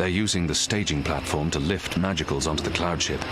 They're using the staging platform to lift magicals onto the cloud ship.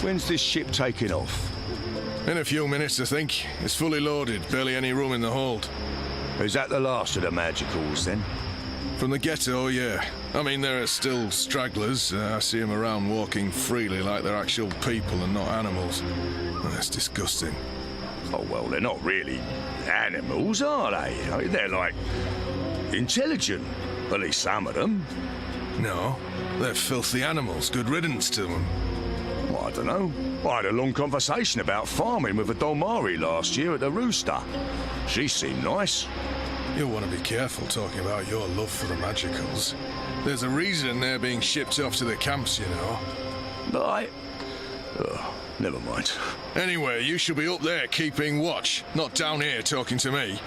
When's this ship taking off? In a few minutes, I think. It's fully loaded, barely any room in the hold. Is that the last of the magicals, then? From the ghetto, yeah. I mean, there are still stragglers. I see them around walking freely like they're actual people and not animals. That's disgusting. Oh, well, they're not really animals, are they? They're like intelligent. At least some of them. No, they're filthy animals. Good riddance to them. Well, I don't know. I had a long conversation about farming with a Dolmari last year at the Rooster. She seemed nice. You'll want to be careful talking about your love for the magicals. There's a reason they're being shipped off to the camps, you know. Never mind. Anyway, you should be up there keeping watch, not down here talking to me.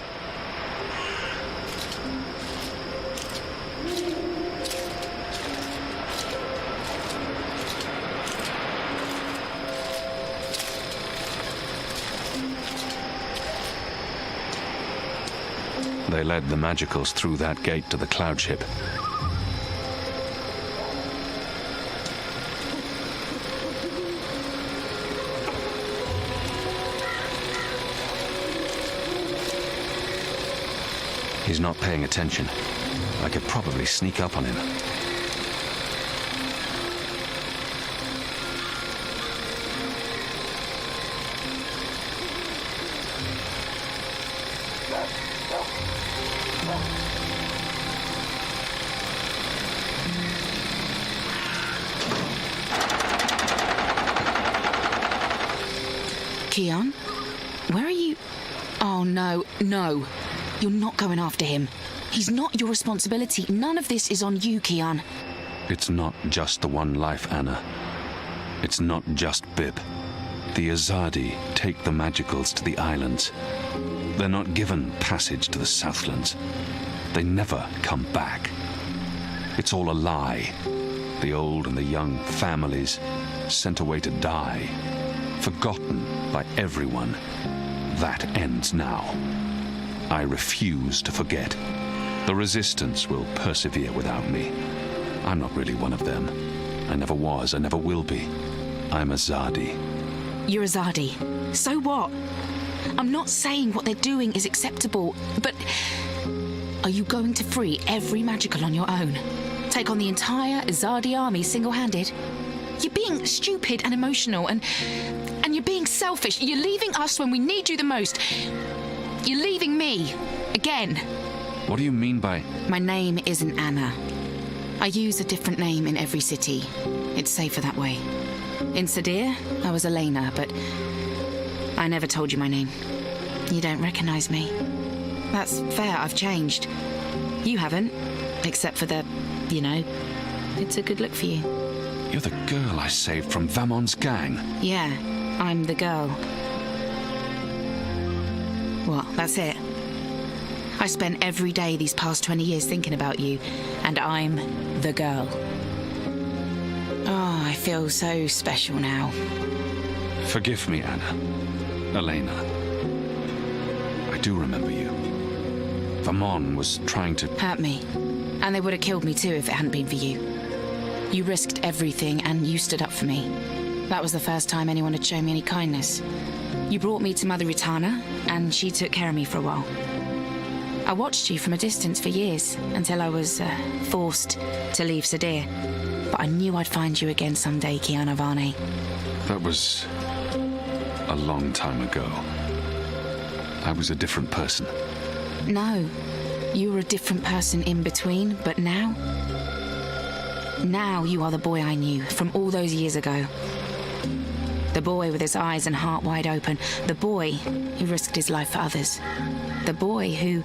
They led the magicals through that gate to the cloud ship. He's not paying attention. I could probably sneak up on him. Keon? Where are you? Oh, no, no. You're not going after him. He's not your responsibility. None of this is on you, Keon. It's not just the one life, Anna. It's not just Bib. The Azadi take the magicals to the islands. They're not given passage to the Southlands. They never come back. It's all a lie. The old and the young families sent away to die. Forgotten by everyone. That ends now. I refuse to forget. The Resistance will persevere without me. I'm not really one of them. I never was, I never will be. I'm Azadi. You're Azadi. So what? I'm not saying what they're doing is acceptable, but are you going to free every magical on your own? Take on the entire Azadi army single-handed? You're being stupid and emotional, and you're being selfish. You're leaving us when we need you the most. You're leaving me. Again. What do you mean by... My name isn't Anna. I use a different name in every city. It's safer that way. In Sadir, I was Elena, but I never told you my name. You don't recognize me. That's fair, I've changed. You haven't, except for the, you know, it's a good look for you. You're the girl I saved from Vamon's gang. Yeah, I'm the girl. Well, that's it. I spent every day these past 20 years thinking about you, and I'm the girl. Oh, I feel so special now. Forgive me, Anna. Elena. I do remember you. Vamon was trying to... Hurt me. And they would have killed me too if it hadn't been for you. You risked everything and you stood up for me. That was the first time anyone had shown me any kindness. You brought me to Mother Ritana, and she took care of me for a while. I watched you from a distance for years, until I was forced to leave Sadir. But I knew I'd find you again someday, Kiana Varney. That was a long time ago. I was a different person. No, you were a different person in between, but now... Now you are the boy I knew from all those years ago. The boy with his eyes and heart wide open. The boy who risked his life for others. The boy who...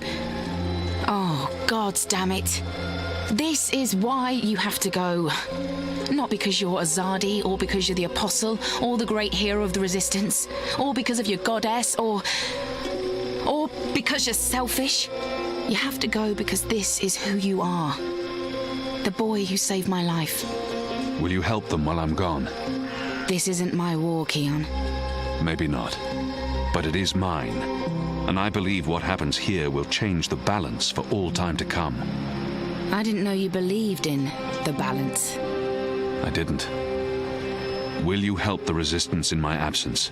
Oh, gods damn it. This is why you have to go. Not because you're Azadi, or because you're the Apostle, or the great hero of the Resistance, or because of your goddess, or because you're selfish. You have to go because this is who you are. The boy who saved my life. Will you help them while I'm gone? This isn't my war, Keon. Maybe not. But it is mine. And I believe what happens here will change the balance for all time to come. I didn't know you believed in the balance. I didn't. Will you help the Resistance in my absence?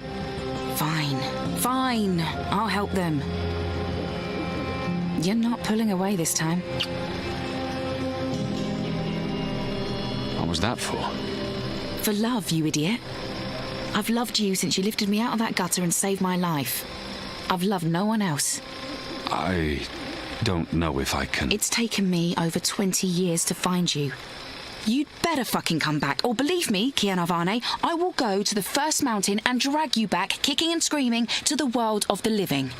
Fine. Fine. I'll help them. You're not pulling away this time. What was that for? For love, you idiot. I've loved you since you lifted me out of that gutter and saved my life. I've loved no one else. I don't know if I can... It's taken me over 20 years to find you. You'd better fucking come back, or believe me, Kian Avane, I will go to the first mountain and drag you back, kicking and screaming, to the world of the living.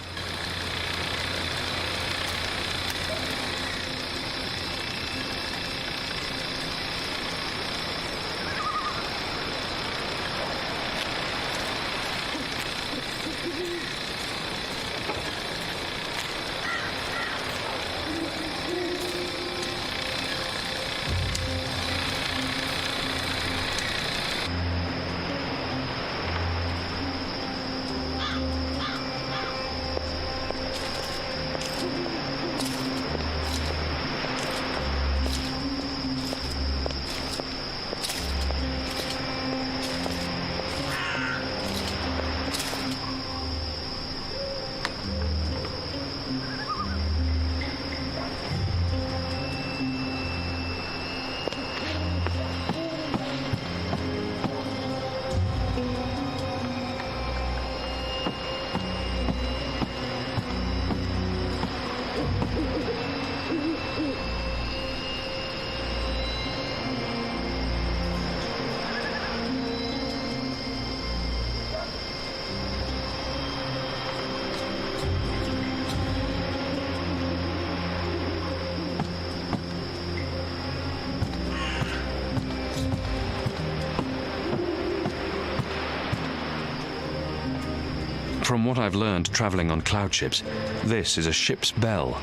From what I've learned traveling on cloud ships, this is a ship's bell.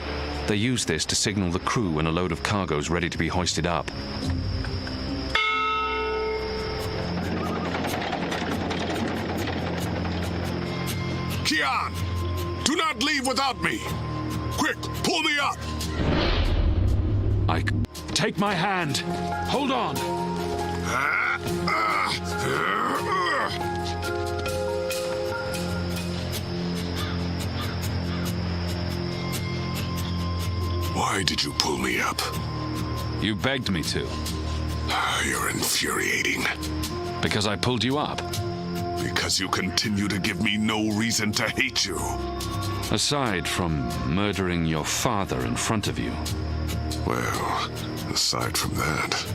They use this to signal the crew when a load of cargo's ready to be hoisted up. Kian! Do not leave without me! Quick, pull me up! Take my hand! Hold on! Why did you pull me up? You begged me to. You're infuriating. Because I pulled you up. Because you continue to give me no reason to hate you. Aside from murdering your father in front of you. Well, aside from that...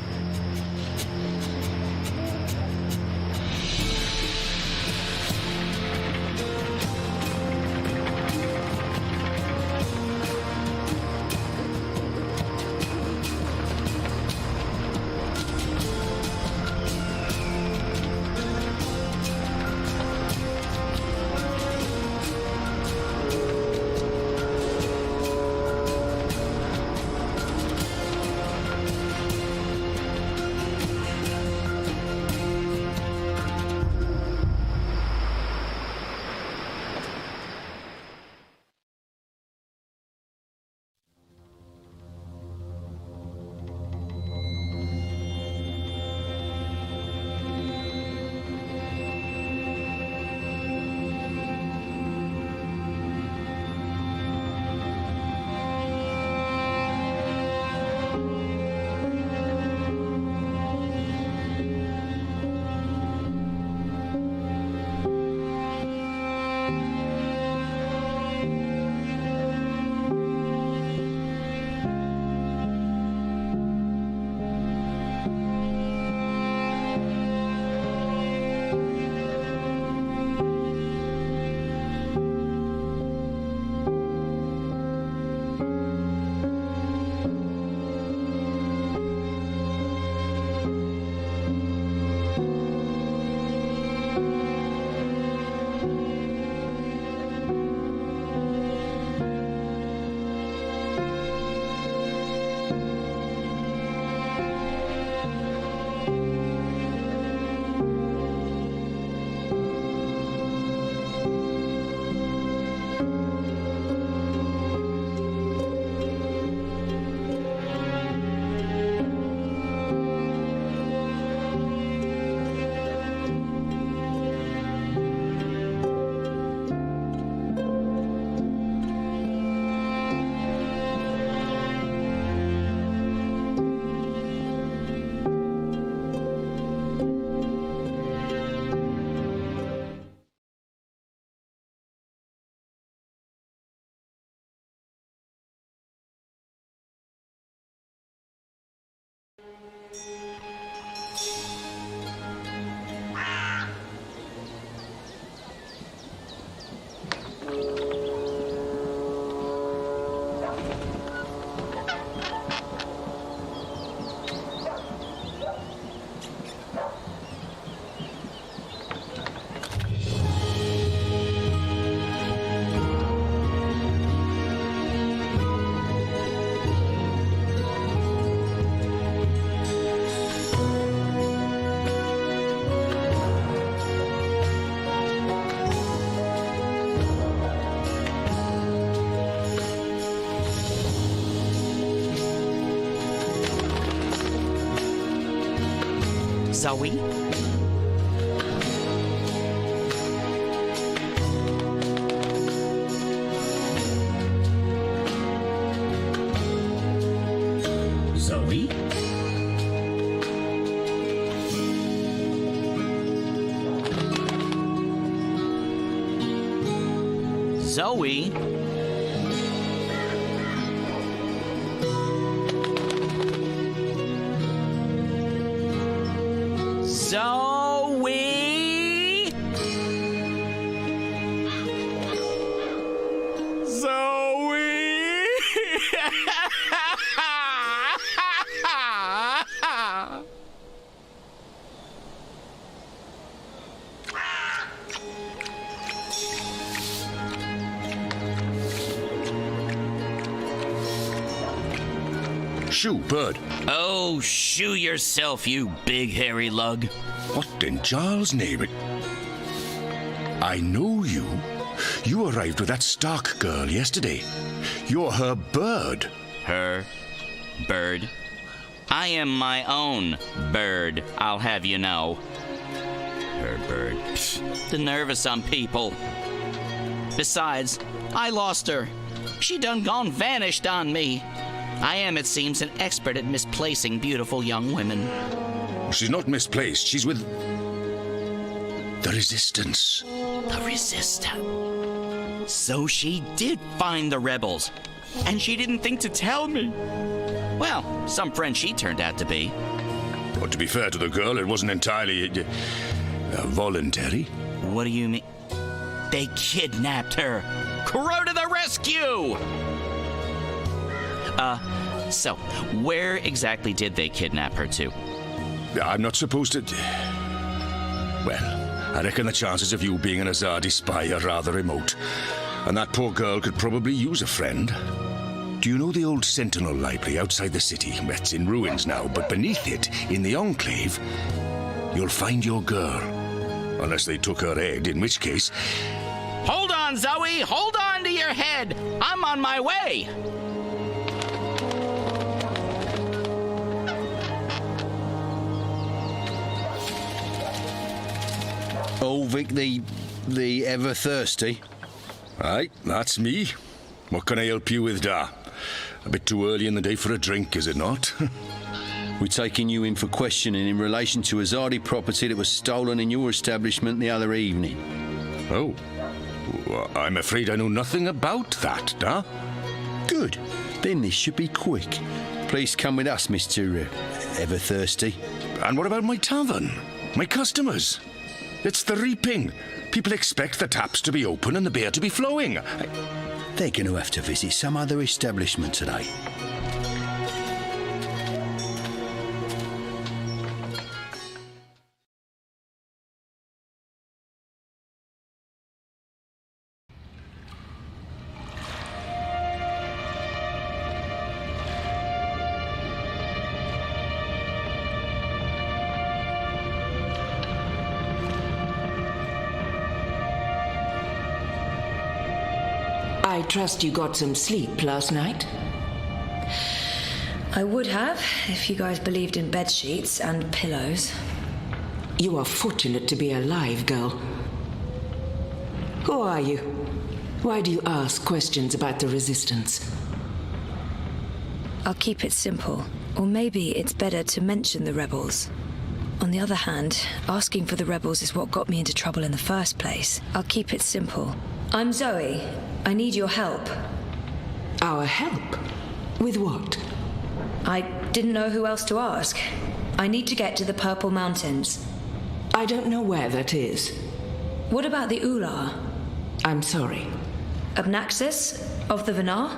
Zoe? Zoe? Zoe? Zoe? Zoe? Shoo, bird. Oh, shoo yourself, you big hairy lug. What in Charles' name? I know you. You arrived with that Stark girl yesterday. You're her bird. Her bird? I am my own bird, I'll have you know. Her bird. Pfft, the nerve of some people. Besides, I lost her. She done gone vanished on me. I am, it seems, an expert at misplacing beautiful young women. She's not misplaced. She's with the Resistance. The Resistance. So she did find the rebels, and she didn't think to tell me. Well, some friend she turned out to be. But to be fair to the girl, it wasn't entirely voluntary. What do you mean? They kidnapped her. Crow to the rescue! So, where exactly did they kidnap her to? I'm not supposed to... Well, I reckon the chances of you being an Azadi spy are rather remote. And that poor girl could probably use a friend. Do you know the old Sentinel Library outside the city? It's in ruins now, but beneath it, in the Enclave, you'll find your girl. Unless they took her head, in which case... Hold on, Zoe! Hold on to your head! I'm on my way! Ulvik the ever thirsty? Aye, that's me. What can I help you with, Da? A bit too early in the day for a drink, is it not? We're taking you in for questioning in relation to Azadi property that was stolen in your establishment the other evening. Oh. Well, I'm afraid I know nothing about that, Da. Good. Then this should be quick. Please come with us, Mr. Ever Thirsty. And what about my tavern? My customers? It's the reaping. People expect the taps to be open and the beer to be flowing. They're going to have to visit some other establishment today. I trust you got some sleep last night? I would have, if you guys believed in bed sheets and pillows. You are fortunate to be alive, girl. Who are you? Why do you ask questions about the Resistance? I'll keep it simple. Or maybe it's better to mention the rebels. On the other hand, asking for the rebels is what got me into trouble in the first place. I'll keep it simple. I'm Zoe. I need your help. Our help? With what? I didn't know who else to ask. I need to get to the Purple Mountains. I don't know where that is. What about the Ular? I'm sorry. Obnaxis? Of the Venar?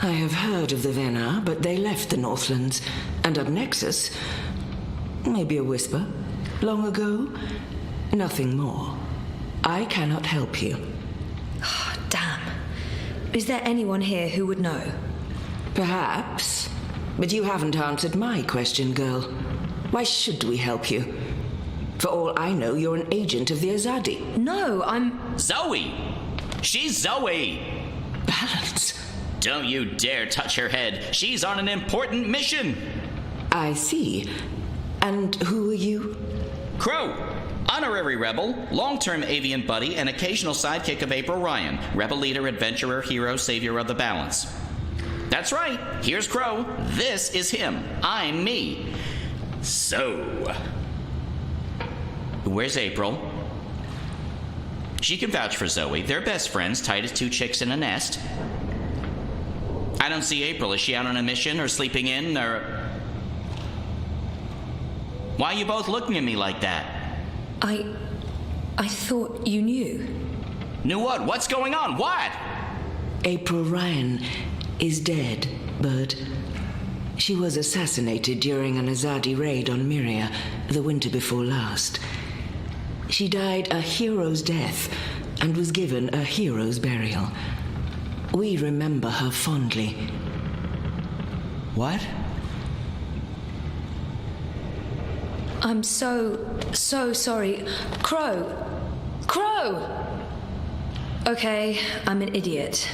I have heard of the Venar, but they left the Northlands. And Obnexus? Maybe a whisper. Long ago? Nothing more. I cannot help you. Oh, damn. Is there anyone here who would know? Perhaps. But you haven't answered my question, girl. Why should we help you? For all I know, you're an agent of the Azadi. No, I'm... Zoe! She's Zoe! Balance. Don't you dare touch her head. She's on an important mission. I see. And who are you? Crow, honorary rebel, long-term avian buddy, and occasional sidekick of April Ryan, rebel leader, adventurer, hero, savior of the balance. That's right. Here's Crow. This is him. I'm me. So... where's April? She can vouch for Zoe. They're best friends, tight as two chicks in a nest. I don't see April. Is she out on a mission or sleeping in or... Why are you both looking at me like that? I thought you knew. Knew what? What's going on? What? April Ryan is dead, Bird. She was assassinated during an Azadi raid on Myria the winter before last. She died a hero's death and was given a hero's burial. We remember her fondly. What? I'm so sorry. Crow! Crow! Okay, I'm an idiot.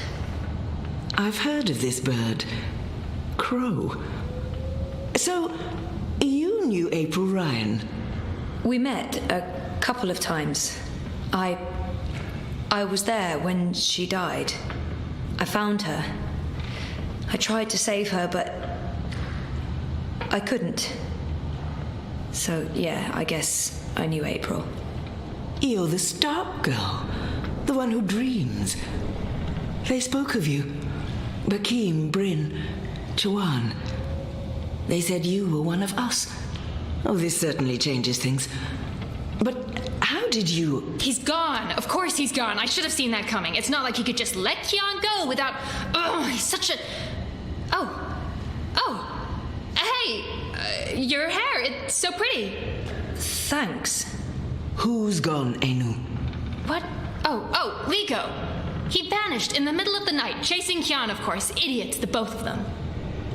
I've heard of this bird. Crow. So, you knew April Ryan? We met a couple of times. I was there when she died. I found her. I tried to save her, but I couldn't. So, yeah, I guess I knew April. You're the Stark girl. The one who dreams. They spoke of you. Bakim, Bryn, Chuan. They said you were one of us. Oh, this certainly changes things. But how did you... He's gone. Of course he's gone. I should have seen that coming. It's not like he could just let Kian go without... Oh, he's such a... Oh. Hey, your hair, it's so pretty. Thanks. Who's gone, Enu? What? Oh, Liko. He vanished in the middle of the night, chasing Kian, of course. Idiots, the both of them.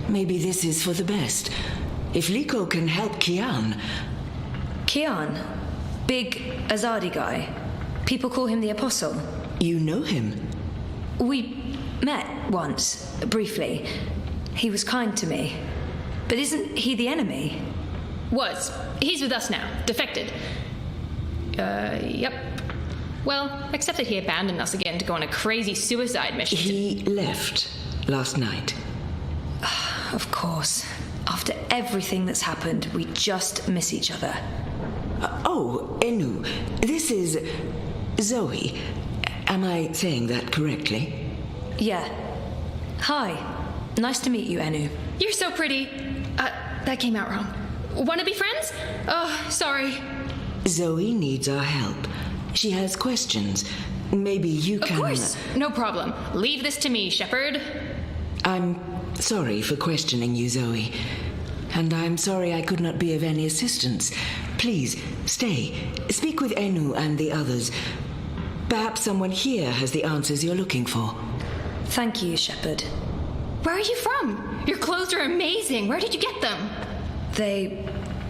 Maybe this is for the best. If Liko can help Kian... Kian? Big Azadi guy. People call him the Apostle. You know him? We met once, briefly. He was kind to me. But isn't he the enemy? Was. He's with us now. Defected. Yep. Well, except that he abandoned us again to go on a crazy suicide mission. He left last night. Of course. After everything that's happened, we just miss each other. Oh, Enu, this is Zoe. Am I saying that correctly? Yeah. Hi. Nice to meet you, Enu. You're so pretty. That came out wrong. Want to be friends? Oh, sorry. Zoe needs our help. She has questions. Maybe you can... Of course. No problem. Leave this to me, Shepard. I'm sorry for questioning you, Zoe. And I'm sorry I could not be of any assistance. Please, stay. Speak with Enu and the others. Perhaps someone here has the answers you're looking for. Thank you, Shepard. Where are you from? Your clothes are amazing. Where did you get them? They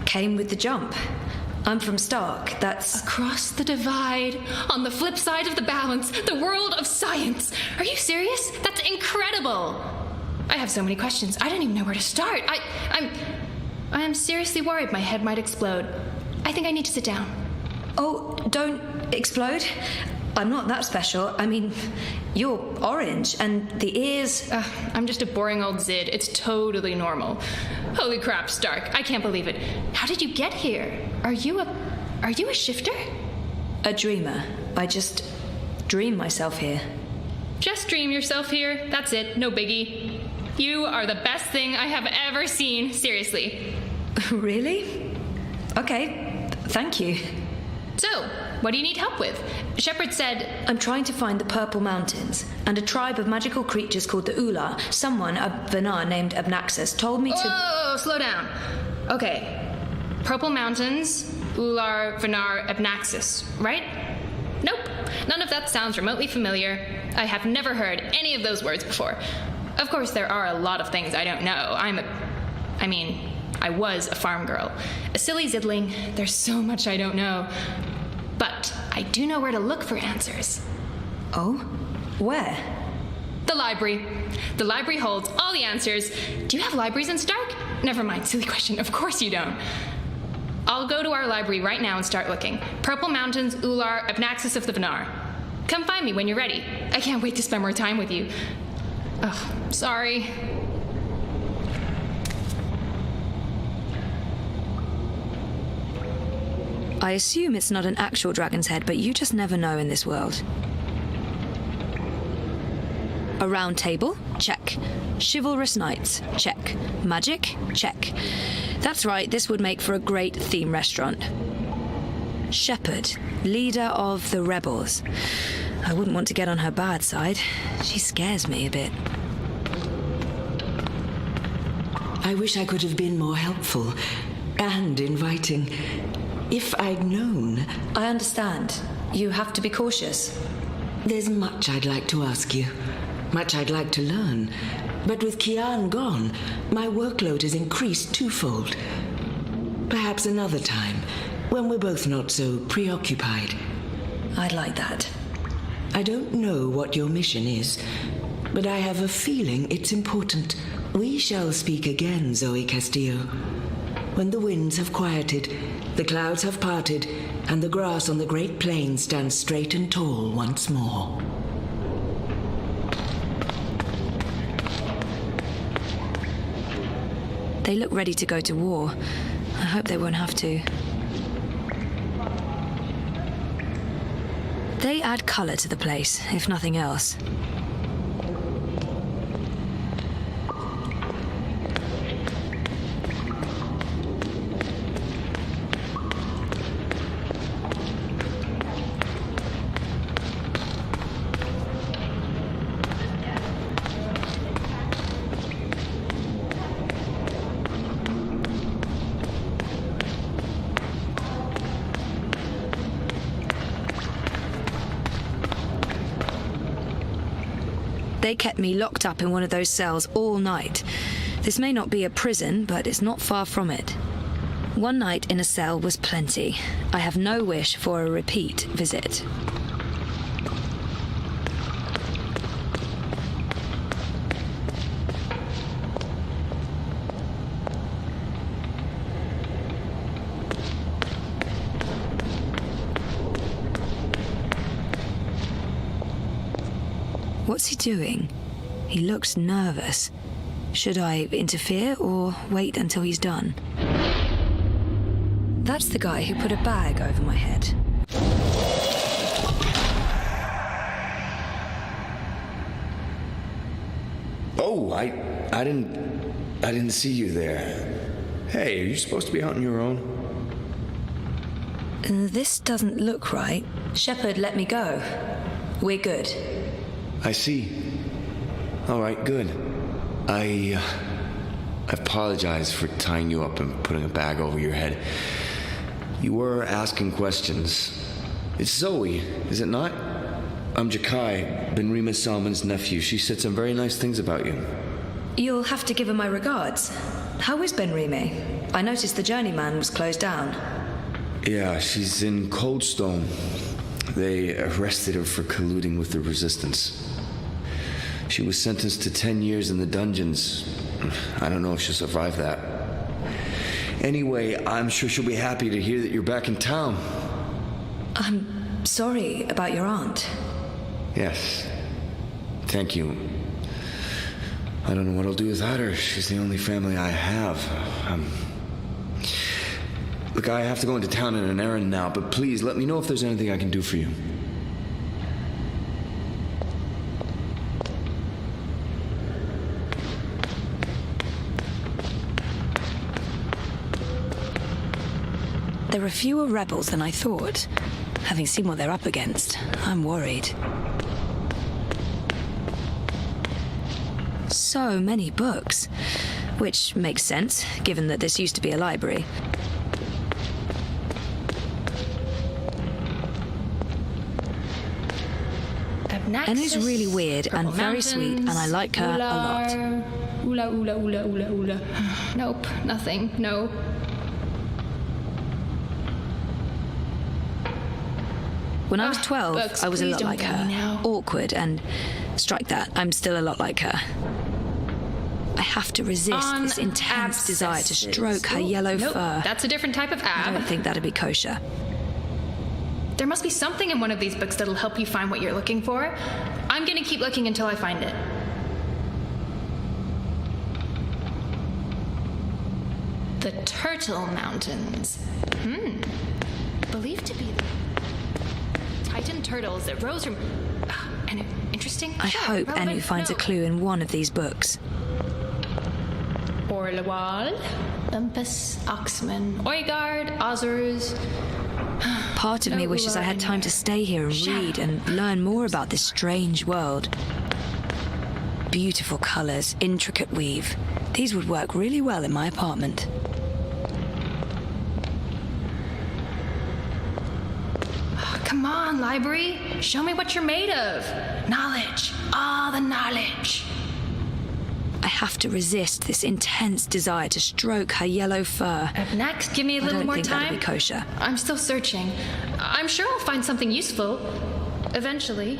came with the jump. I'm from Stark. That's... Across the divide, on the flip side of the balance, the world of science. Are you serious? That's incredible. I have so many questions. I don't even know where to start. I'm seriously worried my head might explode. I think I need to sit down. Oh, don't explode. I'm not that special. I mean, you're orange, and the ears... I'm just a boring old Zid. It's totally normal. Holy crap, Stark. I can't believe it. How did you get here? Are you a shifter? A dreamer. I just dream myself here. Just dream yourself here. That's it. No biggie. You are the best thing I have ever seen. Seriously. Really? Okay, thank you. So, what do you need help with? Shepard said... I'm trying to find the Purple Mountains, and a tribe of magical creatures called the Ular. Someone, a Vanar named Abnaxus, told me to... Oh, slow down. Okay. Purple Mountains, Ular, Vanar, Abnaxus, right? Nope. None of that sounds remotely familiar. I have never heard any of those words before. Of course, there are a lot of things I don't know. I was a farm girl. A silly zidling. There's so much I don't know. But I do know where to look for answers. Oh? Where? The library. The library holds all the answers. Do you have libraries in Stark? Never mind, silly question. Of course you don't. I'll go to our library right now and start looking. Purple Mountains, Ular, Abnaxus of the Vanar. Come find me when you're ready. I can't wait to spend more time with you. Oh, sorry. I assume it's not an actual dragon's head, but you just never know in this world. A round table? Check. Chivalrous knights? Check. Magic? Check. That's right, this would make for a great theme restaurant. Shepard, leader of the rebels. I wouldn't want to get on her bad side. She scares me a bit. I wish I could have been more helpful and inviting. If I'd known... I understand. You have to be cautious. There's much I'd like to ask you, much I'd like to learn. But with Kian gone, my workload has increased twofold. Perhaps another time, when we're both not so preoccupied. I'd like that. I don't know what your mission is, but I have a feeling it's important. We shall speak again, Zoe Castillo. When the winds have quieted, the clouds have parted, and the grass on the Great Plain stands straight and tall once more. They look ready to go to war. I hope they won't have to. They add colour to the place, if nothing else. They kept me locked up in one of those cells all night. This may not be a prison, but it's not far from it. One night in a cell was plenty. I have no wish for a repeat visit. What's he doing? He looks nervous. Should I interfere or wait until he's done? That's the guy who put a bag over my head. Oh, I didn't see you there. Hey, are you supposed to be out on your own? This doesn't look right. Shepard let me go. We're good. I see. All right, good. I apologize for tying you up and putting a bag over your head. You were asking questions. It's Zoe, is it not? I'm Jakai, Ben-Rima Salman's nephew. She said some very nice things about you. You'll have to give her my regards. How is Ben-Rima? I noticed the journeyman was closed down. Yeah, she's in Coldstone. They arrested her for colluding with the Resistance. She was sentenced to 10 years in the dungeons. I don't know if she'll survive that. Anyway, I'm sure she'll be happy to hear that you're back in town. I'm sorry about your aunt. Yes. Thank you. I don't know what I'll do without her. She's the only family I have. Look, I have to go into town on an errand now, but please let me know if there's anything I can do for you. There are fewer rebels than I thought. Having seen what they're up against, I'm worried. So many books, which makes sense, given that this used to be a library. Ennu's really weird and very sweet, and I like her a lot. Oola, oola, oola, oola, oola. Nope, nothing, no. When I was 12, books, I was a please lot don't like kill me her. now. Awkward, and strike that, I'm still a lot like her. I have to resist On this intense desire to stroke her yellow Nope, fur. that's a different type of I don't ab. think that'd be kosher. There must be something in one of these books that'll help you find what you're looking for. I'm gonna keep looking until I find it. The Turtle Mountains. Believed to be the Titan turtles that rose from... Ennu, interesting? I Sure, hope relevant? Ennu finds No. a clue in one of these books. Orlewal, Olympus, Oxman, Oigard, Ozers. Part of me No wishes I had time to stay here and read and learn more about this strange world. Beautiful colours, intricate weave. These would work really well in my apartment. Come on, library. Show me what you're made of. Knowledge. All the knowledge. I have to resist this intense desire to stroke her yellow fur. Up next, give me a I little don't more think that'd time. be kosher. I'm still searching. I'm sure I'll find something useful. Eventually.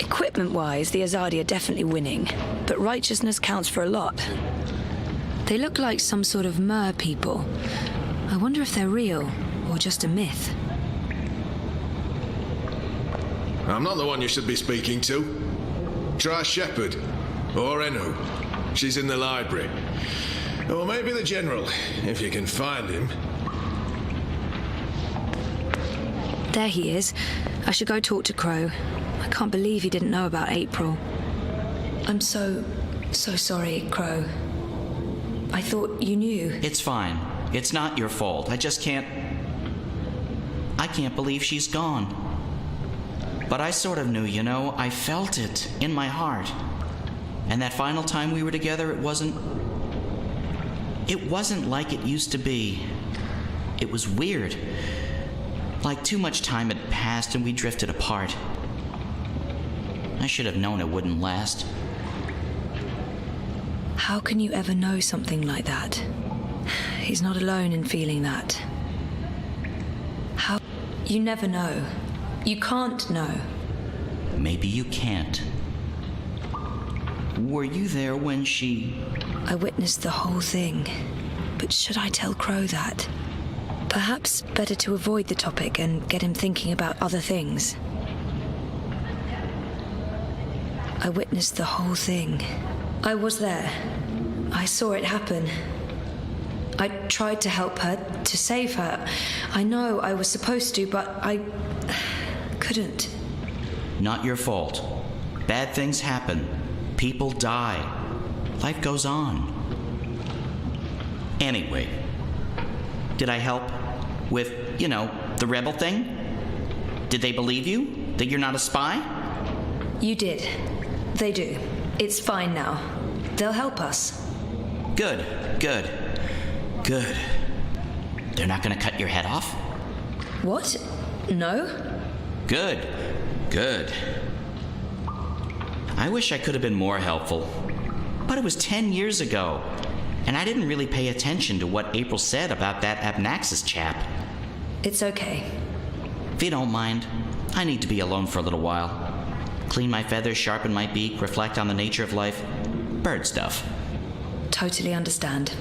Equipment-wise, the Azadi are definitely winning, but righteousness counts for a lot. They look like some sort of mer people. I wonder if they're real, or just a myth. I'm not the one you should be speaking to. Try Shepherd. Or Ennu. She's in the library. Or maybe the General, if you can find him. There he is. I should go talk to Crow. I can't believe he didn't know about April. I'm so sorry, Crow. I thought you knew. It's fine. It's not your fault. I can't believe she's gone. But I sort of knew, you know. I felt it in my heart. And that final time we were together, it wasn't like it used to be. It was weird. Like too much time had passed and we drifted apart. I should have known it wouldn't last. How can you ever know something like that? He's not alone in feeling that. How? You never know. You can't know. Maybe you can't. Were you there when she... I witnessed the whole thing. But should I tell Crow that? Perhaps better to avoid the topic and get him thinking about other things. I witnessed the whole thing. I was there. I saw it happen. I tried to help her, to save her. I know I was supposed to, but I couldn't. Not your fault. Bad things happen. People die. Life goes on. Anyway, did I help with, the rebel thing? Did they believe you? That you're not a spy? You did. They do. It's fine now. They'll help us. Good. They're not gonna cut your head off? What? No? Good. I wish I could have been more helpful. But it was 10 years ago, and I didn't really pay attention to what April said about that Abnaxis chap. It's okay. If you don't mind, I need to be alone for a little while. Clean my feathers, sharpen my beak, reflect on the nature of life. Bird stuff. Totally understand.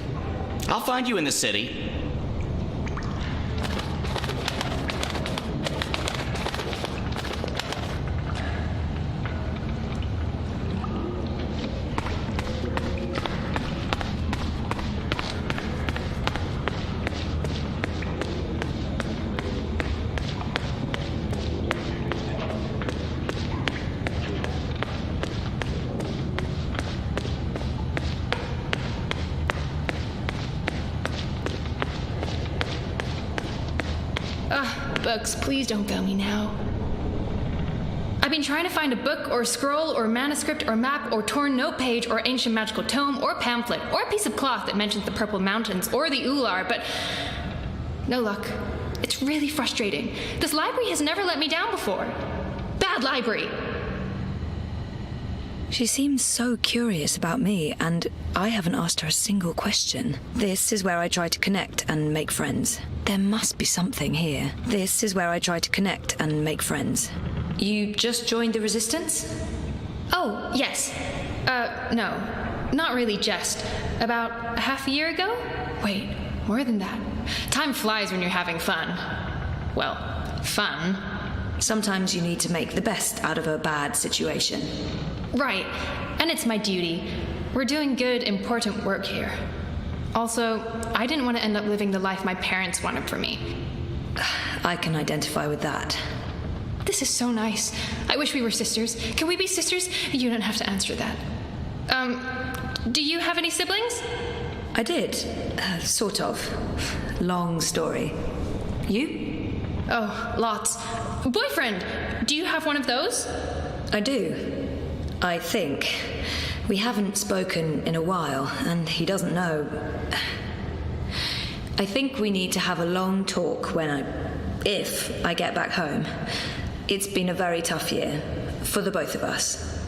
I'll find you in the city. books. Please don't fail me now. I've been trying to find a book or scroll or manuscript or map or torn note page or ancient magical tome or pamphlet or a piece of cloth that mentions the Purple Mountains or the Ular, but no luck. It's really frustrating. This library has never let me down before. Bad library. She seems so curious about me, and I haven't asked her a single question. This is where I try to connect and make friends. There must be something here. This is where I try to connect and make friends. You just joined the Resistance? Oh, yes. No. Not really just. About half a year ago? Wait, more than that. Time flies when you're having fun. Well, fun. Sometimes you need to make the best out of a bad situation. Right. And it's my duty. We're doing good, important work here. Also, I didn't want to end up living the life my parents wanted for me. I can identify with that. This is so nice. I wish we were sisters. Can we be sisters? You don't have to answer that. Do you have any siblings? I did. Sort of. Long story. You? Oh, lots. Boyfriend! Do you have one of those? I do. I think. We haven't spoken in a while, and he doesn't know. I think we need to have a long talk if I get back home. It's been a very tough year, for the both of us.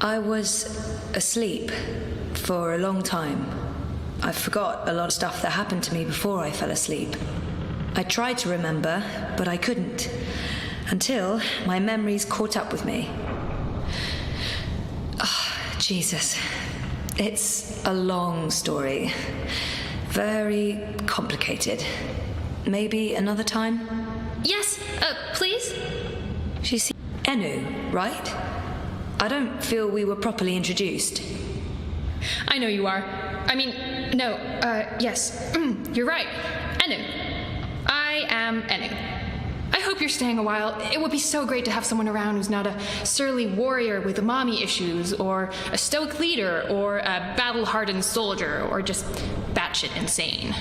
I was asleep for a long time. I forgot a lot of stuff that happened to me before I fell asleep. I tried to remember, but I couldn't, until my memories caught up with me. Oh, Jesus. It's a long story. Very complicated. Maybe another time? Yes, please? She's Enu, right? I don't feel we were properly introduced. I know you are. I mean, no, yes. You're right. Enu. I am Enu. I hope you're staying a while. It would be so great to have someone around who's not a surly warrior with mommy issues, or a stoic leader, or a battle-hardened soldier, or just batshit insane.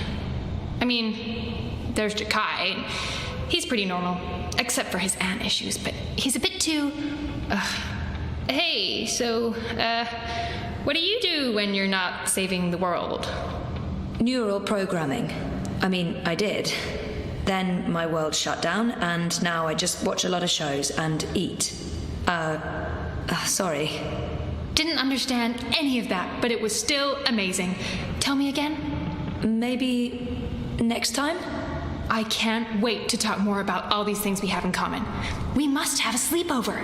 I mean, there's Jakai. He's pretty normal, except for his aunt issues, but he's a bit too... Hey, so, what do you do when you're not saving the world? Neural programming. I did. Then my world shut down, and now I just watch a lot of shows and eat. Sorry. Didn't understand any of that, but it was still amazing. Tell me again? Maybe next time? I can't wait to talk more about all these things we have in common. We must have a sleepover.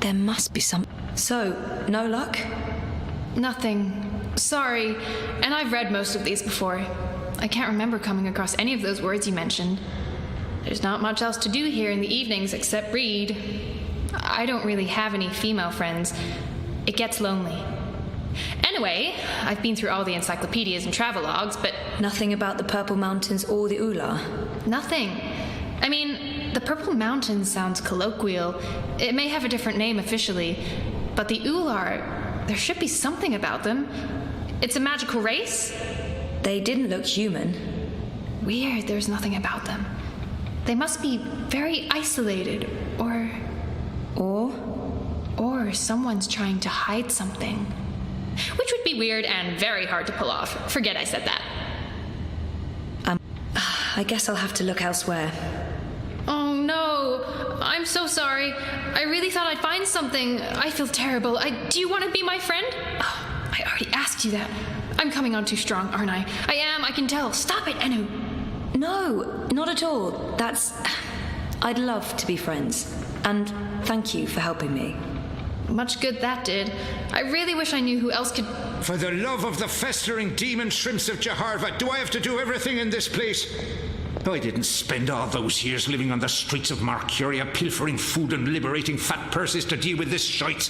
There must be some... So, no luck? Nothing. Sorry. And I've read most of these before. I can't remember coming across any of those words you mentioned. There's not much else to do here in the evenings except read. I don't really have any female friends. It gets lonely. Anyway, I've been through all the encyclopedias and travelogues, but... Nothing about the Purple Mountains or the Ular? Nothing. I mean, the Purple Mountains sounds colloquial. It may have a different name officially, but the Ular, there should be something about them. It's a magical race? They didn't look human. Weird, there's nothing about them. They must be very isolated, or someone's trying to hide something. Which would be weird and very hard to pull off. Forget I said that. I guess I'll have to look elsewhere. Oh no, I'm so sorry. I really thought I'd find something. I feel terrible. Do you want to be my friend? Oh, I already asked you that. I'm coming on too strong, aren't I? I am, I can tell. Stop it, Enu. No, not at all. I'd love to be friends. And thank you for helping me. Much good that did. I really wish I knew who else could... For the love of the festering demon shrimps of Jaharva, do I have to do everything in this place? I didn't spend all those years living on the streets of Marcuria, pilfering food and liberating fat purses to deal with this shite.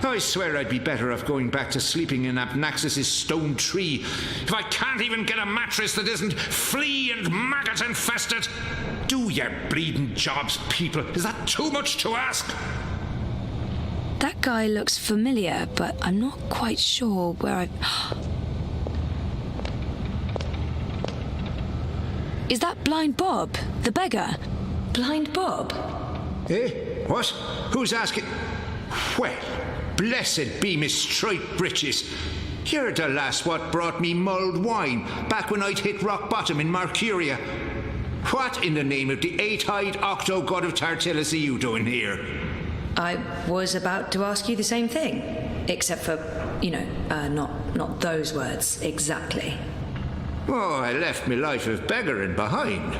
I swear I'd be better off going back to sleeping in Abnaxus's stone tree if I can't even get a mattress that isn't flea and maggot infested. Do your bleeding jobs, people. Is that too much to ask? That guy looks familiar, but I'm not quite sure where Is that Blind Bob, the beggar? Blind Bob? Eh? What? Who's asking? Well, blessed be Miss Striped Britches. You're the lass what brought me mulled wine back when I'd hit rock bottom in Mercuria. What in the name of the eight-eyed octo-god of Tartellus are you doing here? I was about to ask you the same thing, except for, not those words exactly. Oh, I left my life of beggaring behind.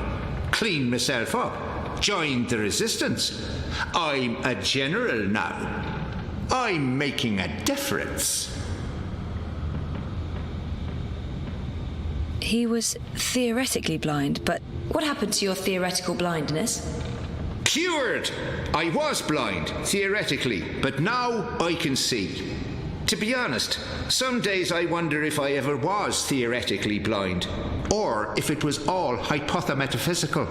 Cleaned myself up. Joined the resistance. I'm a general now. I'm making a difference. He was theoretically blind, but what happened to your theoretical blindness? Cured! I was blind, theoretically, but now I can see. To be honest, some days I wonder if I ever was theoretically blind, or if it was all hypothemetaphysical.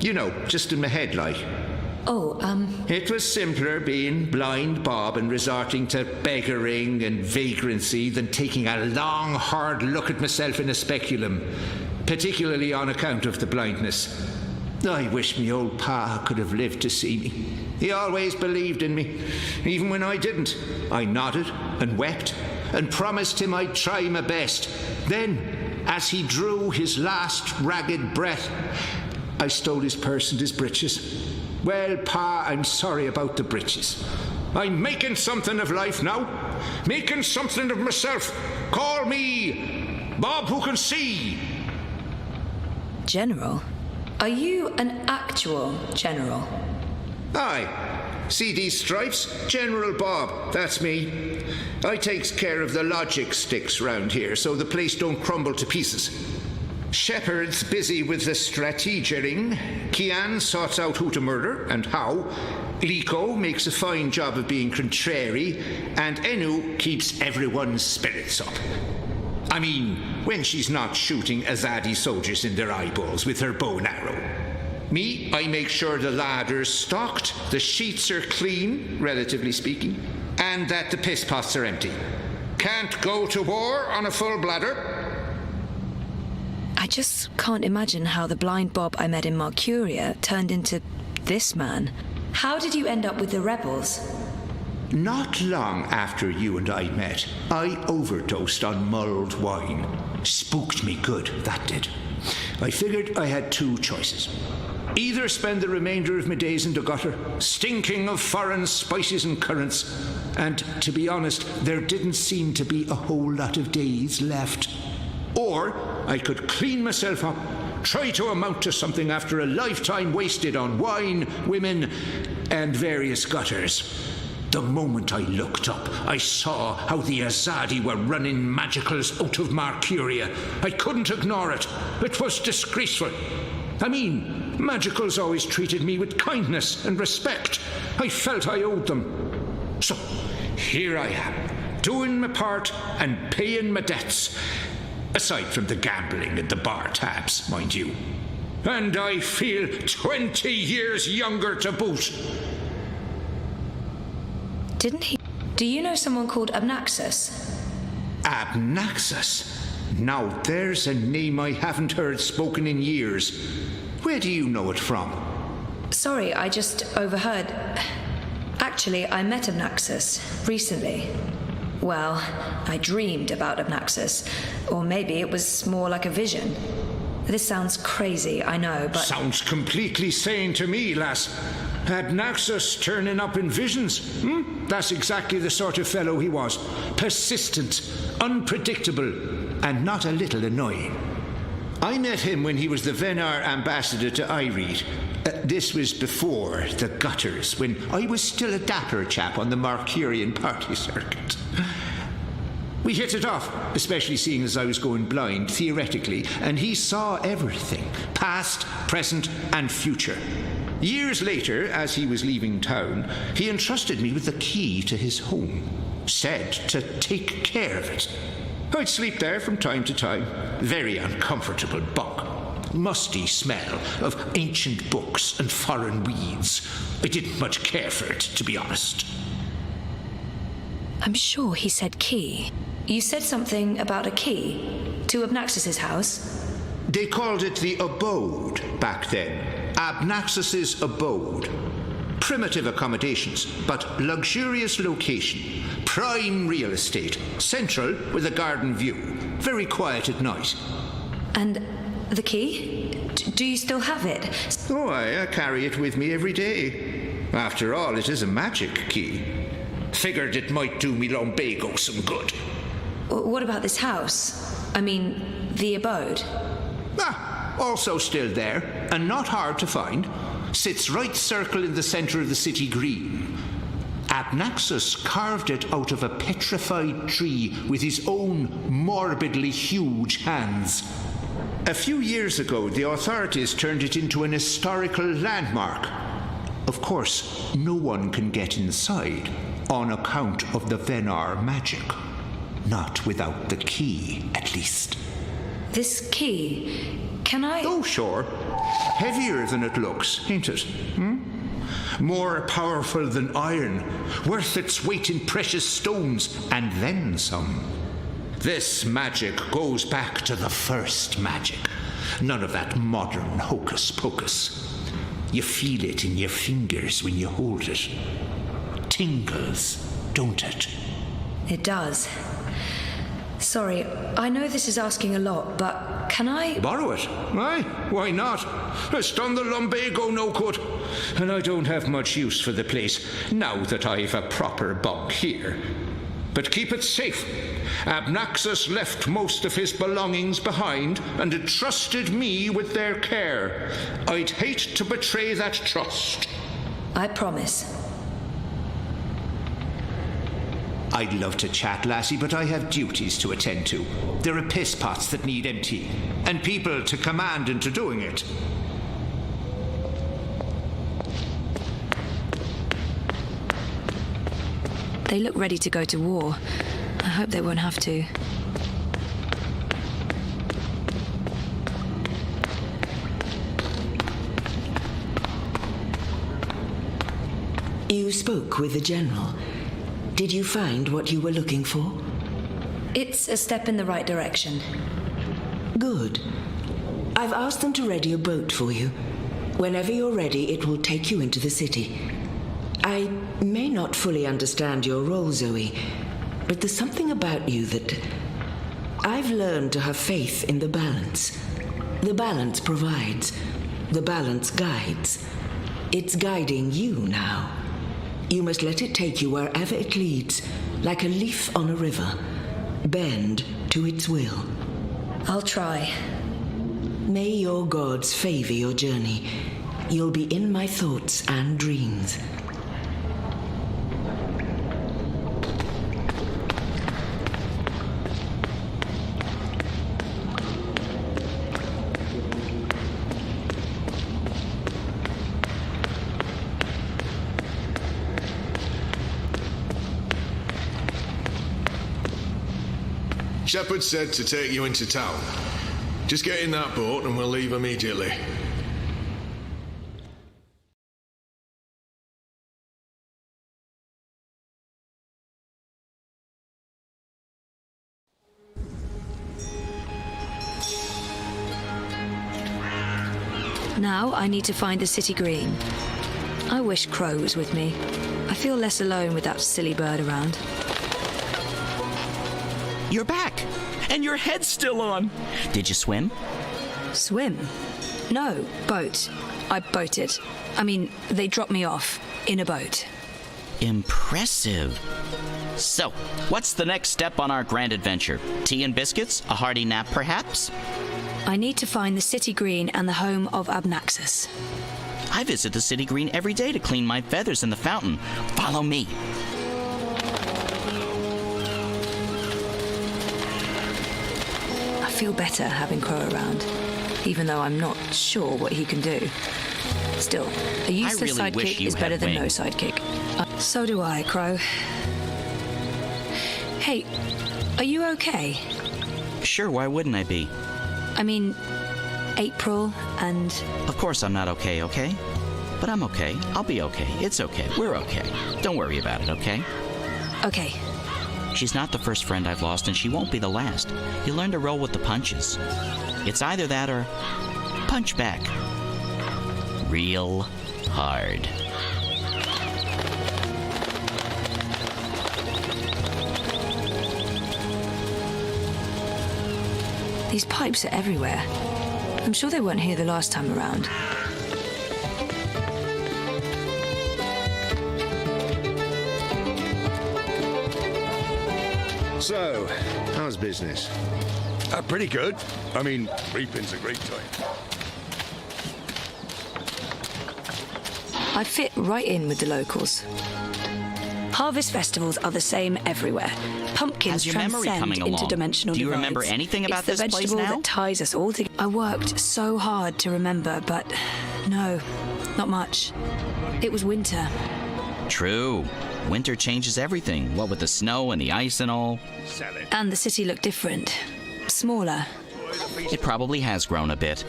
You know, just in my head, like. It was simpler being blind Bob and resorting to beggaring and vagrancy than taking a long, hard look at myself in a speculum, particularly on account of the blindness. I wish me old pa could have lived to see me. He always believed in me, even when I didn't. I nodded and wept and promised him I'd try my best. Then, as he drew his last ragged breath, I stole his purse and his breeches. Well, Pa, I'm sorry about the breeches. I'm making something of life now. Making something of myself. Call me Bob Who Can See. General? Are you an actual general? Aye. See these stripes? General Bob, that's me. I takes care of the logic sticks round here so the place don't crumble to pieces. Shepard's busy with the strategering. Kian sorts out who to murder and how. Liko makes a fine job of being contrary. And Enu keeps everyone's spirits up. I mean, when she's not shooting Azadi soldiers in their eyeballs with her bow and arrow. Me, I make sure the larder's stocked, the sheets are clean, relatively speaking, and that the piss pots are empty. Can't go to war on a full bladder. I just can't imagine how the blind Bob I met in Mercuria turned into this man. How did you end up with the rebels? Not long after you and I met, I overdosed on mulled wine. Spooked me good, that did. I figured I had two choices. Either spend the remainder of my days in the gutter, stinking of foreign spices and currants, and to be honest, there didn't seem to be a whole lot of days left. Or I could clean myself up, try to amount to something after a lifetime wasted on wine, women, and various gutters. The moment I looked up, I saw how the Azadi were running magicals out of Mercuria. I couldn't ignore it. It was disgraceful. I mean, magicals always treated me with kindness and respect. I felt I owed them. So, here I am, doing my part and paying my debts. Aside from the gambling and the bar tabs, mind you. And I feel 20 years younger to boot. Didn't he? Do you know someone called Abnaxus? Abnaxus? Now there's a name I haven't heard spoken in years. Where do you know it from? Sorry, I just overheard. Actually, I met Abnaxus recently. Well, I dreamed about Abnaxus, or maybe it was more like a vision. This sounds crazy, I know, but... Sounds completely sane to me, lass. Abnaxus turning up in visions. That's exactly the sort of fellow he was. Persistent, unpredictable, and not a little annoying. I met him when he was the Venar ambassador to Ireed. This was before the gutters, when I was still a dapper chap on the Mercurian party circuit. We hit it off, especially seeing as I was going blind, theoretically, and he saw everything, past, present, and future. Years later, as he was leaving town, he entrusted me with the key to his home, said to take care of it. I'd sleep there from time to time. Very uncomfortable bunk. Musty smell of ancient books and foreign weeds. I didn't much care for it, to be honest. I'm sure he said key. You said something about a key to Abnaxus's house? They called it the Abode back then. Abnaxus's Abode. Primitive accommodations, but luxurious location. Prime real estate. Central with a garden view. Very quiet at night. And the key? Do you still have it? Oh, I carry it with me every day. After all, it is a magic key. Figured it might do me lumbago some good. What about this house? I mean, the abode? Also still there, and not hard to find. Sits right circle in the centre of the city green. Abnaxus carved it out of a petrified tree with his own morbidly huge hands. A few years ago, the authorities turned it into an historical landmark. Of course, no one can get inside on account of the Venar magic. Not without the key, at least. This key, can I... Oh, sure. Heavier than it looks, ain't it? More powerful than iron, worth its weight in precious stones, and then some. This magic goes back to the first magic. None of that modern hocus pocus. You feel it in your fingers when you hold it. Tingles, don't it? It does. Sorry, I know this is asking a lot, but can I... Borrow it? Aye, why not? It's done the lumbago no good. And I don't have much use for the place, now that I've a proper bunk here. But keep it safe. Abnaxus left most of his belongings behind and entrusted me with their care. I'd hate to betray that trust. I promise. I'd love to chat, lassie, but I have duties to attend to. There are piss pots that need emptying, and people to command into doing it. They look ready to go to war. I hope they won't have to. You spoke with the general. Did you find what you were looking for? It's a step in the right direction. Good. I've asked them to ready a boat for you. Whenever you're ready, it will take you into the city. I may not fully understand your role, Zoe, but there's something about you that... I've learned to have faith in the balance. The balance provides. The balance guides. It's guiding you now. You must let it take you wherever it leads, like a leaf on a river. Bend to its will. I'll try. May your gods favor your journey. You'll be in my thoughts and dreams. Shepard said to take you into town. Just get in that boat and we'll leave immediately. Now I need to find the city green. I wish Crow was with me. I feel less alone with that silly bird around. You're back, and your head's still on. Did you swim? Swim? No, boat. I boated. I mean, they dropped me off in a boat. Impressive. So, what's the next step on our grand adventure? Tea and biscuits? A hearty nap, perhaps? I need to find the city green and the home of Abnaxus. I visit the city green every day to clean my feathers in the fountain. Follow me. I feel better having Crow around, even though I'm not sure what he can do. Still, a useless really wish sidekick you is better had than no wings. sidekick. So do I, Crow. Hey, are you okay? Sure, why wouldn't I be? I mean, April and... Of course I'm not okay, okay? But I'm okay. I'll be okay. It's okay. We're okay. Don't worry about it, okay? Okay. She's not the first friend I've lost, and she won't be the last. You learn to roll with the punches. It's either that or punch back. Real hard. These pipes are everywhere. I'm sure they weren't here the last time around. So, how's business? Pretty good. I mean, reaping's a great time. I fit right in with the locals. Harvest festivals are the same everywhere. Pumpkins How's your memory transcend coming along? interdimensional Do you divides. remember anything about it's this the place vegetable now? that ties us all together. I worked so hard to remember, but no, not much. It was winter. True. Winter changes everything, what with the snow and the ice and all. And the city looked different. Smaller. It probably has grown a bit.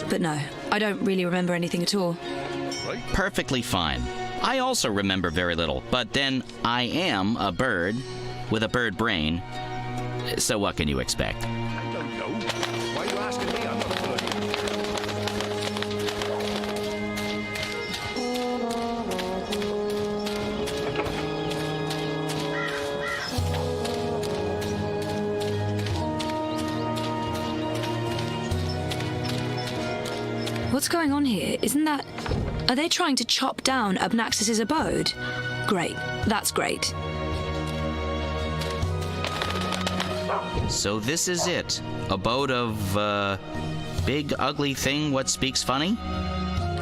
But no, I don't really remember anything at all. Perfectly fine. I also remember very little, but then I am a bird with a bird brain. So what can you expect? I don't know. Why are you asking me? I'm not bloody. What's going on here? Isn't that... Are they trying to chop down Obnaxis's abode? Great. That's great. So this is it. Abode of, big ugly thing what speaks funny?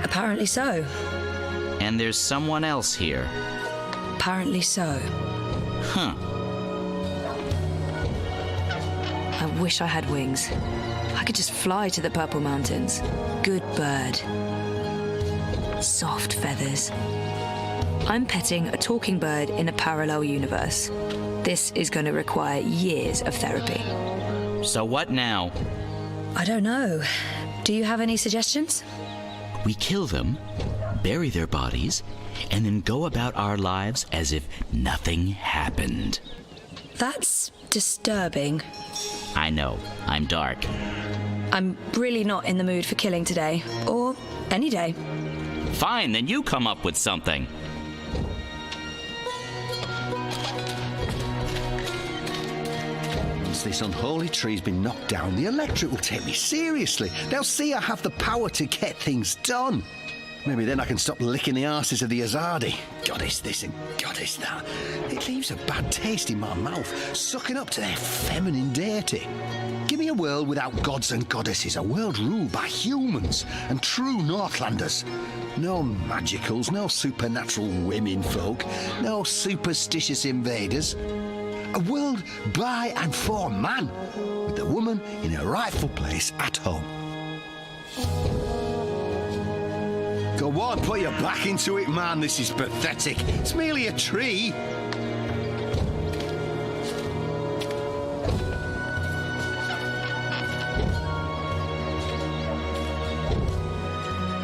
Apparently so. And there's someone else here. Apparently so. Huh. I wish I had wings. I could just fly to the Purple Mountains. Good bird. Soft feathers. I'm petting a talking bird in a parallel universe. This is going to require years of therapy. So what now? I don't know. Do you have any suggestions? We kill them, bury their bodies, and then go about our lives as if nothing happened. That's disturbing. I know, I'm dark. I'm really not in the mood for killing today, or any day. Fine, then you come up with something. Once this unholy tree's been knocked down, the electorate will take me seriously. They'll see I have the power to get things done. Maybe then I can stop licking the arses of the Azadi. Goddess this and goddess that. It leaves a bad taste in my mouth, sucking up to their feminine deity. Give me a world without gods and goddesses, a world ruled by humans and true Northlanders. No magicals, no supernatural women folk, no superstitious invaders. A world by and for man, with the woman in her rightful place at home. Go on, put your back into it, man. This is pathetic. It's merely a tree.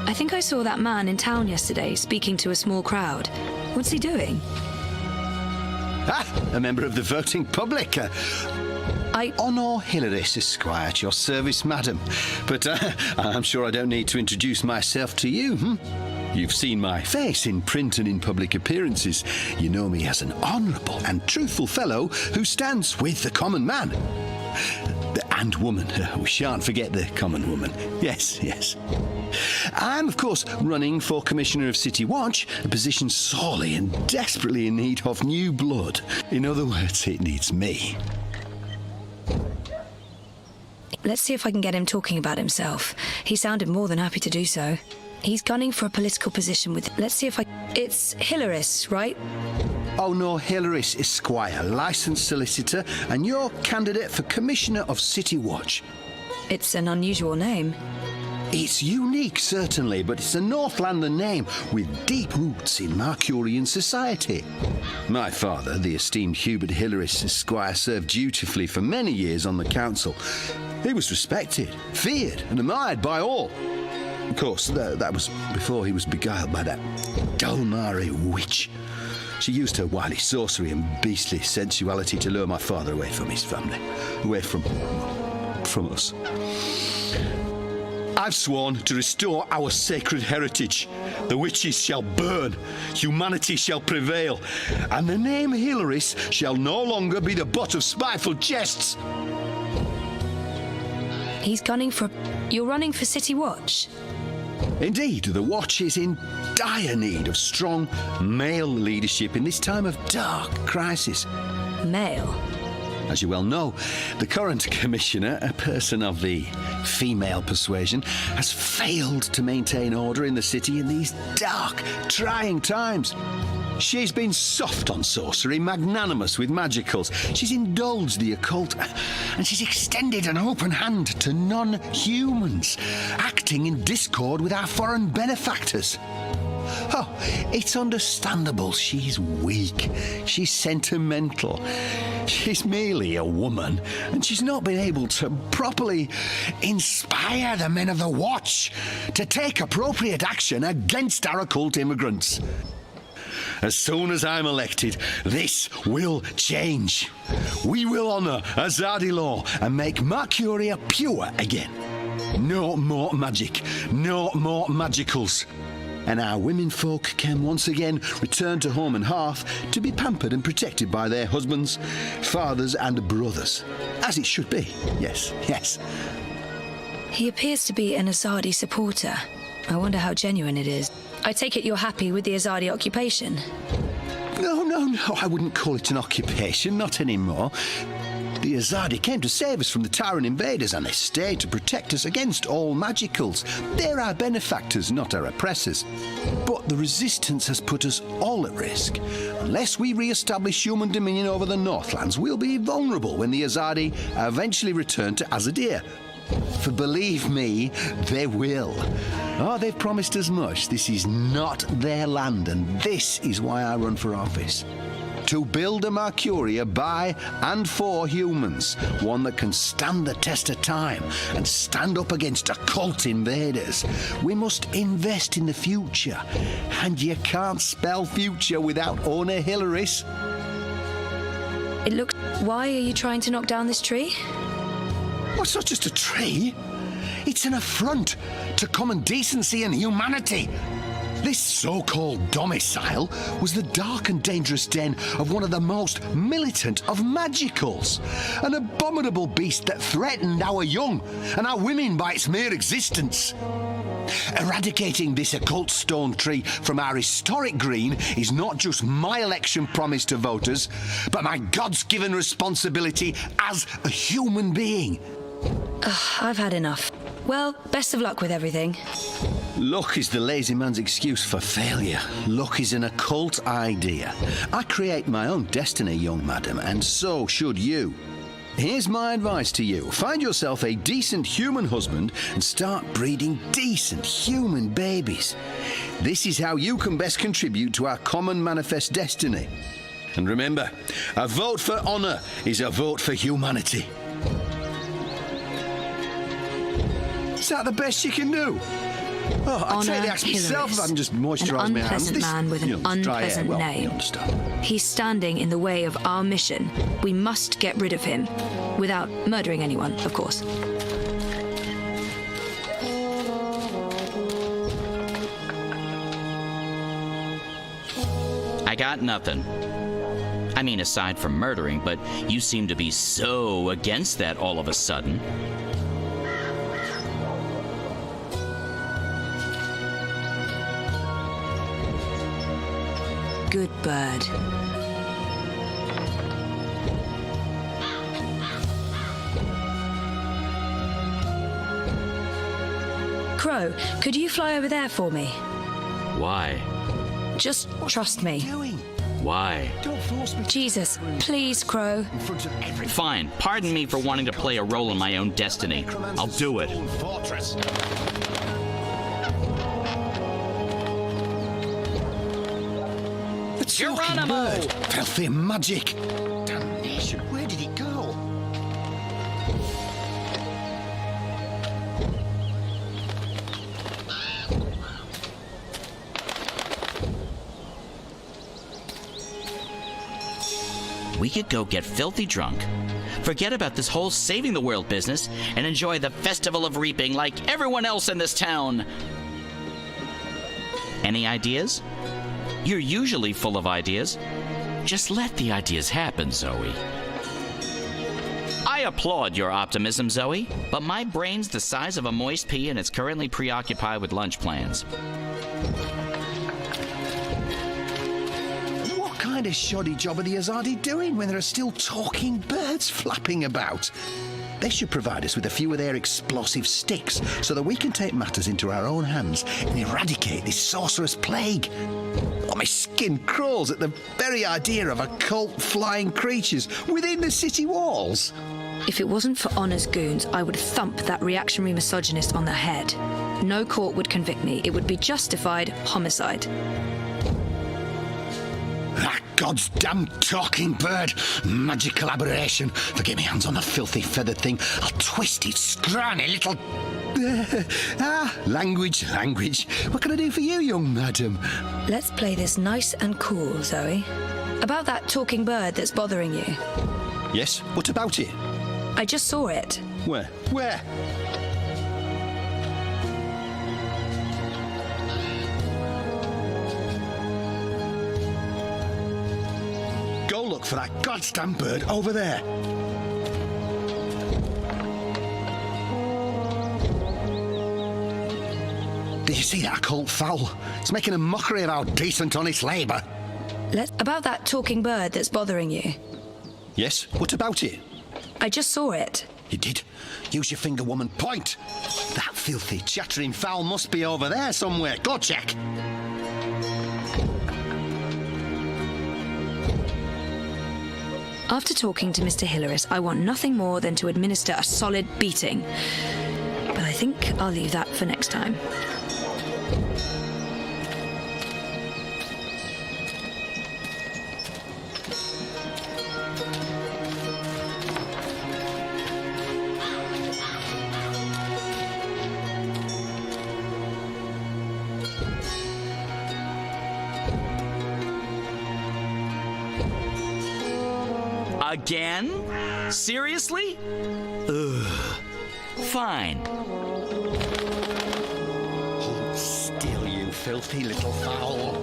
I think I saw that man in town yesterday speaking to a small crowd. What's he doing? Ah, a member of the voting public. Honor Hilaris, Esquire, at your service, madam. But I'm sure I don't need to introduce myself to you, You've seen my face in print and in public appearances. You know me as an honourable and truthful fellow who stands with the common man. And woman. We shan't forget the common woman. Yes, yes. I'm, of course, running for Commissioner of City Watch, a position sorely and desperately in need of new blood. In other words, it needs me. Let's see if I can get him talking about himself. He sounded more than happy to do so. He's gunning for a political position with... Let's see if I... It's Hilaris, right? Oh, no, Hilaris, Esquire, licensed solicitor, and your candidate for Commissioner of City Watch. It's an unusual name. It's unique, certainly, but it's a Northlander name with deep roots in Marcurian society. My father, the esteemed Hubert Hilaris, Esquire, served dutifully for many years on the council. He was respected, feared, and admired by all. Of course, that was before he was beguiled by that Dulmari witch. She used her wily sorcery and beastly sensuality to lure my father away from his family, away from us. I've sworn to restore our sacred heritage. The witches shall burn, humanity shall prevail, and the name Hilaris shall no longer be the butt of spiteful jests. He's gunning for... You're running for City Watch? Indeed, the Watch is in dire need of strong male leadership in this time of dark crisis. Male? As you well know, the current commissioner, a person of the female persuasion, has failed to maintain order in the city in these dark, trying times. She's been soft on sorcery, magnanimous with magicals. She's indulged the occult, and she's extended an open hand to non-humans, acting in discord with our foreign benefactors. Oh, it's understandable she's weak, she's sentimental. She's merely a woman, and she's not been able to properly inspire the men of the Watch to take appropriate action against our occult immigrants. As soon as I'm elected, this will change. We will honour Azadi law and make Mercuria pure again. No more magic, no more magicals. And our women folk can once again return to home and hearth to be pampered and protected by their husbands, fathers and brothers. As it should be, yes, yes. He appears to be an Azadi supporter. I wonder how genuine it is. I take it you're happy with the Azadi occupation? No, I wouldn't call it an occupation, not anymore. The Azadi came to save us from the Tyrant invaders, and they stayed to protect us against all magicals. They're our benefactors, not our oppressors. But the resistance has put us all at risk. Unless we re-establish human dominion over the Northlands, we'll be vulnerable when the Azadi eventually return to Azadir. For believe me, they will. Oh, they've promised as much. This is not their land, and this is why I run for office. To build a Mercuria by and for humans, one that can stand the test of time and stand up against occult invaders. We must invest in the future, and you can't spell future without Ona Hilaris. It looks... Why are you trying to knock down this tree? Well, it's not just a tree. It's an affront to common decency and humanity. This so-called domicile was the dark and dangerous den of one of the most militant of magicals, an abominable beast that threatened our young and our women by its mere existence. Eradicating this occult stone tree from our historic green is not just my election promise to voters, but my God's-given responsibility as a human being. I've had enough. Well, best of luck with everything. Luck is the lazy man's excuse for failure. Luck is an occult idea. I create my own destiny, young madam, and so should you. Here's my advice to you. Find yourself a decent human husband and start breeding decent human babies. This is how you can best contribute to our common manifest destiny. And remember, a vote for honour is a vote for humanity. Is that the best you can do? Oh, I'd take the axe myself if I can just moisturise my hands. An unpleasant man with an unpleasant name. He's standing in the way of our mission. We must get rid of him. Without murdering anyone, of course. I got nothing. I mean, aside from murdering, but you seem to be so against that all of a sudden. Good bird. Crow, could you fly over there for me? Why? Just trust me. Why? Jesus, please, Crow. Fine. Pardon me for wanting to play a role in my own destiny. I'll do it. Geronimo! Filthy magic! Damnation, where did it go? could go get filthy drunk, forget about this whole saving the world business, and enjoy the Festival of Reaping like everyone else in this town. Any ideas? You're usually full of ideas. Just let the ideas happen, Zoe. I applaud your optimism, Zoe, but my brain's the size of a moist pea and it's currently preoccupied with lunch plans. What kind of shoddy job are the Azadi doing when there are still talking birds flapping about? They should provide us with a few of their explosive sticks so that we can take matters into our own hands and eradicate this sorcerous plague. Oh, my skin crawls at the very idea of occult flying creatures within the city walls. If it wasn't for Honor's goons, I would thump that reactionary misogynist on the head. No court would convict me. It would be justified homicide. That God's damn talking bird. Magical aberration. If I get my hands on the filthy feathered thing, I'll twist its scrawny little... language. What can I do for you, young madam? Let's play this nice and cool, Zoe. About that talking bird that's bothering you. Yes, what about it? I just saw it. Where? Go look for that goddamn bird over there. Did you see that occult fowl? It's making a mockery of our decent, honest labour. About that talking bird that's bothering you. Yes, what about it? I just saw it. You did? Use your finger, woman. Point! That filthy, chattering fowl must be over there somewhere. Go check. After talking to Mr. Hilaris, I want nothing more than to administer a solid beating. But I think I'll leave that for next time. Again? Seriously? Ugh. Fine. Hold still, you filthy little fowl.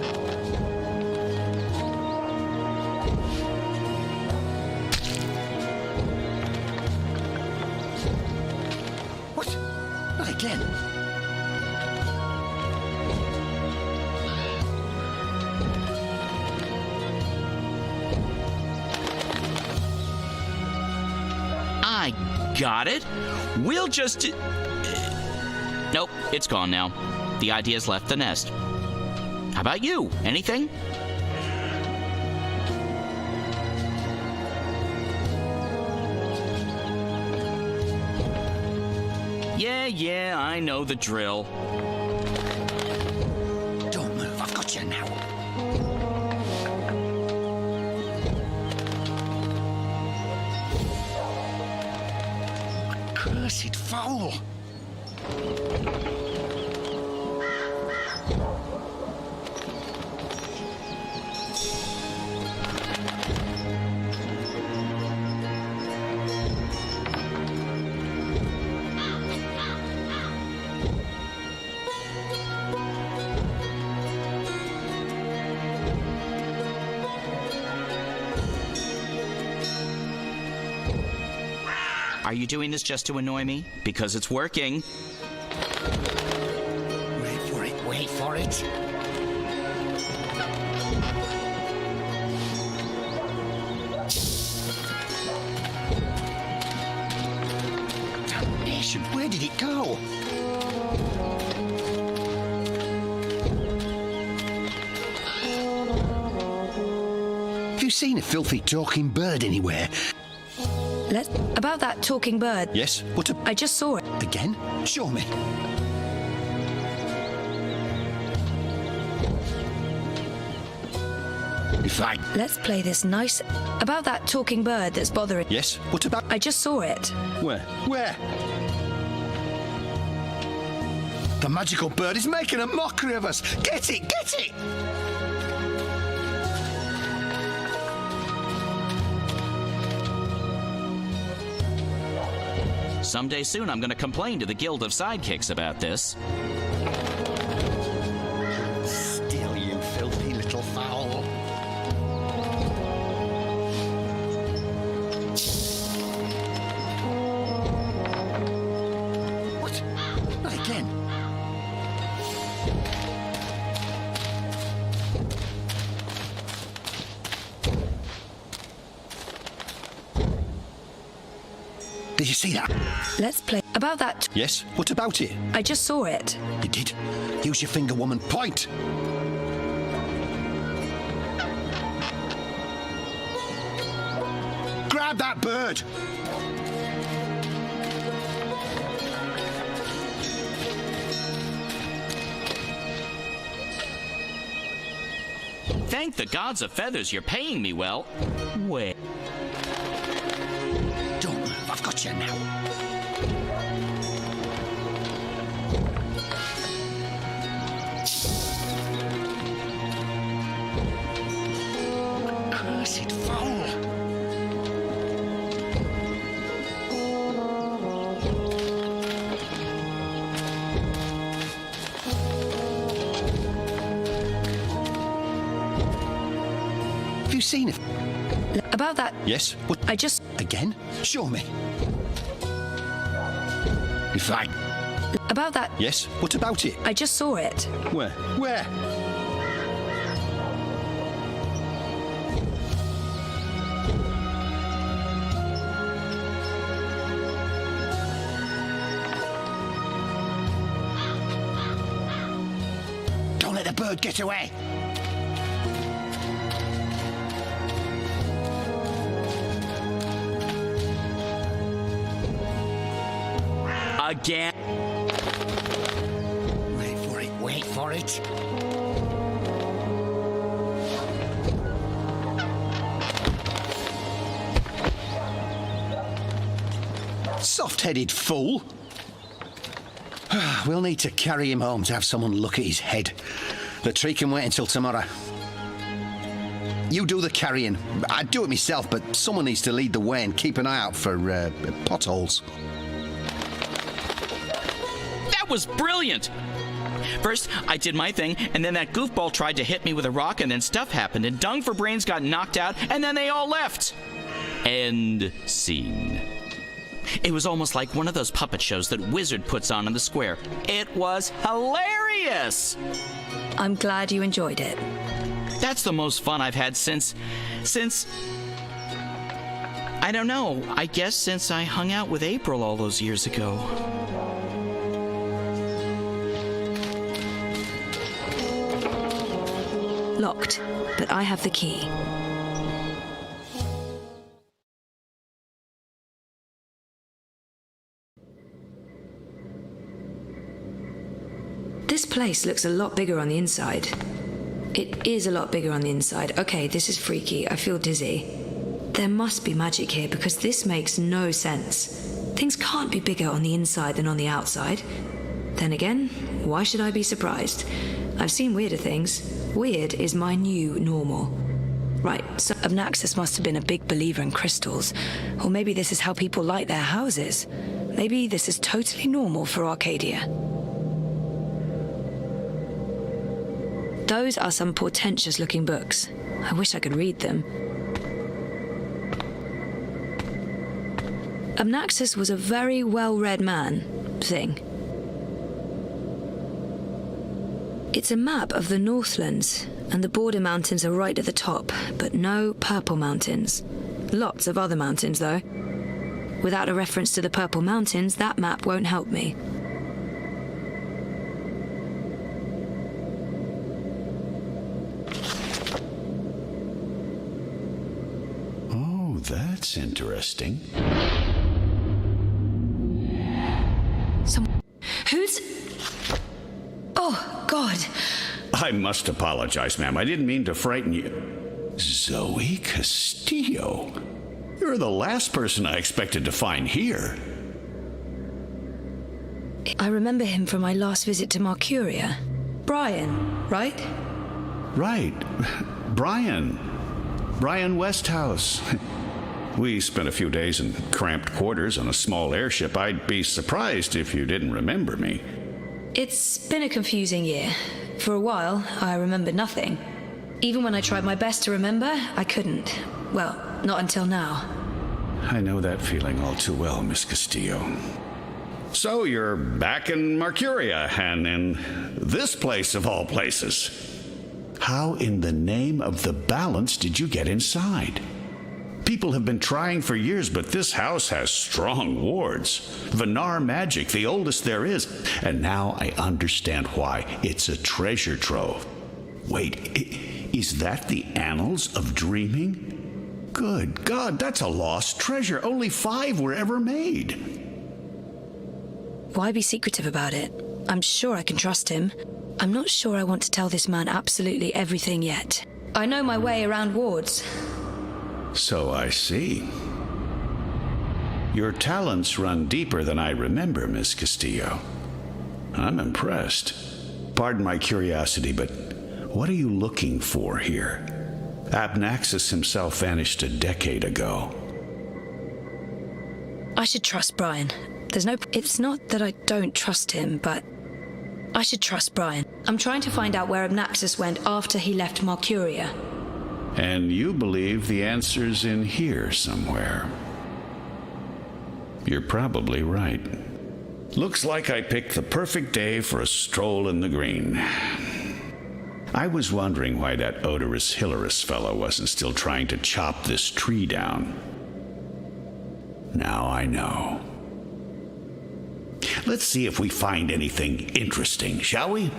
What? Not again. I got it. We'll just... Nope, it's gone now. The idea's left the nest. How about you? Anything? Yeah, I know the drill. Don't move, I've got you now. Cursed foul! Are you doing this just to annoy me? Because it's working. Wait for it. Damnation, where did it go? Have you seen a filthy talking bird anywhere? About that talking bird. Yes, what I just saw it. Again? Show me. If I... Let's play this nice... About that talking bird that's bothering... Yes, what about... I just saw it. Where? The magical bird is making a mockery of us. Get it! Someday soon I'm gonna complain to the Guild of Sidekicks about this. Still, you filthy little fowl. What? Not again. Did you see that? Let's play. About that. Yes? What about it? I just saw it. You did? Use your finger, woman. Point! Grab that bird! Thank the gods of feathers you're paying me well. Wait. Don't move, I've got you now. Cursed fowl! Have you seen it? About that. Yes? What? I just. Again? Show me. If I... About that. Yes? What about it? I just saw it. Where? Where? Don't let the bird get away! Again. Wait for it, wait for it. Soft-headed fool. We'll need to carry him home to have someone look at his head. The tree can wait until tomorrow. You do the carrying. I'd do it myself, but someone needs to lead the way and keep an eye out for potholes. Was brilliant. First, I did my thing, and then that goofball tried to hit me with a rock, and then stuff happened, and Dung for Brains got knocked out, and then they all left. End scene. It was almost like one of those puppet shows that Wizard puts on in the square. It was hilarious. I'm glad you enjoyed it. That's the most fun I've had since... I don't know. I guess since I hung out with April all those years ago. Locked, but I have the key. This place looks a lot bigger on the inside. It is a lot bigger on the inside. Okay, this is freaky. I feel dizzy. There must be magic here because this makes no sense. Things can't be bigger on the inside than on the outside. Then again, why should I be surprised? I've seen weirder things. Weird is my new normal. Right, so Obnaxus must have been a big believer in crystals. Or maybe this is how people light their houses. Maybe this is totally normal for Arcadia. Those are some portentous-looking books. I wish I could read them. Obnaxus was a very well-read man. Thing. It's a map of the Northlands, and the border mountains are right at the top, but no Purple Mountains. Lots of other mountains, though. Without a reference to the Purple Mountains, that map won't help me. Oh, that's interesting. Who's... Oh, God. I must apologize, ma'am. I didn't mean to frighten you. Zoe Castillo. You're the last person I expected to find here. I remember him from my last visit to Mercuria. Brian, right? Right. Brian. Brian Westhouse. We spent a few days in cramped quarters on a small airship. I'd be surprised if you didn't remember me. It's been a confusing year. For a while, I remembered nothing. Even when I tried my best to remember, I couldn't. Well, not until now. I know that feeling all too well, Miss Castillo. So you're back in Mercuria, and in this place of all places. How in the name of the balance did you get inside? People have been trying for years, but this house has strong wards. Venar magic, the oldest there is. And now I understand why. It's a treasure trove. Wait, is that the Annals of Dreaming? Good God, that's a lost treasure. Only 5 were ever made. Why be secretive about it? I'm sure I can trust him. I'm not sure I want to tell this man absolutely everything yet. I know my way around wards. So I see. Your talents run deeper than I remember, Miss Castillo. I'm impressed. Pardon my curiosity, but what are you looking for here? Abnaxis himself vanished a decade ago. I should trust Brian. It's not that I don't trust him, but I should trust Brian. I'm trying to find out where Abnaxis went after he left Mercuria. And you believe the answer's in here somewhere. You're probably right. Looks like I picked the perfect day for a stroll in the green. I was wondering why that odorous Hilarious fellow wasn't still trying to chop this tree down. Now I know. Let's see if we find anything interesting, shall we?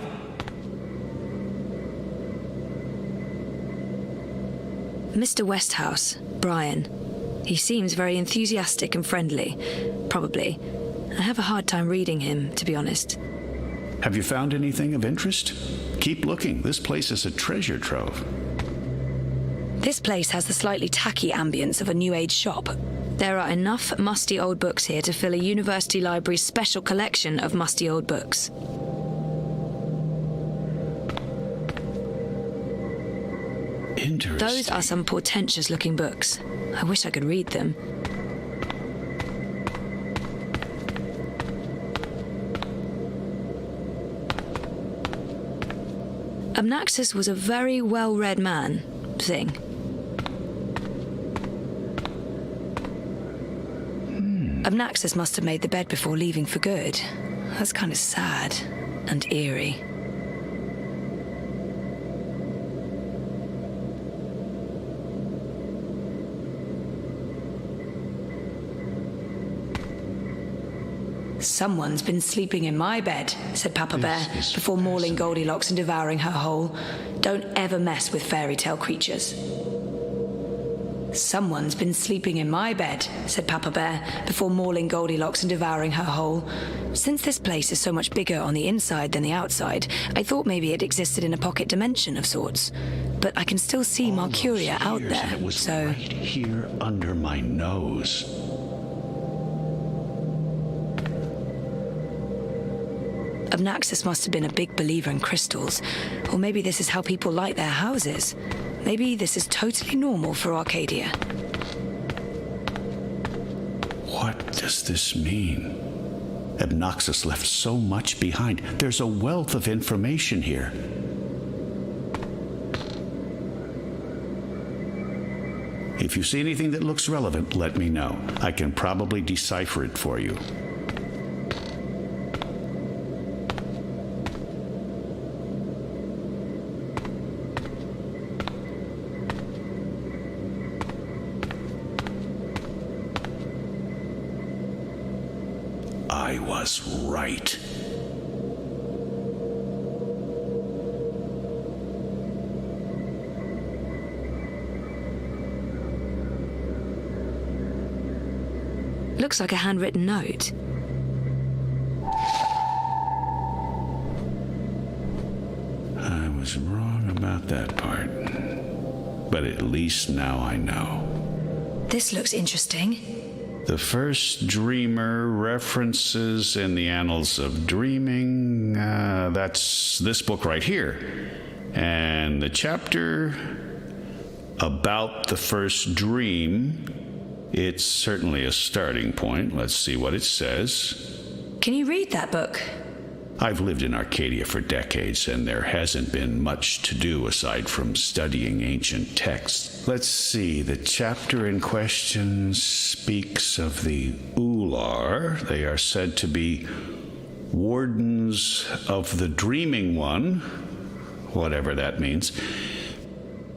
Mr. Westhouse, Brian. He seems very enthusiastic and friendly. Probably. I have a hard time reading him, to be honest. Have you found anything of interest? Keep looking. This place is a treasure trove. This place has the slightly tacky ambience of a New Age shop. There are enough musty old books here to fill a university library's special collection of musty old books. Interesting. Those are some portentous-looking books. I wish I could read them. Abnaxis was a very well-read man, thing. Abnaxis must have made the bed before leaving for good. That's kind of sad and eerie. Someone's been sleeping in my bed, said Papa Bear, before mauling Goldilocks and devouring her whole. Don't ever mess with fairy tale creatures. Someone's been sleeping in my bed, said Papa Bear, before mauling Goldilocks and devouring her whole. Since this place is so much bigger on the inside than the outside, I thought maybe it existed in a pocket dimension of sorts. But I can still see Mercuria out there, and it was so... right here under my nose. Abnaxis must have been a big believer in crystals. Or maybe this is how people light their houses. Maybe this is totally normal for Arcadia. What does this mean? Abnaxis left so much behind. There's a wealth of information here. If you see anything that looks relevant, let me know. I can probably decipher it for you. I was right. Looks like a handwritten note. I was wrong about that part. But at least now I know. This looks interesting. The first dreamer references in the Annals of Dreaming. That's this book right here. And the chapter about the first dream It's certainly a starting point. Let's see what it says. Can you read that book? I've lived in Arcadia for decades, and there hasn't been much to do aside from studying ancient texts. Let's see, the chapter in question speaks of the Ular. They are said to be wardens of the Dreaming One, whatever that means.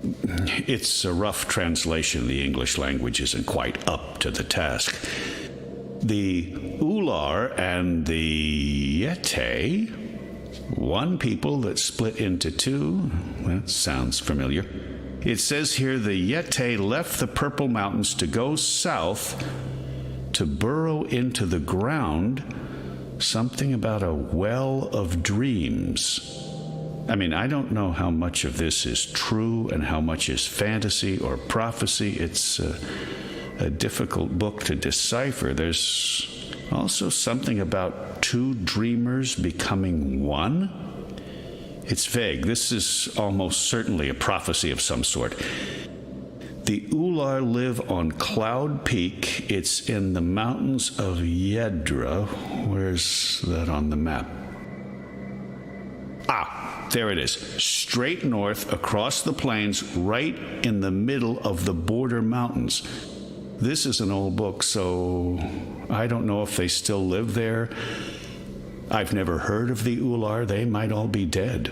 It's a rough translation. The English language isn't quite up to the task. The Ular and the Yete, one people that split into two. That sounds familiar. It says here the Yete left the Purple Mountains to go south to burrow into the ground. Something about a well of dreams. I mean, I don't know how much of this is true and how much is fantasy or prophecy. It's a difficult book to decipher. There's also something about two dreamers becoming one. It's vague. This is almost certainly a prophecy of some sort. The Ular live on Cloud Peak. It's in the mountains of Yedra. Where's that on the map? Ah, there it is. Straight north across the plains, right in the middle of the border mountains. This is an old book, so I don't know if they still live there. I've never heard of the Ular. They might all be dead.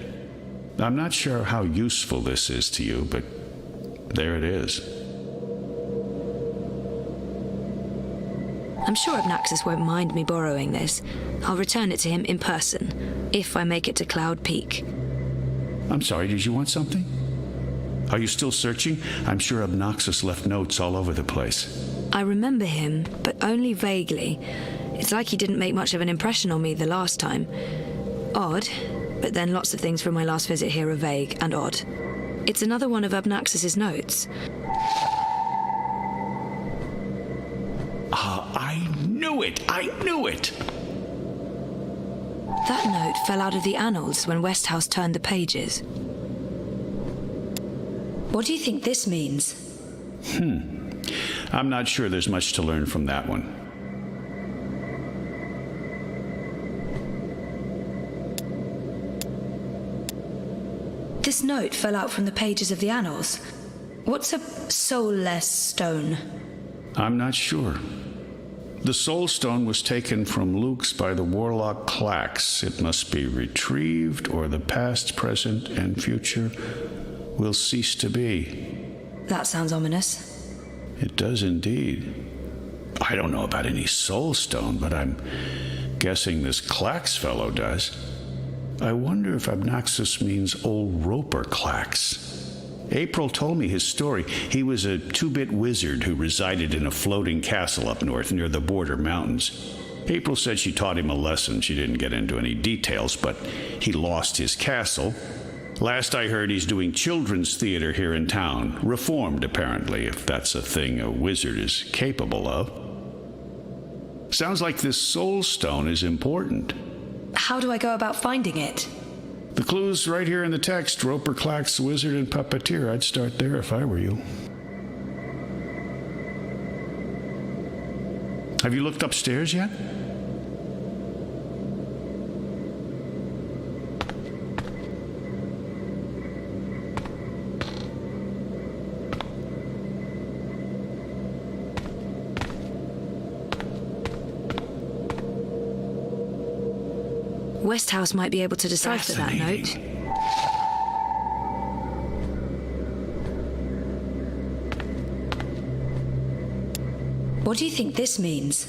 I'm not sure how useful this is to you, but there it is. I'm sure Abnaxis won't mind me borrowing this. I'll return it to him in person, if I make it to Cloud Peak. I'm sorry, did you want something? Are you still searching? I'm sure Abnaxis left notes all over the place. I remember him, but only vaguely. It's like he didn't make much of an impression on me the last time. Odd, but then lots of things from my last visit here are vague and odd. It's another one of Abnaxis's notes. I knew it! I knew it! That note fell out of the annals when Westhouse turned the pages. What do you think this means? I'm not sure there's much to learn from that one. This note fell out from the pages of the annals. What's a soulless stone? I'm not sure. The soul stone was taken from Luke's by the warlock Clax. It must be retrieved, or the past, present, and future will cease to be. That sounds ominous. It does indeed. I don't know about any soul stone, but I'm guessing this Clax fellow does. I wonder if Abnaxis means old Roper Clax. April told me his story. He was a two-bit wizard who resided in a floating castle up north near the border mountains. April said she taught him a lesson. She didn't get into any details, but he lost his castle. Last I heard, he's doing children's theater here in town. Reformed, apparently, if that's a thing a wizard is capable of. Sounds like this soul stone is important. How do I go about finding it? The clue's right here in the text. Roper Clax, wizard and puppeteer. I'd start there if I were you. Have you looked upstairs yet? Westhouse might be able to decipher that note. What do you think this means?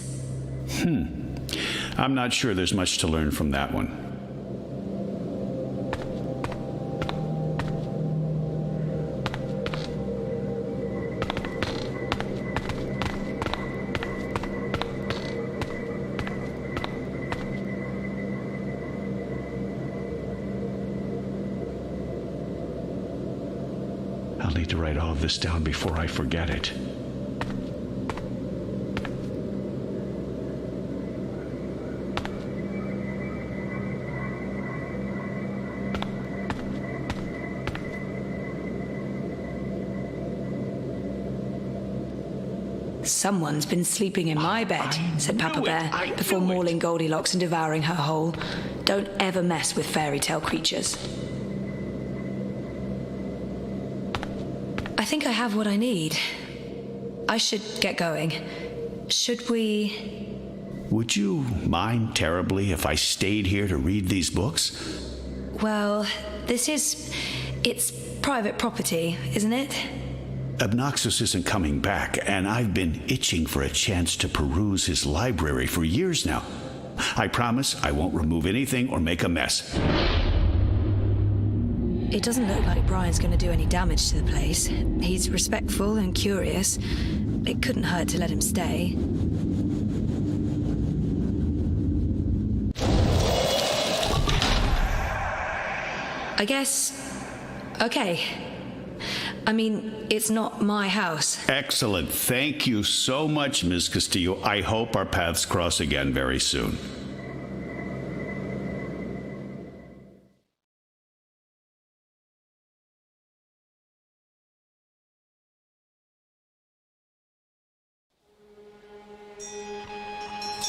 I'm not sure there's much to learn from that one. I'll need to write all of this down before I forget it. Someone's been sleeping in my bed, said Papa Bear, before mauling Goldilocks and devouring her whole. Don't ever mess with fairy tale creatures. I think I have what I need. I should get going. Should we... Would you mind terribly if I stayed here to read these books? Well, it's private property, isn't it? Obnoxus isn't coming back, and I've been itching for a chance to peruse his library for years now. I promise I won't remove anything or make a mess. It doesn't look like Brian's going to do any damage to the place. He's respectful and curious. It couldn't hurt to let him stay. I guess... Okay. I mean, it's not my house. Excellent. Thank you so much, Ms. Castillo. I hope our paths cross again very soon.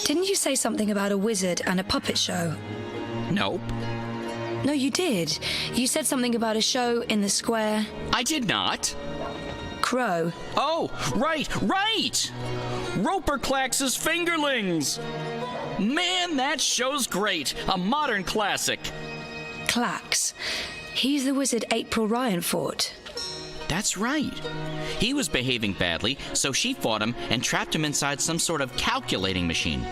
Didn't you say something about a wizard and a puppet show? Nope. No, you did. You said something about a show in the square. I did not. Crow. Oh, right! Roper Clax's Fingerlings! Man, that show's great. A modern classic. Clax. He's the wizard April Ryan fought. That's right. He was behaving badly, so she fought him and trapped him inside some sort of calculating machine.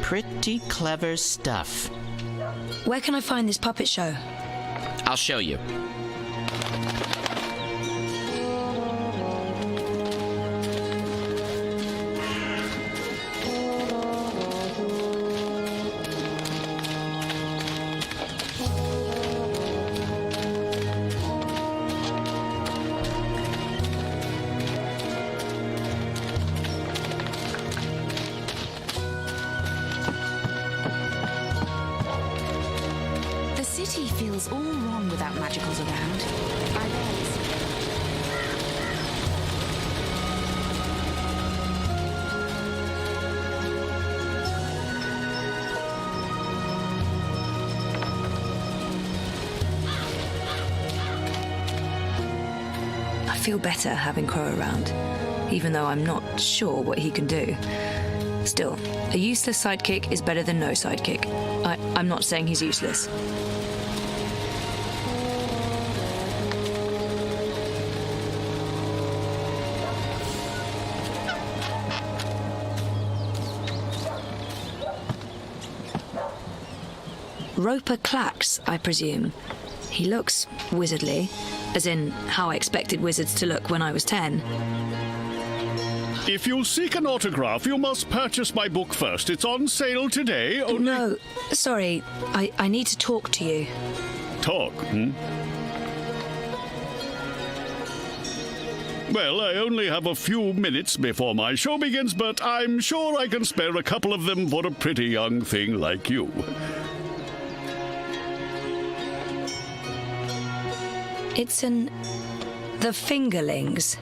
Pretty clever stuff. Where can I find this puppet show? I'll show you. The city feels all wrong without magicals around. I feel better having Crow around, even though I'm not sure what he can do. Still, a useless sidekick is better than no sidekick. I'm not saying he's useless. Roper Clax, I presume. He looks wizardly, as in how I expected wizards to look when I was 10. If you'll seek an autograph, you must purchase my book first. It's on sale today. Only... No, sorry. I need to talk to you. Talk, Well, I only have a few minutes before my show begins, but I'm sure I can spare a couple of them for a pretty young thing like you. It's the Fingerlings.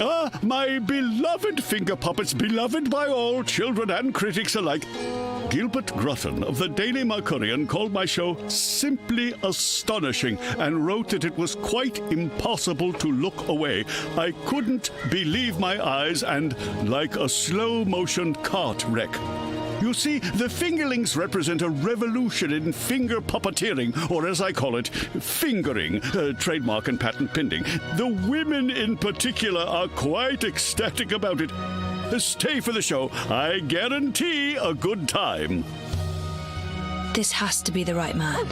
Ah, my beloved finger puppets, beloved by all children and critics alike. Gilbert Grutton of the Daily Mercurian called my show simply astonishing and wrote that it was quite impossible to look away. I couldn't believe my eyes and like a slow-motion cart wreck. You see, the Fingerlings represent a revolution in finger puppeteering, or as I call it, fingering, trademark and patent pending. The women in particular are quite ecstatic about it. Stay for the show. I guarantee a good time. This has to be the right man.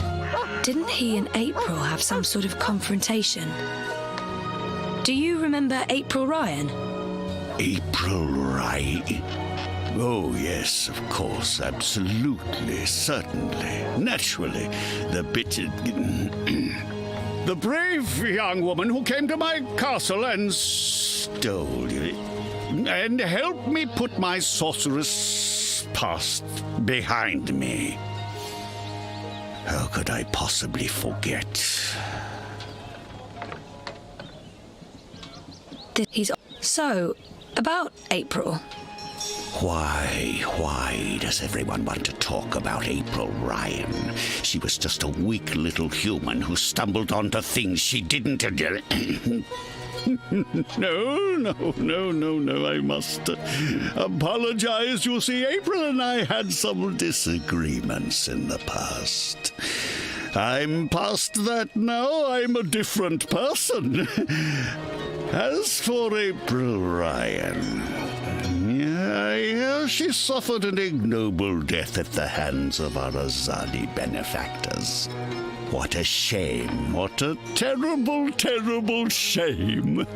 Didn't he and April have some sort of confrontation? Do you remember April Ryan? April Ryan? Oh, yes, of course, absolutely, certainly, naturally. The bitter... the brave young woman who came to my castle and stole it, and helped me put my sorceress past behind me. How could I possibly forget? So, About April. Why does everyone want to talk about April Ryan? She was just a weak little human who stumbled onto things she didn't... No, I must apologize. You see, April and I had some disagreements in the past. I'm past that now. I'm a different person. As for April Ryan, I hear she suffered an ignoble death at the hands of our Azadi benefactors. What a shame. What a terrible, terrible shame.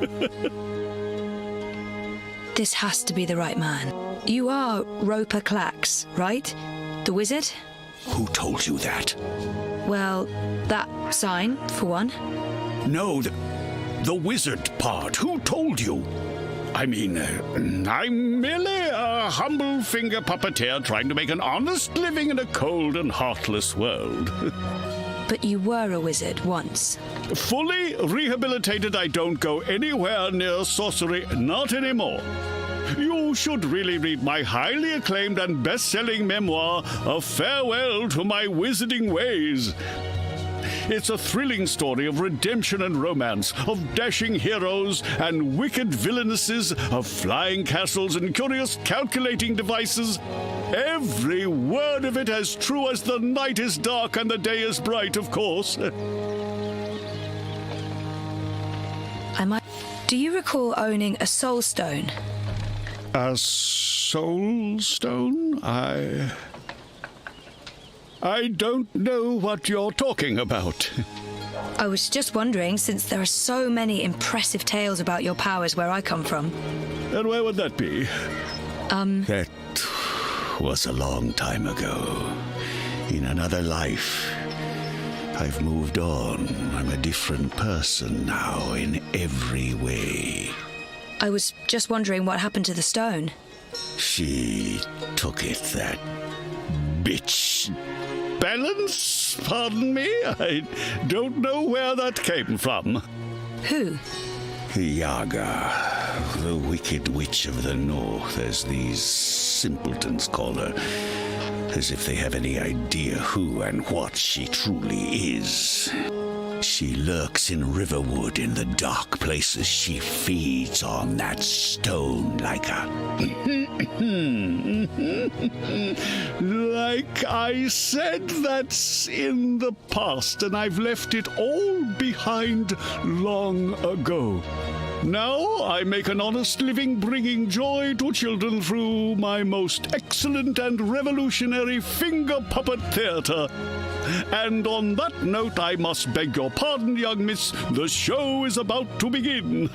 This has to be the right man. You are Roper Clax, right? The wizard? Who told you that? Well, that sign, for one. No, the wizard part. Who told you? I mean, I'm merely a humble finger puppeteer trying to make an honest living in a cold and heartless world. But you were a wizard once. Fully rehabilitated, I don't go anywhere near sorcery, not anymore. You should really read my highly acclaimed and best-selling memoir, A Farewell to My Wizarding Ways. It's a thrilling story of redemption and romance, of dashing heroes and wicked villainesses, of flying castles and curious calculating devices. Every word of it as true as the night is dark and the day is bright, of course. Do you recall owning a soul stone? A soul stone? I don't know what you're talking about. I was just wondering, since there are so many impressive tales about your powers where I come from. And where would that be? That was a long time ago. In another life. I've moved on. I'm a different person now in every way. I was just wondering what happened to the stone. She took it, that bitch. Balance? Pardon me? I don't know where that came from. Who? Yaga, the wicked witch of the north, as these simpletons call her, as if they have any idea who and what she truly is. She lurks in Riverwood in the dark places. She feeds on that stone like a... Like I said, that's in the past, and I've left it all behind long ago. Now I make an honest living bringing joy to children through my most excellent and revolutionary finger puppet theater. And on that note, I must beg your pardon, young miss. The show is about to begin.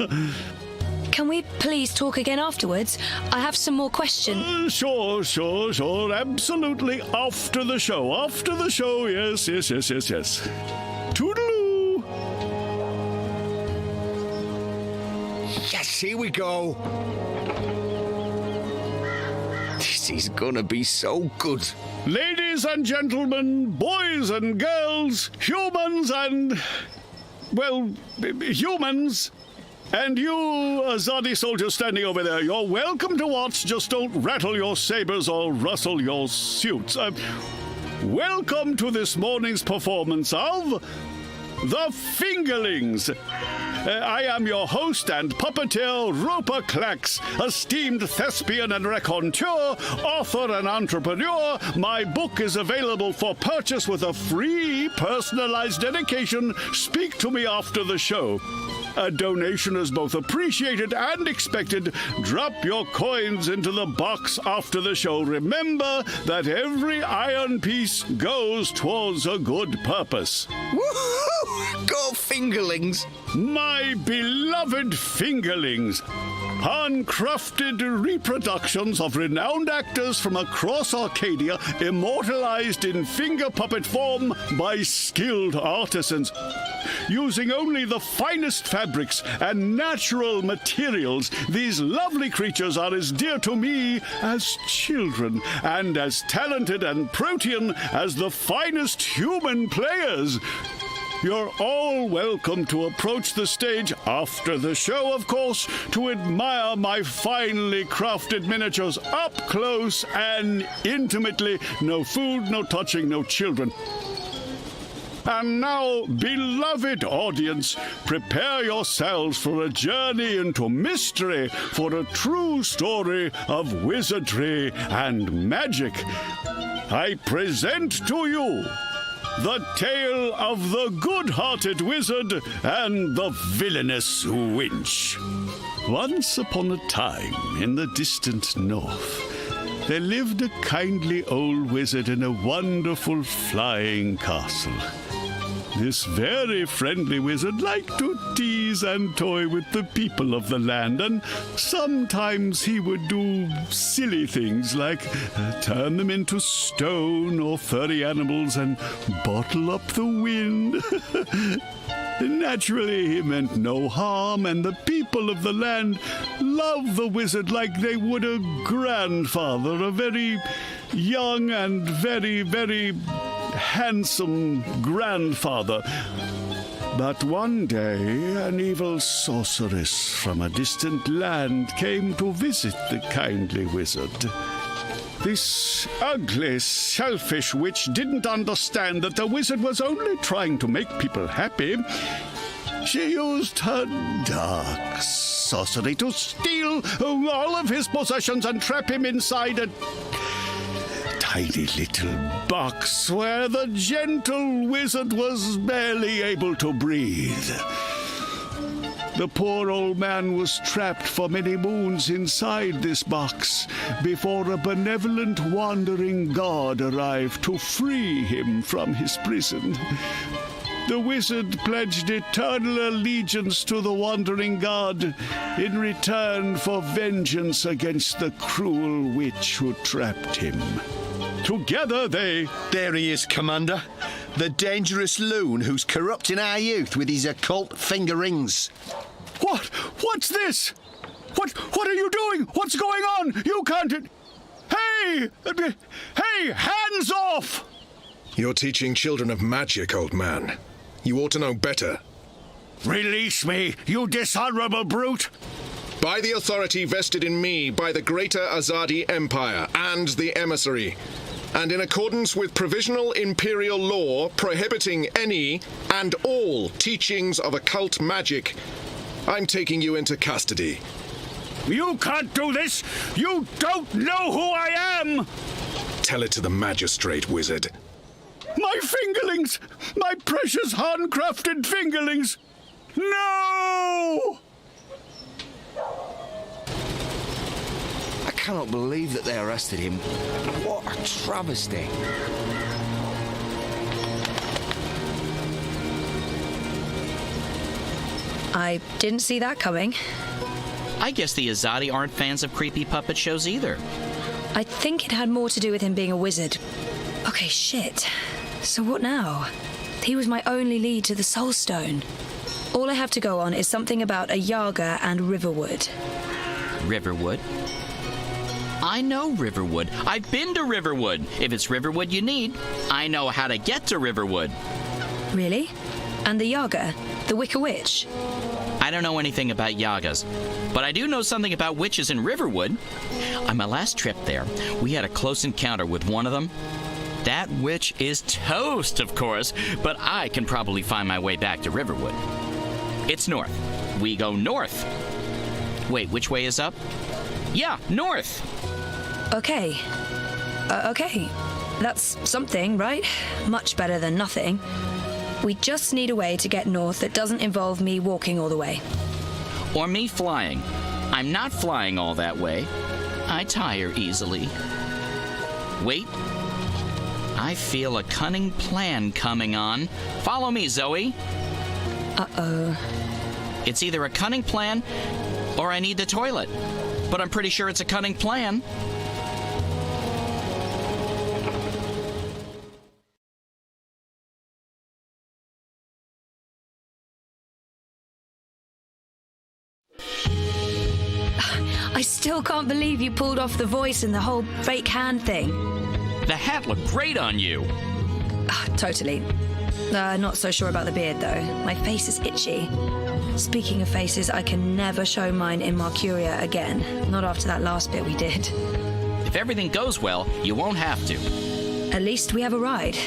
Can we please talk again afterwards? I have some more questions. Sure. Absolutely. After the show. Yes. Toodaloo. Yes, here we go. This is gonna be so good. Ladies and gentlemen, boys and girls, humans and... well, humans... And you, Azadi soldiers standing over there, you're welcome to watch. Just don't rattle your sabers or rustle your suits. Welcome to this morning's performance of The Fingerlings. I am your host and puppeteer, Roper Clax, esteemed thespian and raconteur, author and entrepreneur. My book is available for purchase with a free personalized dedication. Speak to me after the show. A donation is both appreciated and expected. Drop your coins into the box after the show. Remember that every iron piece goes towards a good purpose. Woohoo! Go Fingerlings! My beloved Fingerlings! Handcrafted reproductions of renowned actors from across Arcadia, immortalized in finger puppet form by skilled artisans. Using only the finest fabrics and natural materials, these lovely creatures are as dear to me as children, and as talented and protean as the finest human players. you're all welcome to approach the stage after the show, of course, to admire my finely crafted miniatures up close and intimately. No food, no touching, no children. And now, beloved audience, prepare yourselves for a journey into mystery, for a true story of wizardry and magic. I present to you the tale of the good-hearted wizard and the villainous winch. Once upon a time, in the distant north, there lived a kindly old wizard in a wonderful flying castle. This very friendly wizard liked to tease and toy with the people of the land, and sometimes he would do silly things like turn them into stone or furry animals and bottle up the wind. Naturally, he meant no harm, and the people of the land loved the wizard like they would a grandfather, a very young and very, very handsome grandfather. But one day, an evil sorceress from a distant land came to visit the kindly wizard. This ugly, selfish witch didn't understand that the wizard was only trying to make people happy. She used her dark sorcery to steal all of his possessions and trap him inside a tiny little box where the gentle wizard was barely able to breathe. The poor old man was trapped for many moons inside this box before a benevolent wandering god arrived to free him from his prison. The wizard pledged eternal allegiance to the wandering god in return for vengeance against the cruel witch who trapped him. Together they... There he is, Commander. The dangerous loon who's corrupting our youth with his occult finger rings. What? What's this? What are you doing? What's going on? You can't... Hey! Hey! Hands off! You're teaching children of magic, old man. You ought to know better. Release me, you dishonorable brute! By the authority vested in me by the Greater Azadi Empire and the Emissary, and in accordance with provisional imperial law prohibiting any and all teachings of occult magic, I'm taking you into custody. You can't do this! You don't know who I am! Tell it to the magistrate, wizard. My fingerlings! My precious handcrafted fingerlings! No! I cannot believe that they arrested him. What a travesty. I didn't see that coming. I guess the Azadi aren't fans of creepy puppet shows either. I think it had more to do with him being a wizard. Okay, shit. So what now? He was my only lead to the Soul Stone. All I have to go on is something about a Yaga and Riverwood. Riverwood? I know Riverwood. I've been to Riverwood. If it's Riverwood you need, I know how to get to Riverwood. Really? And the Yaga? The Wicker Witch? I don't know anything about Yagas, but I do know something about witches in Riverwood. On my last trip there, we had a close encounter with one of them. That witch is toast, of course, but I can probably find my way back to Riverwood. It's north. We go north. Wait, which way is up? Yeah, north. Okay. Okay. That's something, right? Much better than nothing. We just need a way to get north that doesn't involve me walking all the way. Or me flying. I'm not flying all that way. I tire easily. Wait. I feel a cunning plan coming on. Follow me, Zoe. Uh-oh. It's either a cunning plan or I need the toilet. But I'm pretty sure it's a cunning plan. I still can't believe you pulled off the voice and the whole fake hand thing. The hat looked great on you. Totally. Not so sure about the beard, though. My face is itchy. Speaking of faces, I can never show mine in Mercuria again. Not after that last bit we did. If everything goes well, you won't have to. At least we have a ride.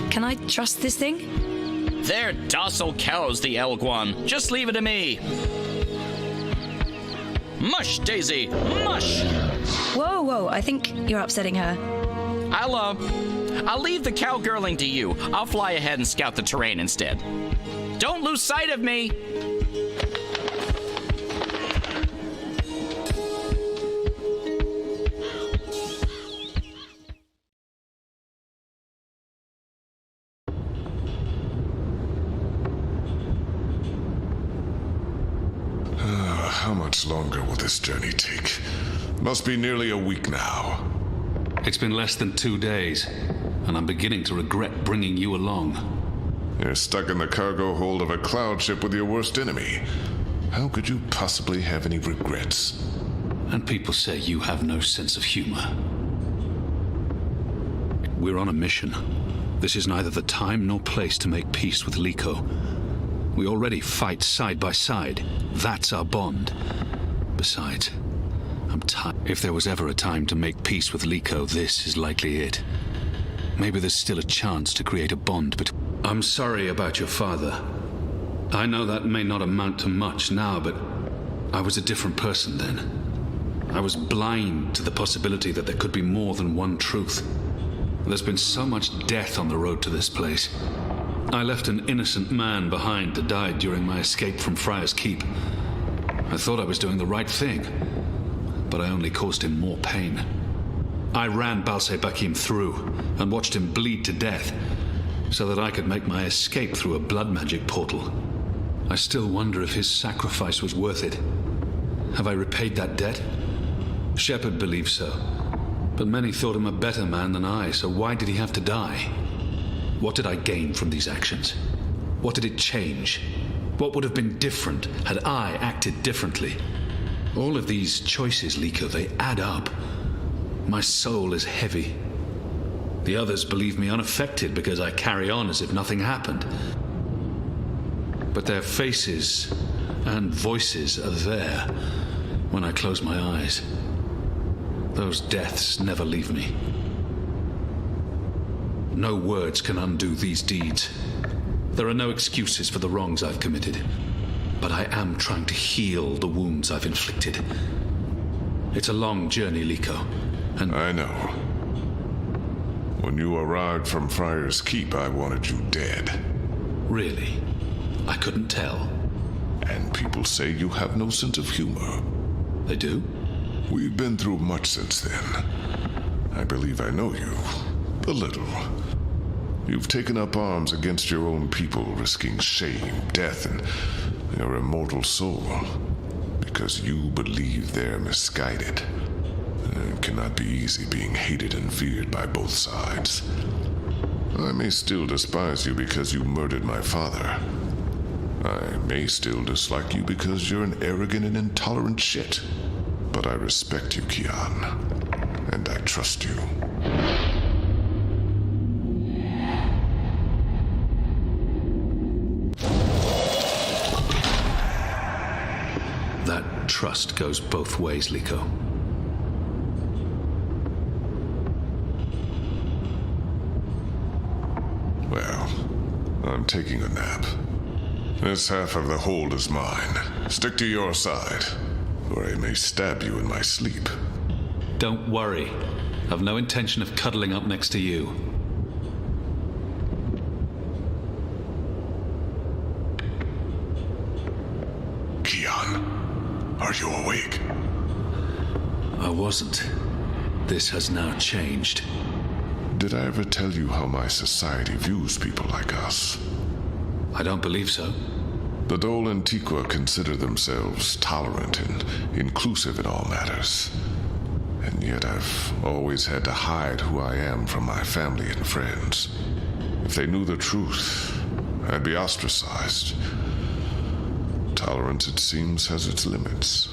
Can I trust this thing? They're docile cows, the Elguan. Just leave it to me. Mush, Daisy! Mush! Whoa, I think you're upsetting her. I'll leave the cowgirling to you. I'll fly ahead and scout the terrain instead. Don't lose sight of me! How much longer will this journey take? Must be nearly a week now. It's been less than 2 days, and I'm beginning to regret bringing you along. You're stuck in the cargo hold of a cloud ship with your worst enemy. How could you possibly have any regrets? And people say you have no sense of humor. We're on a mission. This is neither the time nor place to make peace with Liko. We already fight side by side. That's our bond. Besides, I'm tired. If there was ever a time to make peace with Liko, this is likely it. Maybe there's still a chance to create a bond between... I'm sorry about your father. I know that may not amount to much now, but I was a different person then. I was blind to the possibility that there could be more than one truth. There's been so much death on the road to this place. I left an innocent man behind to die during my escape from Friar's Keep. I thought I was doing the right thing, but I only caused him more pain. I ran Balse-Bakim through and watched him bleed to death so that I could make my escape through a blood magic portal. I still wonder if his sacrifice was worth it. Have I repaid that debt? Shepard believes so, but many thought him a better man than I, so why did he have to die? What did I gain from these actions? What did it change? What would have been different had I acted differently? All of these choices, Liko, they add up. My soul is heavy. The others believe me unaffected because I carry on as if nothing happened. But their faces and voices are there when I close my eyes. Those deaths never leave me. No words can undo these deeds. There are no excuses for the wrongs I've committed. But I am trying to heal the wounds I've inflicted. It's a long journey, Liko, and... I know. When you arrived from Friar's Keep, I wanted you dead. Really? I couldn't tell. And people say you have no sense of humor. They do? We've been through much since then. I believe I know you. A little. You've taken up arms against your own people, risking shame, death, and your immortal soul. Because you believe they're misguided. It cannot be easy being hated and feared by both sides. I may still despise you because you murdered my father. I may still dislike you because you're an arrogant and intolerant shit. But I respect you, Kian. And I trust you. That trust goes both ways, Liko. Well, I'm taking a nap. This half of the hold is mine. Stick to your side, or I may stab you in my sleep. Don't worry. I've no intention of cuddling up next to you. Kian, are you awake? I wasn't. This has now changed. Did I ever tell you how my society views people like us? I don't believe so. The Dole Antiqua consider themselves tolerant and inclusive in all matters. And yet I've always had to hide who I am from my family and friends. If they knew the truth, I'd be ostracized. Tolerance, it seems, has its limits.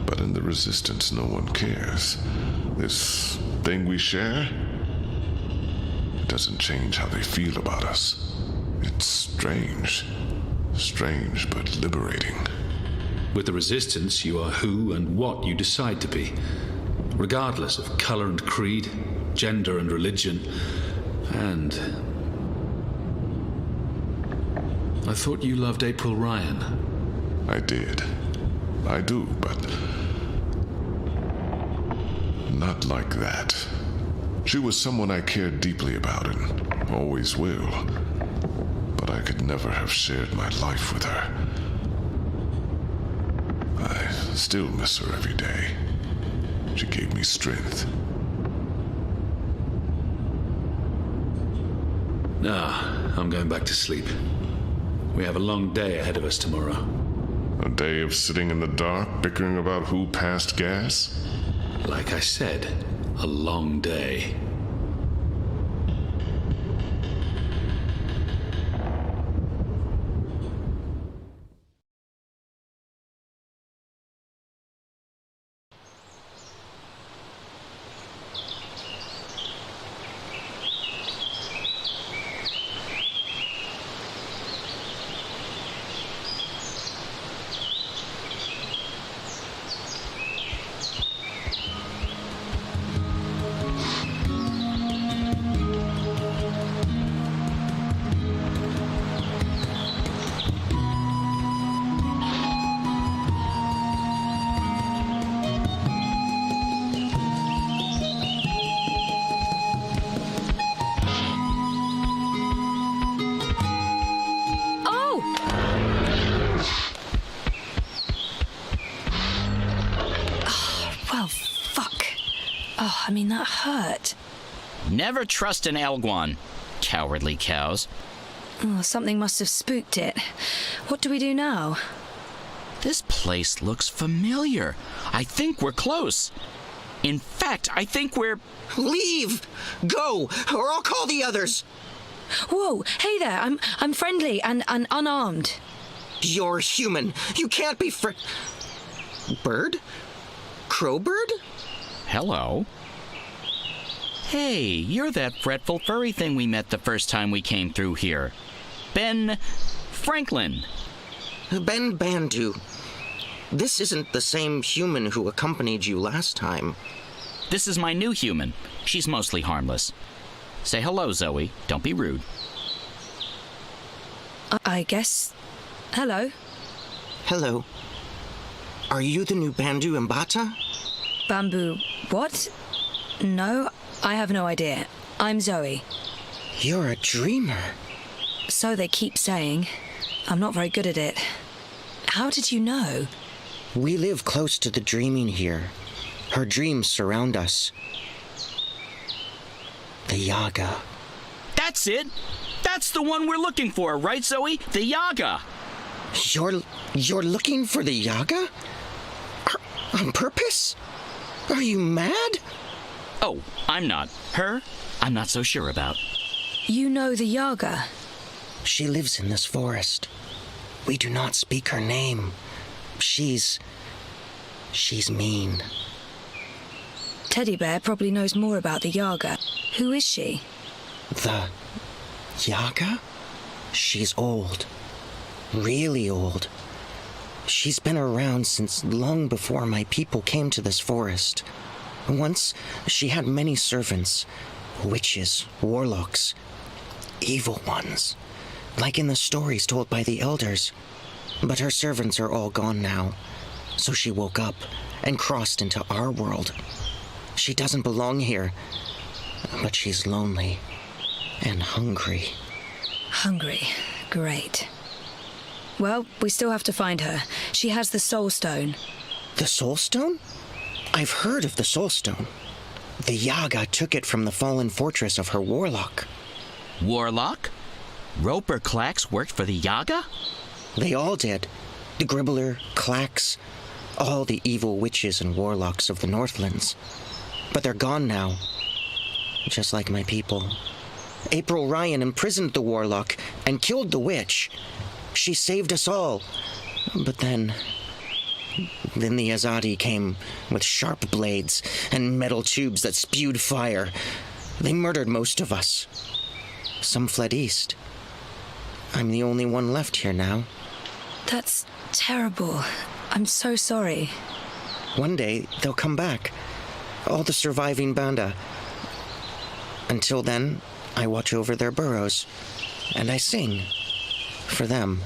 But in the Resistance, no one cares. This thing we share, it doesn't change how they feel about us. It's strange. Strange, but liberating. With the Resistance, you are who and what you decide to be, regardless of color and creed, gender and religion, and... I thought you loved April Ryan. I did. I do, but... not like that. She was someone I cared deeply about and always will. But I could never have shared my life with her. I still miss her every day. She gave me strength. I'm going back to sleep. We have a long day ahead of us tomorrow. A day of sitting in the dark, bickering about who passed gas? Like I said, a long day. I mean, that hurt. Never trust an Elguan, cowardly cows. Oh, something must have spooked it. What do we do now? This place looks familiar. I think we're close. In fact, I think we're... Leave! Go, or I'll call the others! Whoa, hey there, I'm friendly and unarmed. You're human. You can't be Bird? Crowbird? Hello. Hey, you're that fretful furry thing we met the first time we came through here. Ben Franklin. Ben Bandu. This isn't the same human who accompanied you last time. This is my new human. She's mostly harmless. Say hello, Zoe. Don't be rude. I guess... Hello. Hello. Are you the new Bandu Mbata? Bamboo... what? No, I have no idea. I'm Zoe. You're a dreamer. So they keep saying. I'm not very good at it. How did you know? We live close to the dreaming here. Her dreams surround us. The Yaga. That's it! That's the one we're looking for, right, Zoe? The Yaga! You're looking for the Yaga? On purpose? Are you mad? Oh, I'm not. Her, I'm not so sure about. You know the Yaga? She lives in this forest. We do not speak her name. She's mean. Teddy Bear probably knows more about the Yaga. Who is she? The Yaga? She's old. Really old. She's been around since long before my people came to this forest. Once, she had many servants. Witches, warlocks, evil ones. Like in the stories told by the elders. But her servants are all gone now. So she woke up and crossed into our world. She doesn't belong here. But she's lonely and hungry. Hungry. Great. Well, we still have to find her. She has the Soul Stone. The Soul Stone? I've heard of the Soul Stone. The Yaga took it from the fallen fortress of her warlock. Warlock? Roper Clax worked for the Yaga? They all did. The Gribbler, Clax, all the evil witches and warlocks of the Northlands. But they're gone now. Just like my people. April Ryan imprisoned the warlock and killed the witch. She saved us all. But then the Azadi came with sharp blades and metal tubes that spewed fire. They murdered most of us. Some fled east. I'm the only one left here now. That's terrible. I'm so sorry. One day, they'll come back. All the surviving Banda. Until then, I watch over their burrows. And I sing. For them.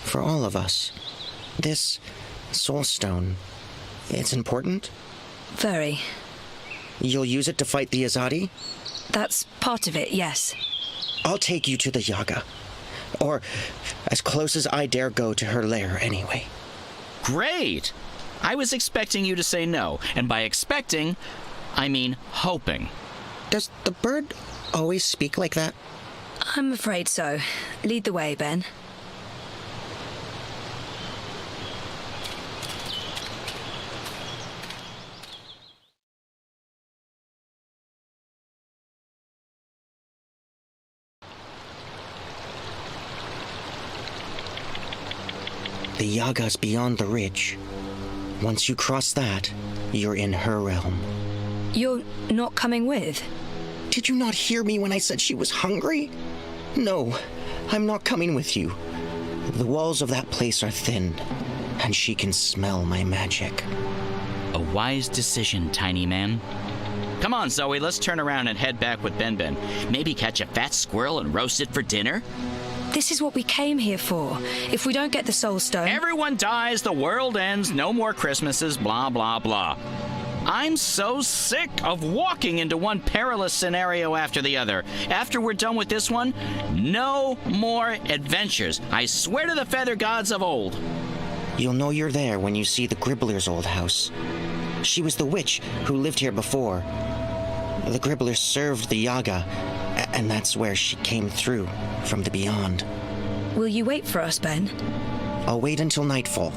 For all of us. This soul stone. It's important? Very. You'll use it to fight the Azadi? That's part of it, yes. I'll take you to the Yaga. Or as close as I dare go to her lair, anyway. Great! I was expecting you to say no, and by expecting, I mean hoping. Does the bird always speak like that? I'm afraid so. Lead the way, Ben. The Yaga's beyond the ridge. Once you cross that, you're in her realm. You're not coming with? Did you not hear me when I said she was hungry? No, I'm not coming with you. The walls of that place are thin, and she can smell my magic. A wise decision, tiny man. Come on, Zoe, let's turn around and head back with Ben. Maybe catch a fat squirrel and roast it for dinner? This is what we came here for. If we don't get the Soul Stone... Everyone dies, the world ends, no more Christmases, blah, blah, blah. I'm so sick of walking into one perilous scenario after the other. After we're done with this one, no more adventures. I swear to the feather gods of old. You'll know you're there when you see the Gribbler's old house. She was the witch who lived here before. The Gribbler served the Yaga, and that's where she came through, from the beyond. Will you wait for us, Ben? I'll wait until nightfall.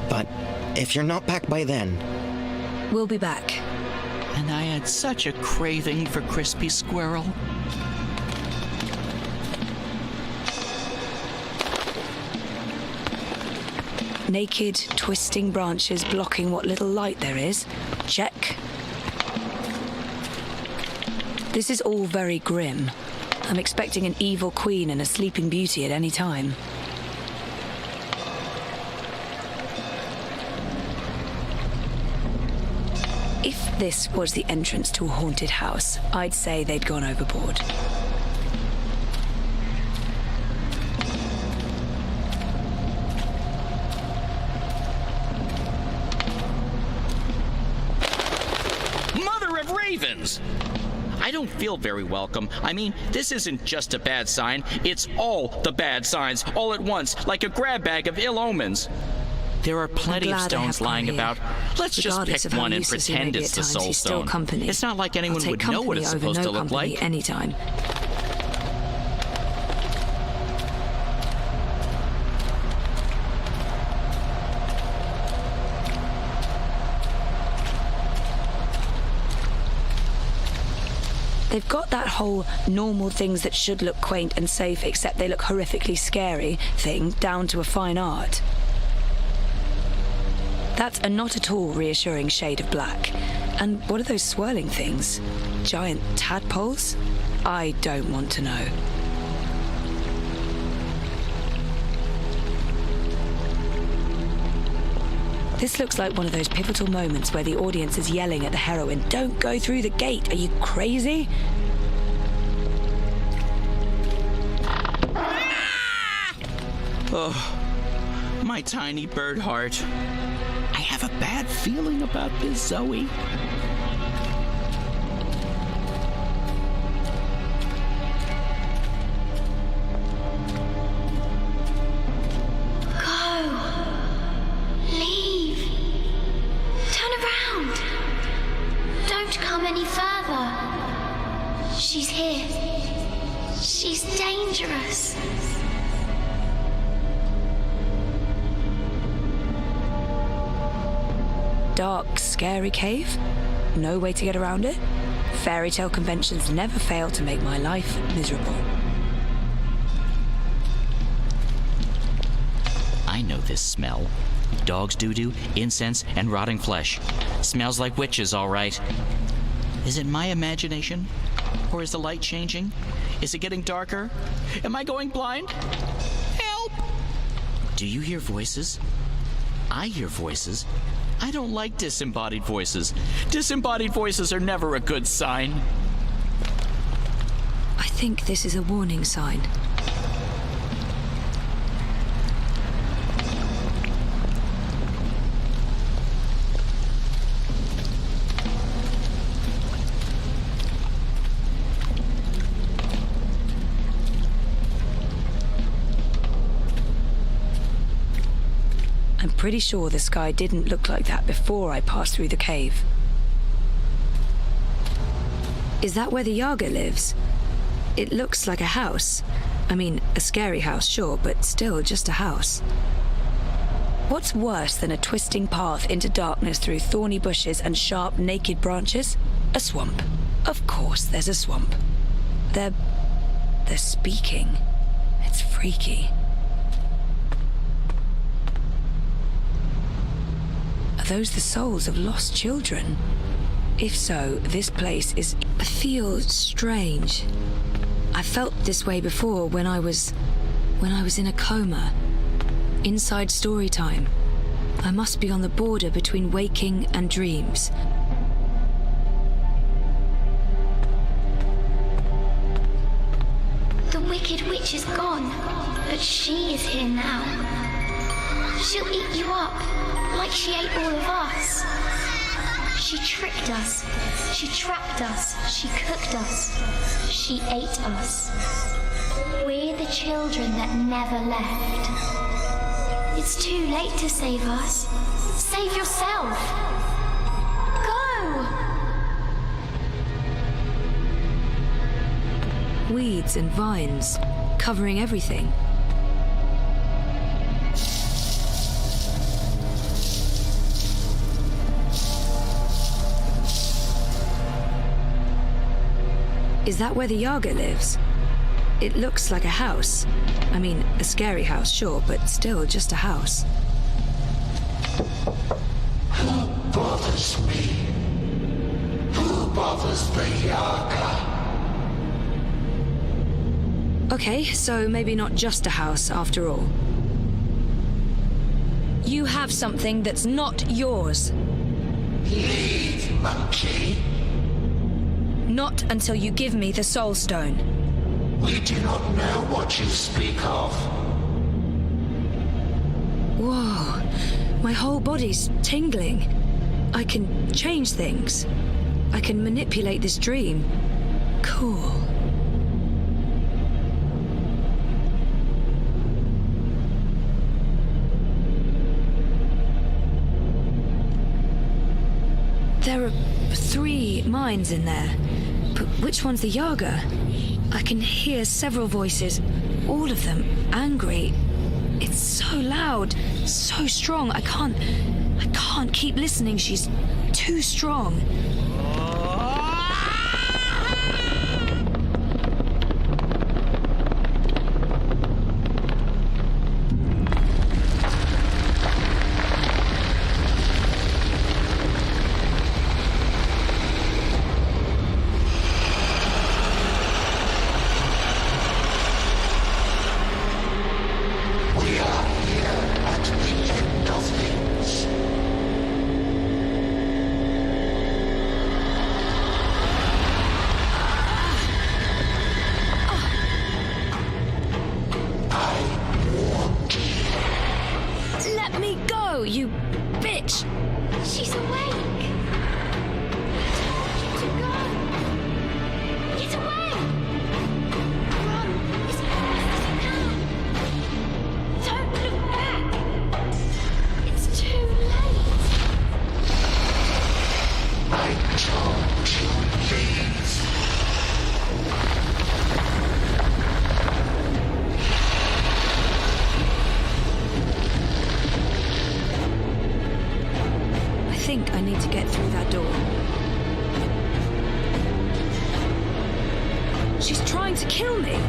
But if you're not back by then... We'll be back. And I had such a craving for crispy squirrel. Naked, twisting branches blocking what little light there is. Check. This is all very grim. I'm expecting an evil queen and a sleeping beauty at any time. If this was the entrance to a haunted house, I'd say they'd gone overboard. Mother of ravens! I don't feel very welcome. I mean, this isn't just a bad sign. It's all the bad signs, all at once, like a grab bag of ill omens. There are plenty of stones lying about. Let's just pick one and pretend it's the soul stone. It's not like anyone would know what it's supposed to look like. Anytime. They've got that whole normal things that should look quaint and safe except they look horrifically scary thing down to a fine art. That's a not at all reassuring shade of black. And what are those swirling things? Giant tadpoles? I don't want to know. This looks like one of those pivotal moments where the audience is yelling at the heroine, "Don't go through the gate, are you crazy?" Oh, my tiny bird heart. I have a bad feeling about this, Zoe. She's here. She's dangerous. Dark, scary cave? No way to get around it? Fairy tale conventions never fail to make my life miserable. I know this smell. Dog's doo-doo, incense, and rotting flesh. Smells like witches, all right. Is it my imagination? Or is the light changing? Is it getting darker? Am I going blind? Help! Do you hear voices? I hear voices. I don't like disembodied voices. Disembodied voices are never a good sign. I think this is a warning sign. I'm pretty sure the sky didn't look like that before I passed through the cave. Is that where the Yaga lives? It looks like a house. I mean, a scary house, sure, but still just a house. What's worse than a twisting path into darkness through thorny bushes and sharp, naked branches? A swamp. Of course there's a swamp. They're speaking. It's freaky. Are those the souls of lost children? If so, this place is... feels strange. I felt this way before when I was in a coma. Inside story time. I must be on the border between waking and dreams. The wicked witch is gone, but she is here now. She'll eat you up, like she ate all of us. She tricked us, she trapped us, she cooked us, she ate us. We're the children that never left. It's too late to save us. Save yourself. Go! Weeds and vines, covering everything. Is that where the Yaga lives? It looks like a house. I mean, a scary house, sure, but still just a house. Who bothers me? Who bothers the Yaga? Okay, so maybe not just a house after all. You have something that's not yours. Leave, monkey. Not until you give me the Soul Stone. We do not know what you speak of. Whoa, my whole body's tingling. I can change things. I can manipulate this dream. Cool. There are 3 minds in there. But which one's the Yaga? I can hear several voices, all of them angry. It's so loud, so strong. I can't keep listening. She's too strong. You bitch! She's awake! I told you to go! Get away! Run as fast as you can! Don't look back! It's too late! I told you, please. I think I need to get through that door. She's trying to kill me!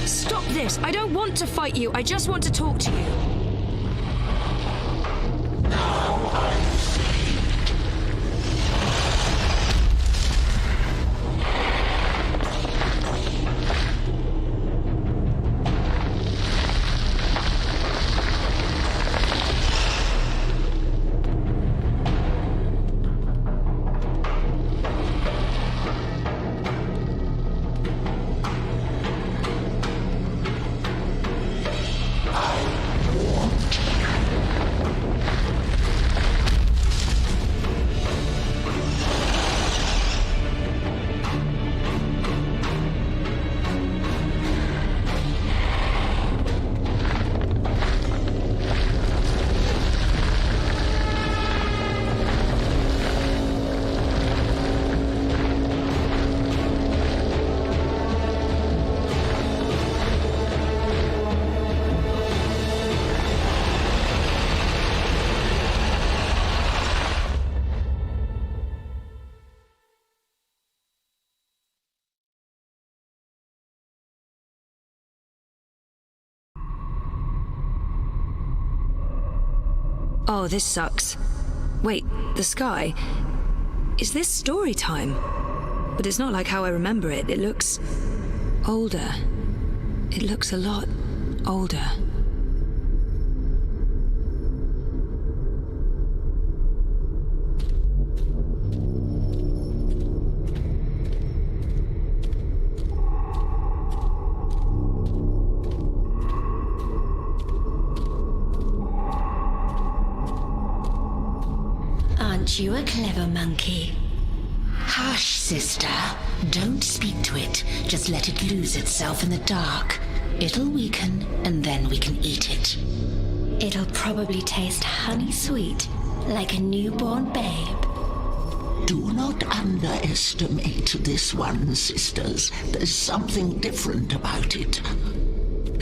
Stop this! I don't want to fight you, I just want to talk to you. Now I see. Oh, this sucks. Wait, the sky? Is this story time? But it's not like how I remember it. It looks older. It looks a lot older. Aren't you a clever monkey? Hush, sister. Don't speak to it. Just let it lose itself in the dark. It'll weaken, and then we can eat it. It'll probably taste honey sweet, like a newborn babe. Do not underestimate this one, sisters. There's something different about it.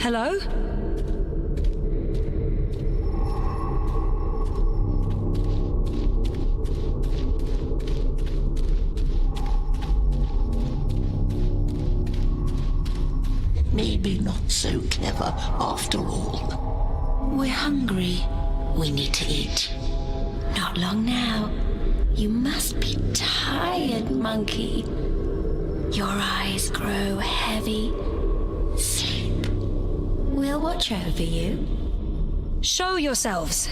Hello? Maybe not so clever after all. We're hungry. We need to eat. Not long now. You must be tired, monkey. Your eyes grow heavy. Sleep. We'll watch over you. Show yourselves.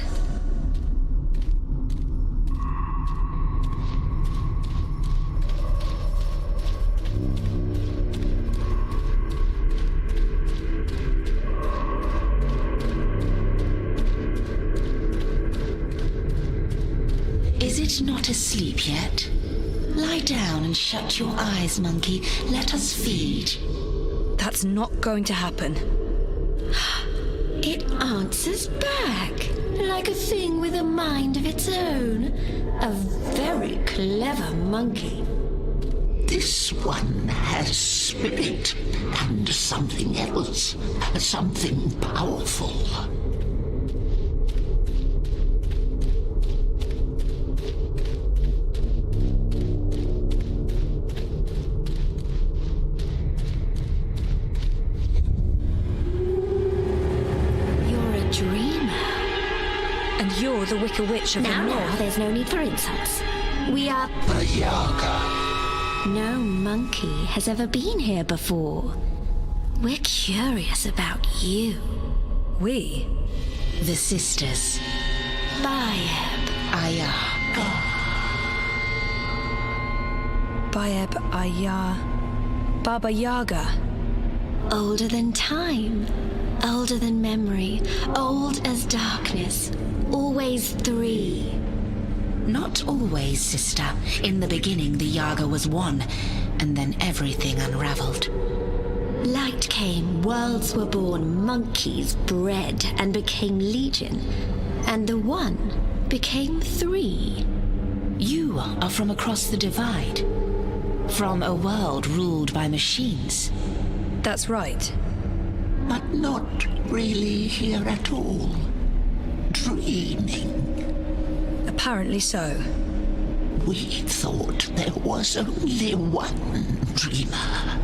Is it not asleep yet? Lie down and shut your eyes, monkey. Let us feed. That's not going to happen. It answers back, like a thing with a mind of its own. A very clever monkey. This one has spirit and something else, something powerful. You're the Wicker Witch of the North. Now, there's no need for insults. We are... The Yaga. No monkey has ever been here before. We're curious about you. We? The sisters. Bayeb Ayaga. Bayeb Ayah... Baba Yaga. Older than time. Older than memory. Old as darkness. Always three. Not always, sister. In the beginning, the Yaga was one, and then everything unraveled. Light came, worlds were born, monkeys bred and became legion, and the one became three. You are from across the divide, from a world ruled by machines. That's right. But not really here at all. Dreaming. Apparently so. We thought there was only one dreamer.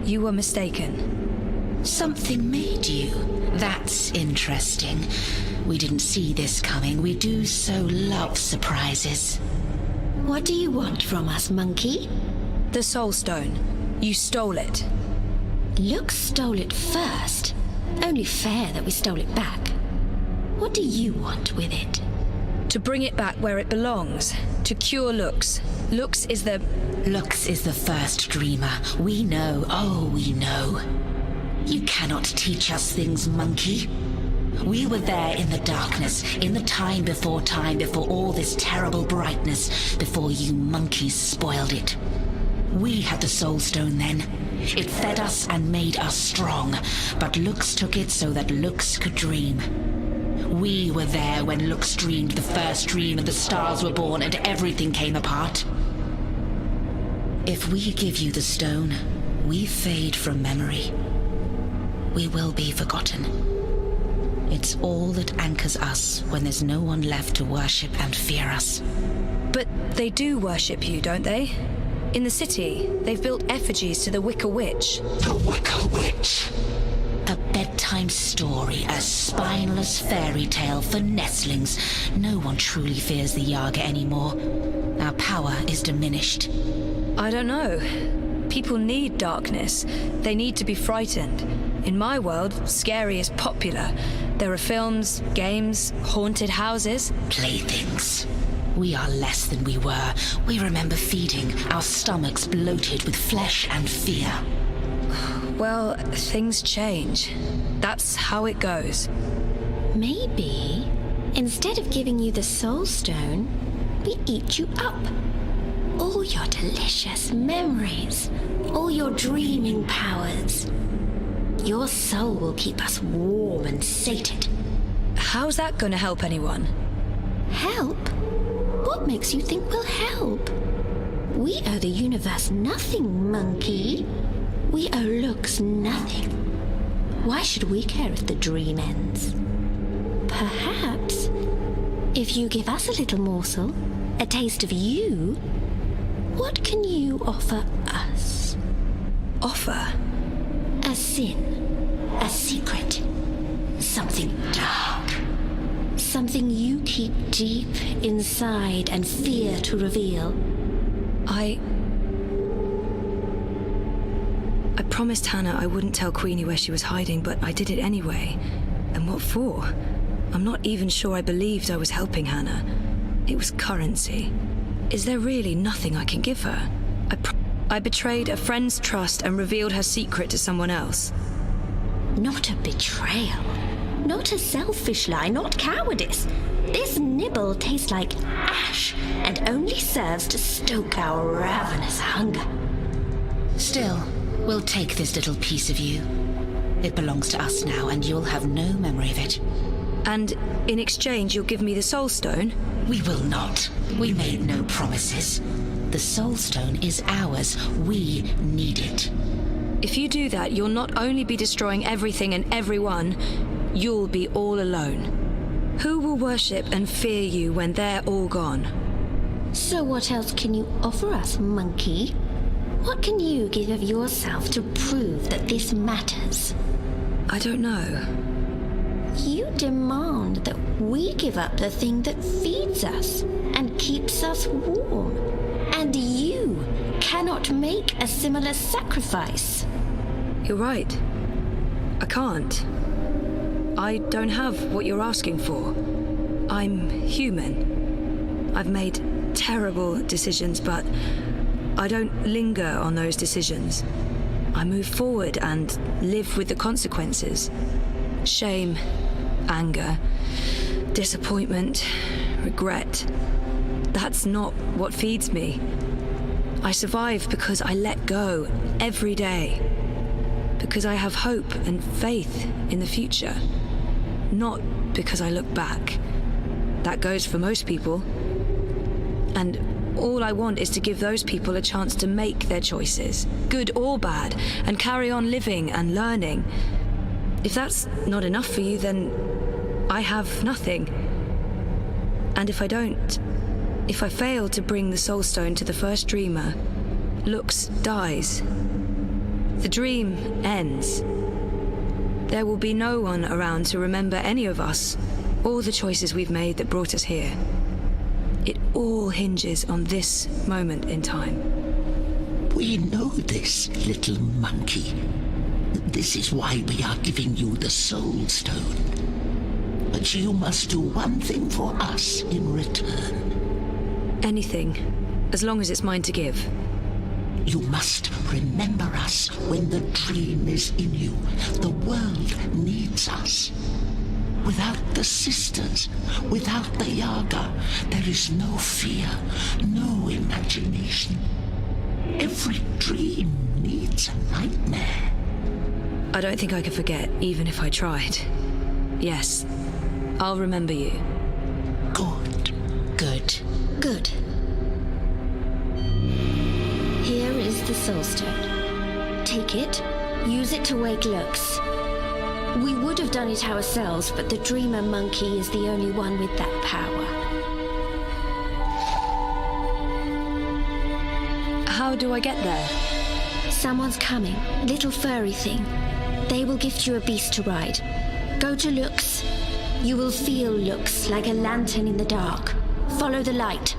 You were mistaken. Something made you. That's interesting. We didn't see this coming. We do so love surprises. What do you want from us, monkey? The Soul Stone. You stole it. Lux stole it first. Only fair that we stole it back. What do you want with it? To bring it back where it belongs. To cure Lux. Lux is the first dreamer. We know, oh, we know. You cannot teach us things, monkey. We were there in the darkness, in the time before all this terrible brightness, before you monkeys spoiled it. We had the Soul Stone then. It fed us and made us strong, but Lux took it so that Lux could dream. We were there when Lux dreamed the first dream and the stars were born and everything came apart. If we give you the stone, we fade from memory. We will be forgotten. It's all that anchors us when there's no one left to worship and fear us. But they do worship you, don't they? In the city, they've built effigies to the Wicker Witch. The Wicker Witch? A bedtime bedtime story, a spineless fairy tale for nestlings. No one truly fears the Yaga anymore. Our power is diminished. I don't know. People need darkness. They need to be frightened. In my world, scary is popular. There are films, games, haunted houses. Playthings. We are less than we were. We remember feeding, our stomachs bloated with flesh and fear. Well, things change. That's how it goes. Maybe, instead of giving you the Soul Stone, we eat you up. All your delicious memories, all your dreaming powers. Your soul will keep us warm and sated. How's that gonna help anyone? Help? What makes you think we'll help? We owe the universe nothing, monkey. We owe looks nothing. Why should we care if the dream ends? Perhaps, if you give us a little morsel, a taste of you, what can you offer us? Offer? A sin, a secret, something dark, something you keep deep inside and fear to reveal. I promised Hannah I wouldn't tell Queenie where she was hiding, but I did it anyway. And what for? I'm not even sure I believed I was helping Hannah. It was currency. Is there really nothing I can give her? I betrayed a friend's trust and revealed her secret to someone else. Not a betrayal. Not a selfish lie, not cowardice. This nibble tastes like ash and only serves to stoke our ravenous hunger. Still, we'll take this little piece of you. It belongs to us now, and you'll have no memory of it. And in exchange, you'll give me the Soul Stone? We will not. We made no promises. The Soul Stone is ours. We need it. If you do that, you'll not only be destroying everything and everyone, you'll be all alone. Who will worship and fear you when they're all gone? So what else can you offer us, monkey? What can you give of yourself to prove that this matters? I don't know. You demand that we give up the thing that feeds us and keeps us warm. And you cannot make a similar sacrifice. You're right. I can't. I don't have what you're asking for. I'm human. I've made terrible decisions, but I don't linger on those decisions. I move forward and live with the consequences. Shame, anger, disappointment, regret. That's not what feeds me. I survive because I let go every day. Because I have hope and faith in the future. Not because I look back. That goes for most people. And all I want is to give those people a chance to make their choices, good or bad, and carry on living and learning. If that's not enough for you, then I have nothing. And if I fail to bring the Soul Stone to the first dreamer, Lux dies. The dream ends. There will be no one around to remember any of us, or the choices we've made that brought us here. It all hinges on this moment in time. We know this, little monkey. This is why we are giving you the Soul Stone. But you must do one thing for us in return. Anything, as long as it's mine to give. You must remember us when the dream is in you. The world needs us. Without the sisters, without the Yaga, there is no fear, no imagination. Every dream needs a nightmare. I don't think I could forget, even if I tried. Yes, I'll remember you. Good. Good. Good. Here is the Soul Stone. Take it, use it to wake Lux. We would have done it ourselves, but the Dreamer Monkey is the only one with that power. How do I get there? Someone's coming. Little furry thing. They will gift you a beast to ride. Go to Lux. You will feel Lux like a lantern in the dark. Follow the light.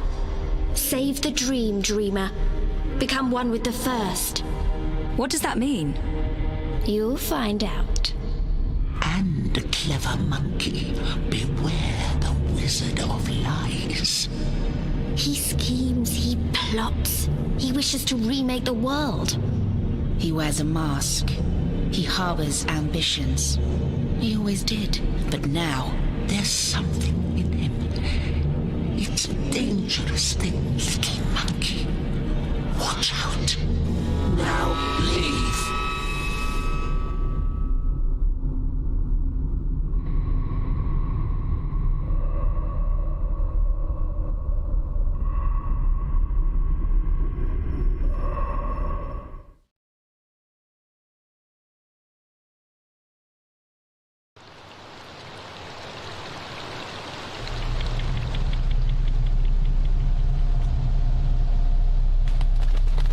Save the dream, dreamer. Become one with the first. What does that mean? You'll find out. And, clever monkey, beware the wizard of lies. He schemes, he plots. He wishes to remake the world. He wears a mask. He harbors ambitions. He always did, but now there's something in him. It's a dangerous thing, little monkey. Watch out. Now leave.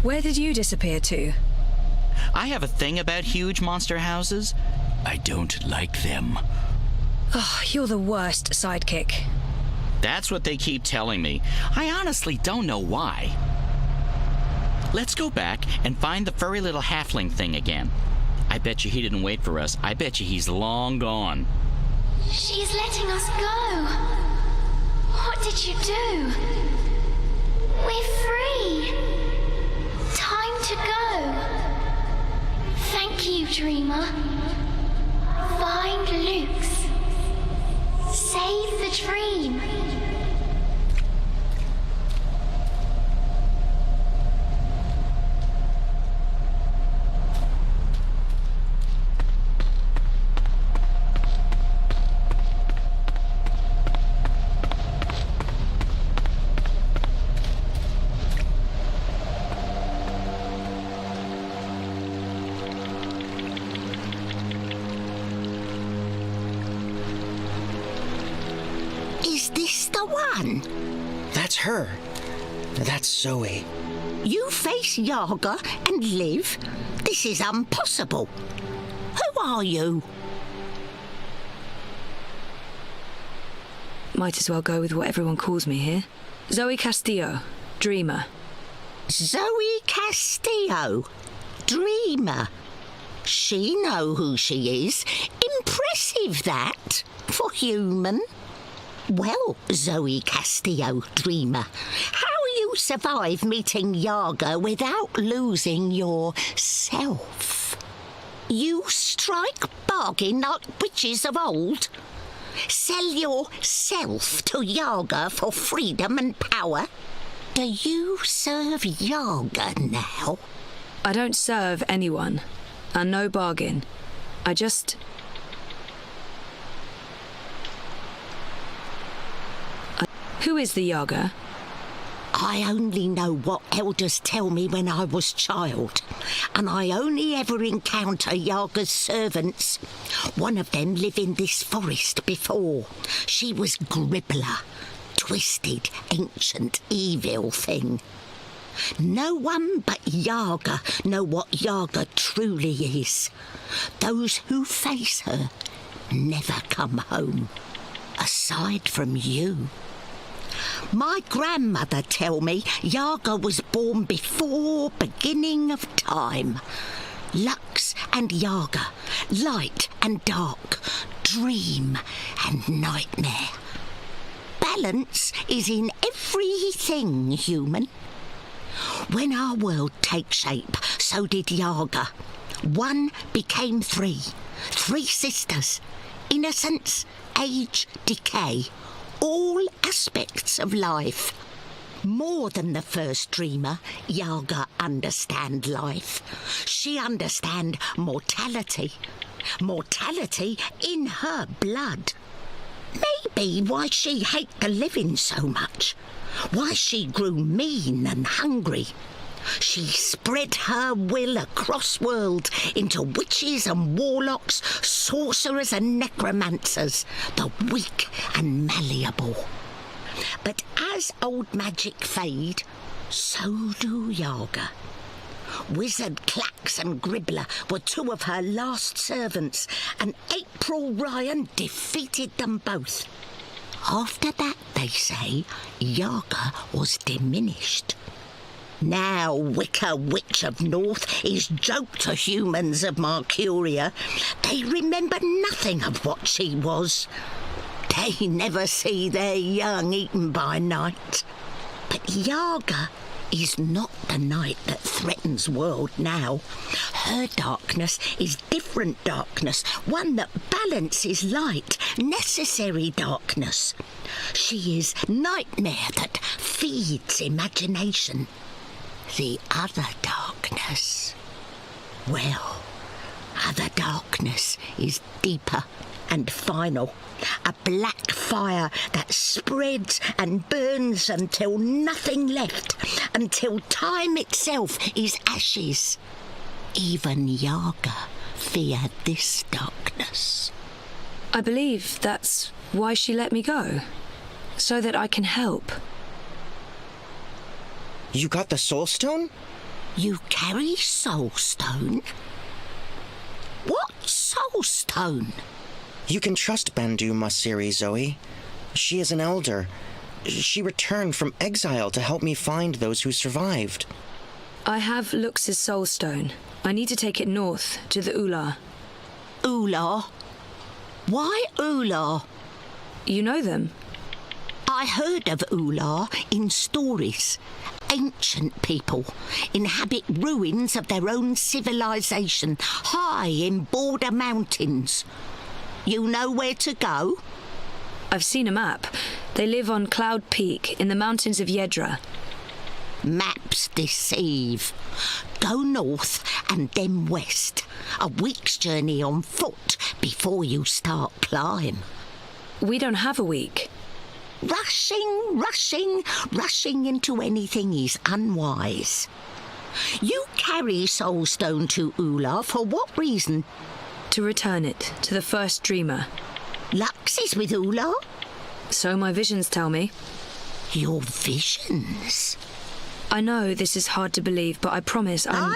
Where did you disappear to? I have a thing about huge monster houses. I don't like them. Oh, you're the worst sidekick. That's what they keep telling me. I honestly don't know why. Let's go back and find the furry little halfling thing again. I bet you he didn't wait for us. I bet you he's long gone. She's letting us go. What did you do? We're free. Time to go. Thank you, dreamer. Find Luke's. Save the dream. Is this the one? That's her. That's Zoe. You face Yaga and live? This is impossible. Who are you? Might as well go with what everyone calls me here. Zoe Castillo, Dreamer. Zoe Castillo, Dreamer. She know who she is. Impressive, that, for human. Well, Zoe Castillo, Dreamer, how you survive meeting Yaga without losing yourself? You strike bargain like witches of old? Sell yourself to Yaga for freedom and power? Do you serve Yaga now? I don't serve anyone, and no bargain. I just... Who is the Yaga? I only know what elders tell me when I was child, and I only ever encounter Yaga's servants. One of them lived in this forest before. She was Gribbler, twisted, ancient, evil thing. No one but Yaga know what Yaga truly is. Those who face her never come home, aside from you. My grandmother tell me Yaga was born before beginning of time. Lux and Yaga, light and dark, dream and nightmare. Balance is in everything human. When our world takes shape, so did Yaga. One became three. Three sisters. Innocence, age, decay. All aspects of life. More than the first dreamer, Yaga understand life. She understand mortality. Mortality in her blood. Maybe why she hate the living so much. Why she grew mean and hungry. She spread her will across world into witches and warlocks, sorcerers and necromancers, the weak and malleable. But as old magic fade, so do Yaga. Wizard Clax and Gribbler were two of her last servants, and April Ryan defeated them both. After that, they say, Yaga was diminished. Now Wicca Witch of North is joke to humans of Marcuria. They remember nothing of what she was. They never see their young eaten by night. But Yaga is not the night that threatens world now. Her darkness is different darkness, one that balances light, necessary darkness. She is nightmare that feeds imagination. The other darkness, well, other darkness is deeper and final. A black fire that spreads and burns until nothing left, until time itself is ashes. Even Yaga feared this darkness. I believe that's why she let me go, so that I can help. You got the Soul Stone? You carry Soul Stone? What Soul Stone? You can trust Bandu Masiri, Zoe. She is an elder. She returned from exile to help me find those who survived. I have Lux's Soul Stone. I need to take it north, to the Ular. Ular? Why Ular? You know them? I heard of Ular in stories. Ancient people inhabit ruins of their own civilization, high in border mountains. You know where to go? I've seen a map. They live on Cloud Peak in the mountains of Yedra. Maps deceive. Go north and then west. A week's journey on foot before you start climb. We don't have a week. Rushing into anything is unwise. You carry Soulstone to Ular for what reason? To return it to the first dreamer. Lux is with Ular? So my visions tell me. Your visions? I know this is hard to believe, but I promise I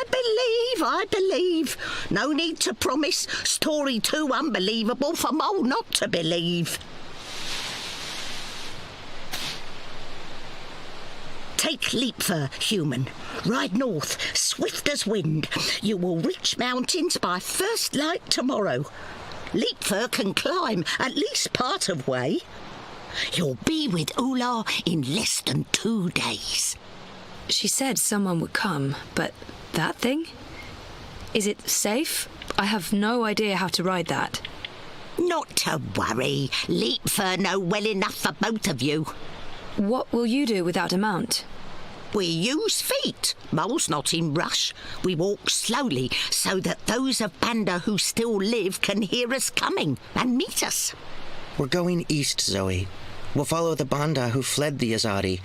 believe. No need to promise. Story too unbelievable for Mole not to believe. Take Leapfur, human. Ride north, swift as wind. You will reach mountains by first light tomorrow. Leapfur can climb at least part of way. You'll be with Ular in less than 2 days. She said someone would come, but that thing? Is it safe? I have no idea how to ride that. Not to worry. Leapfur know well enough for both of you. What will you do without a mount? We use feet. Mole's not in rush. We walk slowly so that those of Banda who still live can hear us coming and meet us. We're going east, Zoe. We'll follow the Banda who fled the Azadi.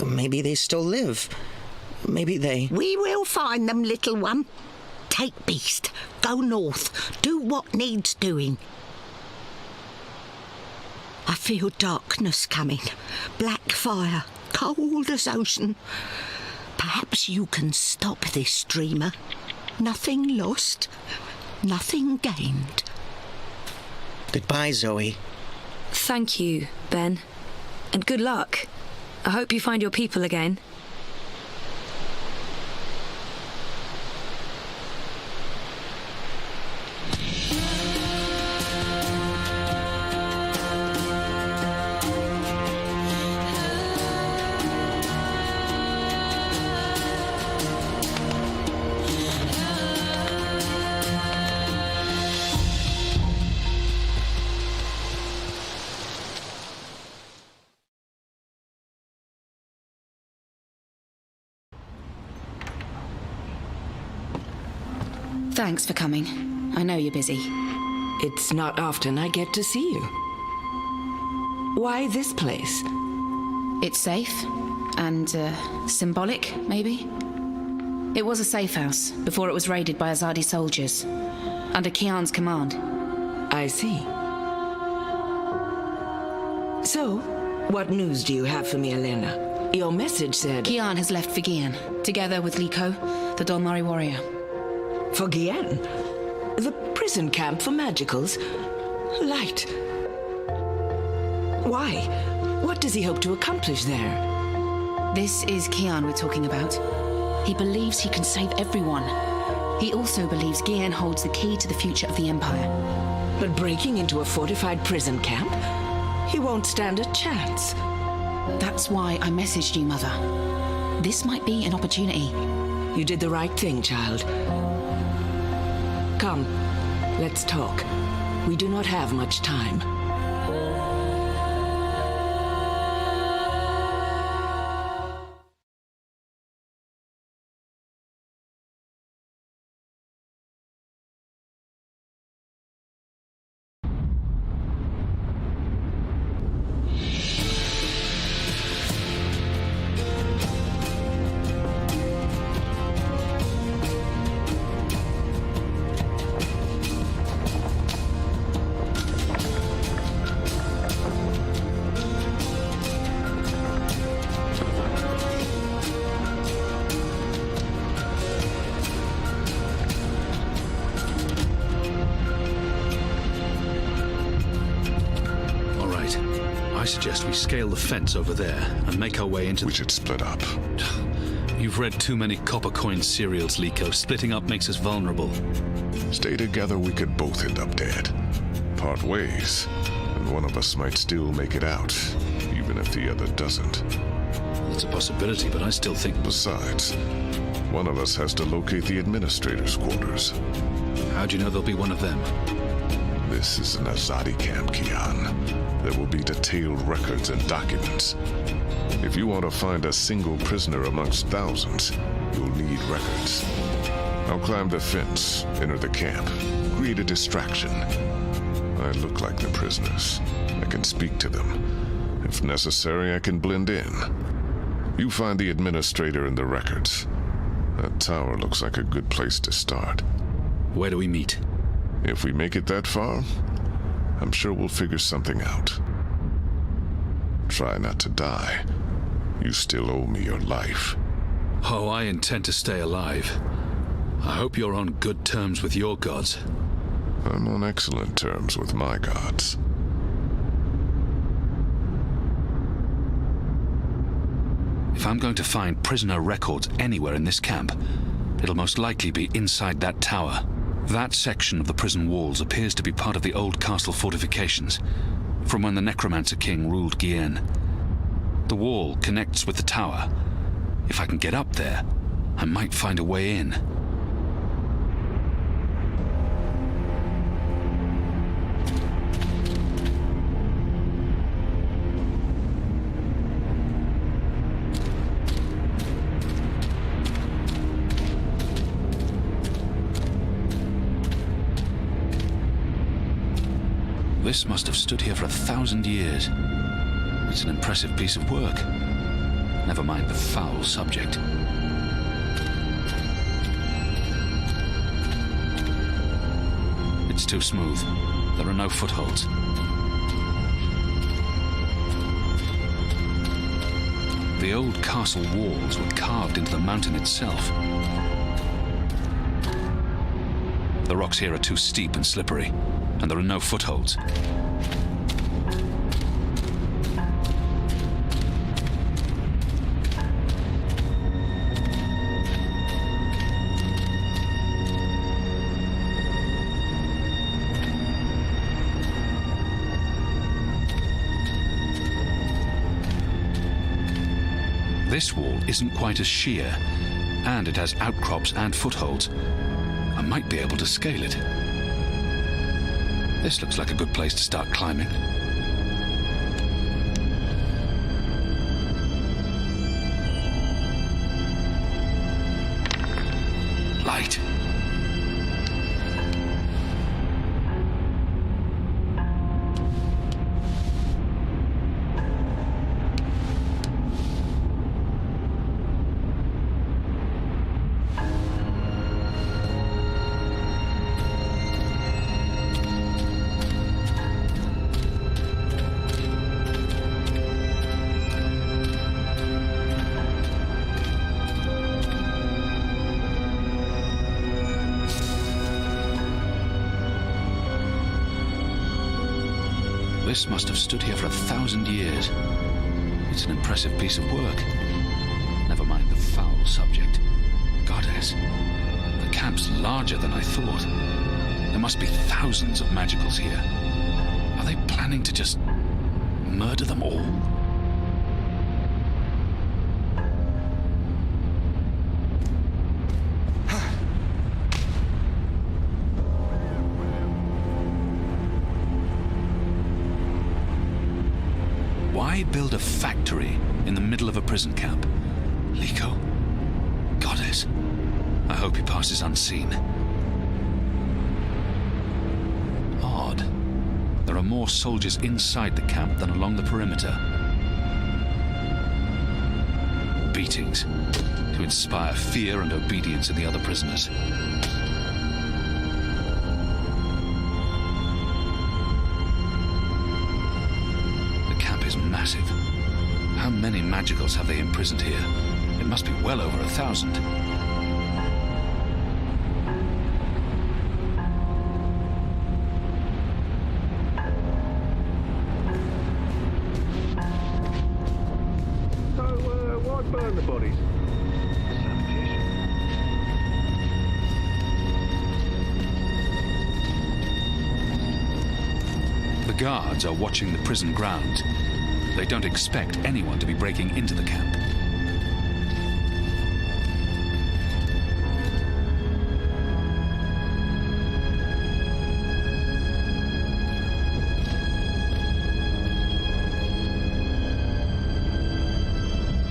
Maybe they still live. Maybe they... We will find them, little one. Take Beast. Go north. Do what needs doing. I feel darkness coming. Black fire. Cold as ocean. Perhaps you can stop this dreamer. Nothing lost. Nothing gained. Goodbye, Zoe. Thank you, Ben. And good luck. I hope you find your people again. Thanks for coming. I know you're busy. It's not often I get to see you. Why this place? It's safe and symbolic, maybe. It was a safe house before it was raided by Azadi soldiers, under Kian's command. I see. So, what news do you have for me, Elena? Your message said... Kian has left for Gian, together with Liko, the Dolmari warrior. For Gian? The prison camp for magicals? Light. Why? What does he hope to accomplish there? This is Kian we're talking about. He believes he can save everyone. He also believes Gian holds the key to the future of the Empire. But breaking into a fortified prison camp? He won't stand a chance. That's why I messaged you, Mother. This might be an opportunity. You did the right thing, child. Come, let's talk. We do not have much time. I suggest we scale the fence over there and make our way into... We should split up. You've read too many copper coin serials, Liko. Splitting up makes us vulnerable. Stay together, we could both end up dead. Part ways, and one of us might still make it out, even if the other doesn't. It's a possibility, but I still think... Besides, one of us has to locate the administrator's quarters. How do you know there'll be one of them? This is an Azadi camp, Kian. There will be detailed records and documents. If you want to find a single prisoner amongst thousands, you'll need records. I'll climb the fence, enter the camp, create a distraction. I look like the prisoners. I can speak to them. If necessary, I can blend in. You find the administrator and the records. That tower looks like a good place to start. Where do we meet? If we make it that far, I'm sure we'll figure something out. Try not to die. You still owe me your life. Oh, I intend to stay alive. I hope you're on good terms with your gods. I'm on excellent terms with my gods. If I'm going to find prisoner records anywhere in this camp, it'll most likely be inside that tower. That section of the prison walls appears to be part of the old castle fortifications, from when the Necromancer King ruled Gien. The wall connects with the tower. If I can get up there, I might find a way in. This must have stood here for 1,000 years. It's an impressive piece of work. Never mind the foul subject. It's too smooth. There are no footholds. The old castle walls were carved into the mountain itself. The rocks here are too steep and slippery, and there are no footholds. This wall isn't quite as sheer, and it has outcrops and footholds. I might be able to scale it. This looks like a good place to start climbing. Light. This must have stood here for 1,000 years. It's an impressive piece of work. Never mind the foul subject. Goddess, the camp's larger than I thought. There must be thousands of magicals here. Are they planning to just murder them all? Why build a factory in the middle of a prison camp? Liko? Goddess, I hope he passes unseen. Odd. There are more soldiers inside the camp than along the perimeter. Beatings to inspire fear and obedience in the other prisoners. Massive. How many magicals have they imprisoned here? It must be well over 1,000. So, why burn the bodies? The guards are watching the prison grounds. They don't expect anyone to be breaking into the camp.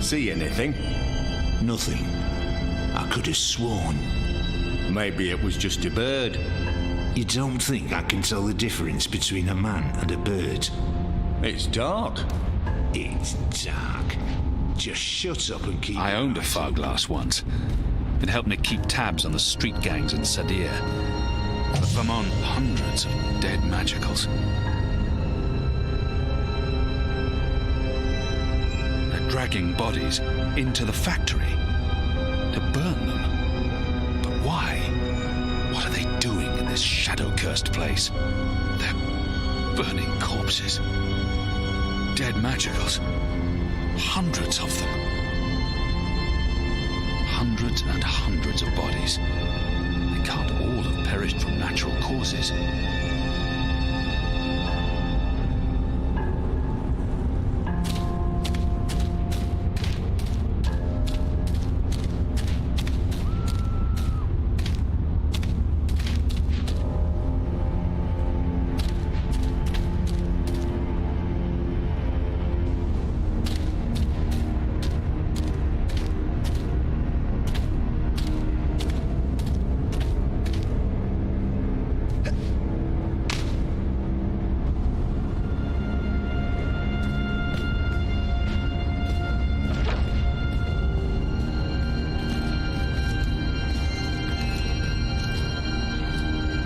See anything? Nothing. I could have sworn. Maybe it was just a bird. You don't think I can tell the difference between a man and a bird? It's dark. It's dark. Just shut up and keep... I owned a Farglass once. It helped me keep tabs on the street gangs in Sadir. But I'm on hundreds of dead magicals. They're dragging bodies into the factory to burn them. But why? What are they doing in this shadow-cursed place? They're burning corpses. Dead magicals. Hundreds of them. Hundreds and hundreds of bodies. They can't all have perished from natural causes.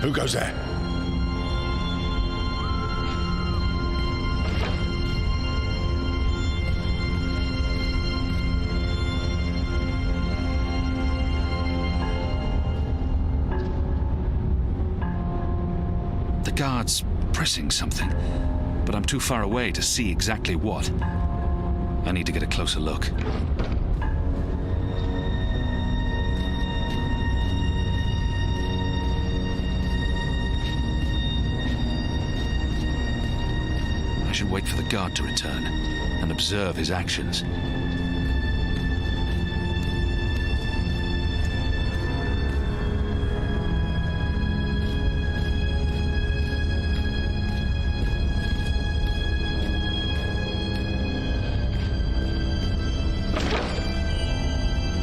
Who goes there? The guard's pressing something, but I'm too far away to see exactly what. I need to get a closer look. I should wait for the guard to return and observe his actions.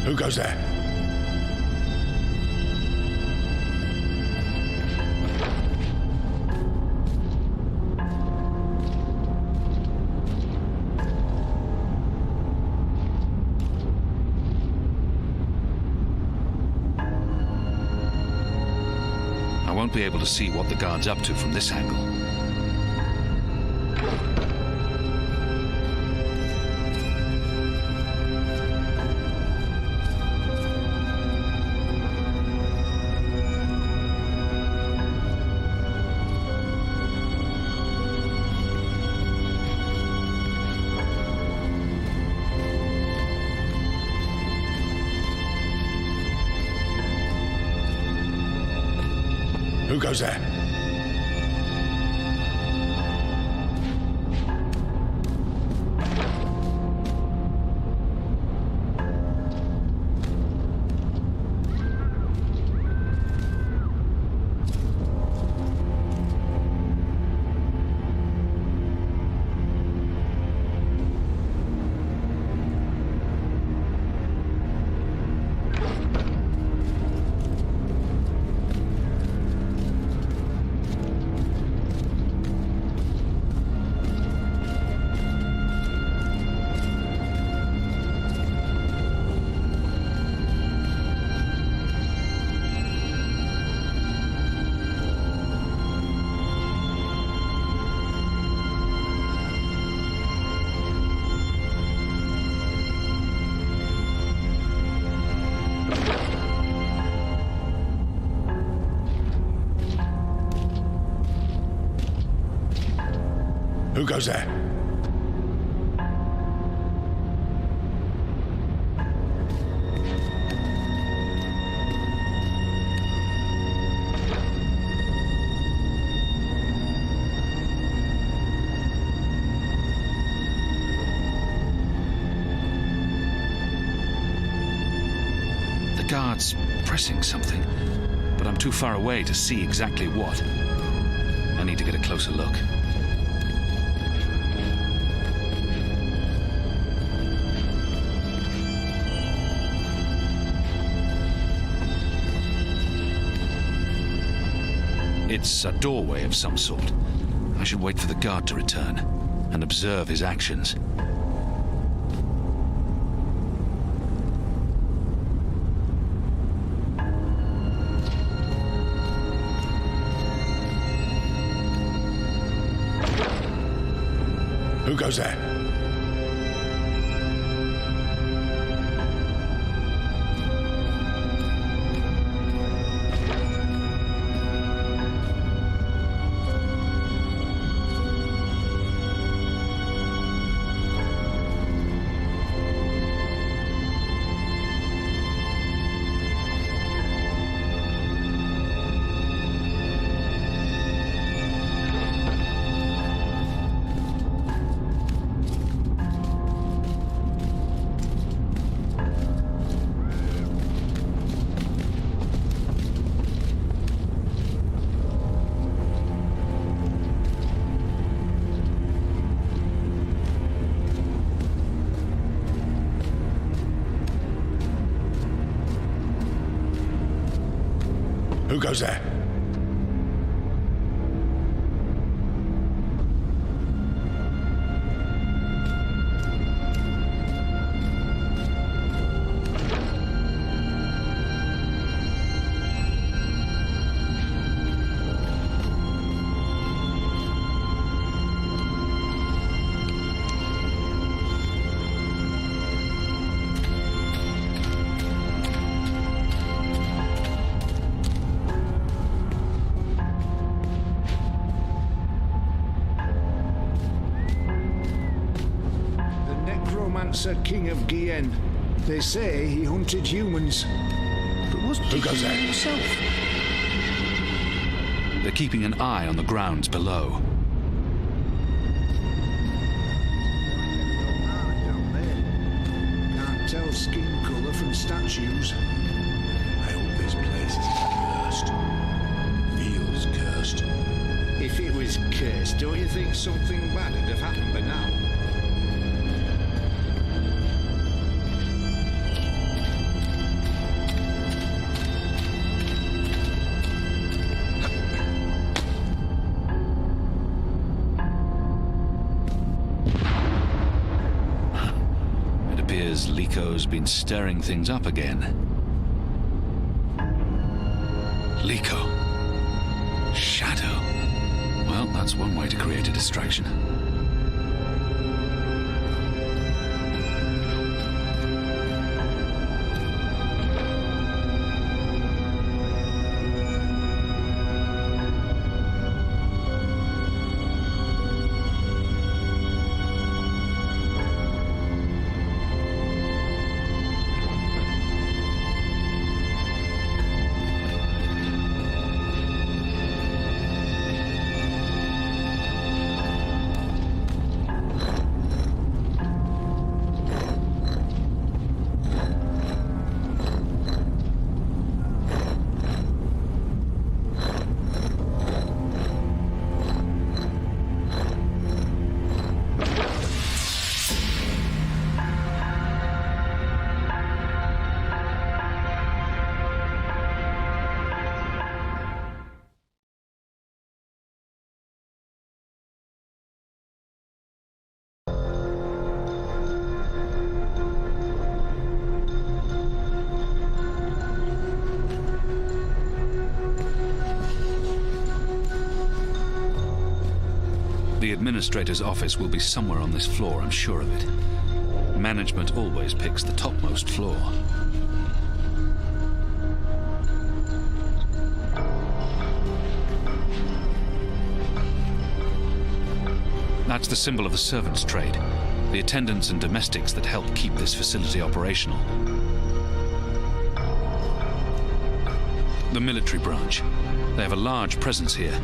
Who goes there? I won't be able to see what the guard's up to from this angle. Who goes there? Who goes there? The guard's pressing something, but I'm too far away to see exactly what. I need to get a closer look. It's a doorway of some sort. I should wait for the guard to return and observe his actions. Who goes there? Who goes there? King of Gien. They say he hunted humans. But wasn't Who goes there? himself? They're keeping an eye on the grounds below. Can't tell skin colour from statues. I hope this place is cursed. Feels cursed. If it was cursed, don't you think something bad would have happened by now? Liko's been stirring things up again. Liko. Shadow. Well, that's one way to create a distraction. administrator's office will be somewhere on this floor, I'm sure of it. Management always picks the topmost floor. That's the symbol of the servants' trade, the attendants and domestics that help keep this facility operational. The military branch. They have a large presence here,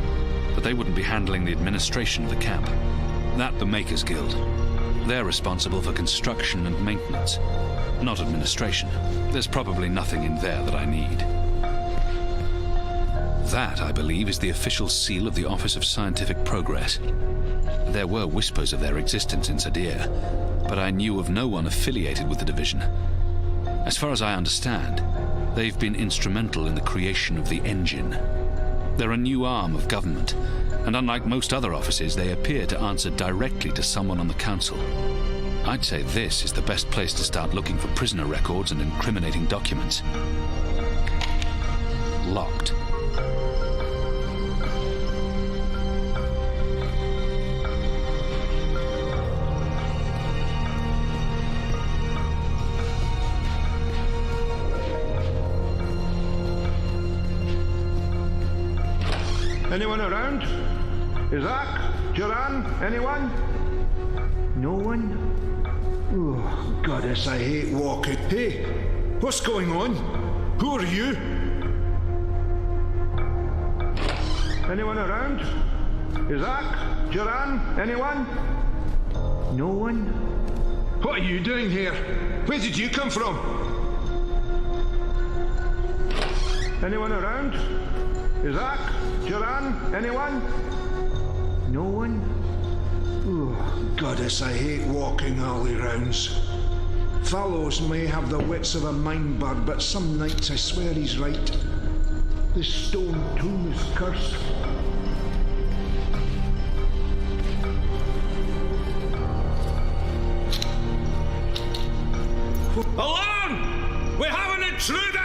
but they wouldn't be handling the administration of the camp. That the Makers Guild. They're responsible for construction and maintenance, not administration. There's probably nothing in there that I need. That, I believe, is the official seal of the Office of Scientific Progress. There were whispers of their existence in Sadir, but I knew of no one affiliated with the division. As far as I understand, they've been instrumental in the creation of the engine. They're a new arm of government, and unlike most other offices, they appear to answer directly to someone on the council. I'd say this is the best place to start looking for prisoner records and incriminating documents. Locked. Anyone around? Isaac? Joran? Anyone? No one? Oh, goddess, I hate walking. Hey, what's going on? Who are you? Anyone around? Isaac? Joran? Anyone? No one? What are you doing here? Where did you come from? Anyone around? Isaac? Joran? Anyone? No one? Oh, goddess, I hate walking alley rounds. Fallows may have the wits of a mine bird, but some nights I swear he's right. This stone tomb is cursed. Alarm! We have an intruder!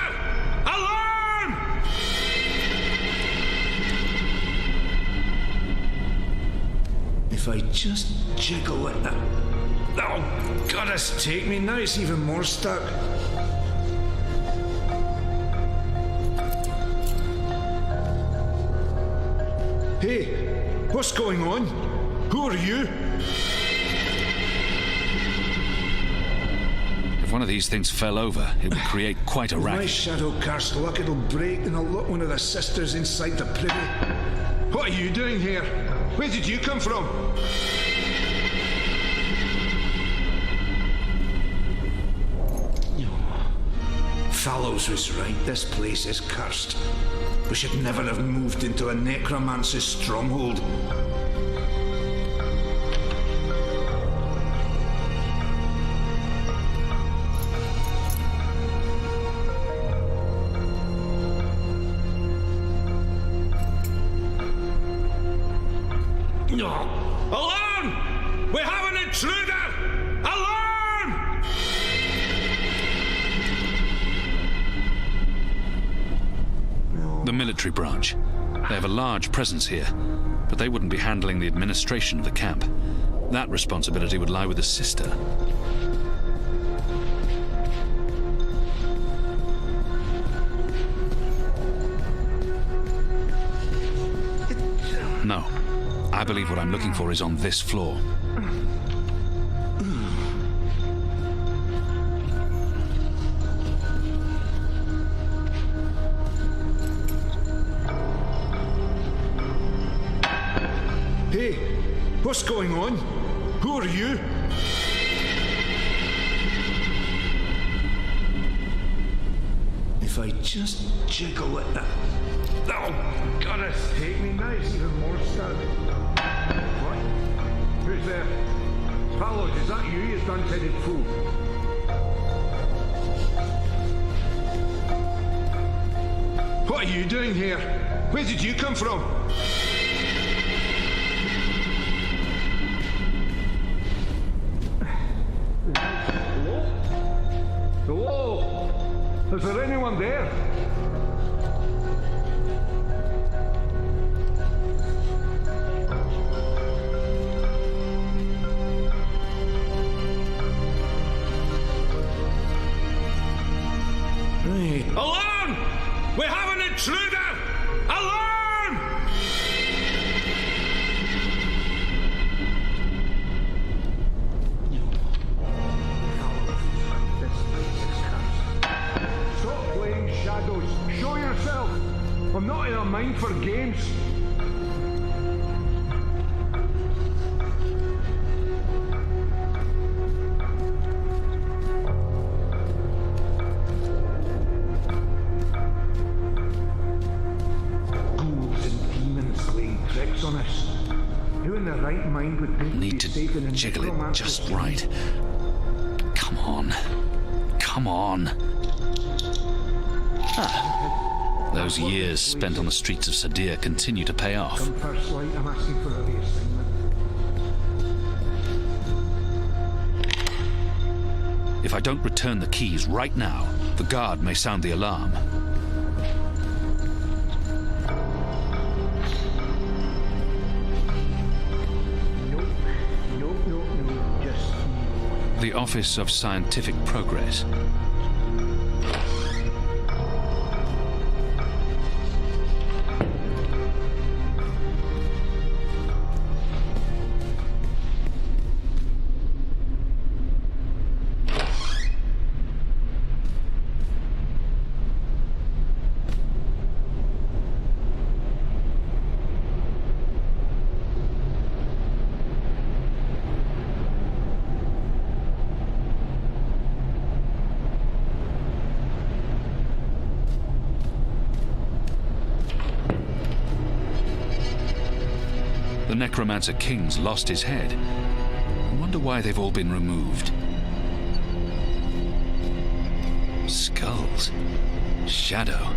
Alarm! If I just jiggle at that... Oh, goddess, take me now, it's even more stuck. Hey, what's going on? Who are you? If one of these things fell over, it would create quite a racket. My shadow cast luck, it'll break and I'll look one of the sisters inside the privy. What are you doing here? Where did you come from? Fallows was right, this place is cursed. We should never have moved into a necromancer's stronghold. Alarm! We have an intruder! Alarm! The military branch. They have a large presence here, but they wouldn't be handling the administration of the camp. That responsibility would lie with the sister. No. I believe what I'm looking for is on this floor. Hey, what's going on? Who are you? If I just jiggle at that... Oh, goddess, take me now, it's even more stuck. What? Who's there? Fallows, is that you, you dun-headed fool? What are you doing here? Where did you come from? Hello? Is there anyone there? me. Alarm! We have an intruder! Alarm! Stop playing shadows. Show yourself. I'm not in a mind for games. On us. Who in their right mind would think Need to jiggle it just right. Come on. Come on. Ah. Those years spent on the streets of Sadir continue to pay off. Come first light, I'm asking for a reassignment. If I don't return the keys right now, the guard may sound the alarm. The Office of Scientific Progress. The Necromancer King's lost his head. I wonder why they've all been removed. Skulls. Shadow.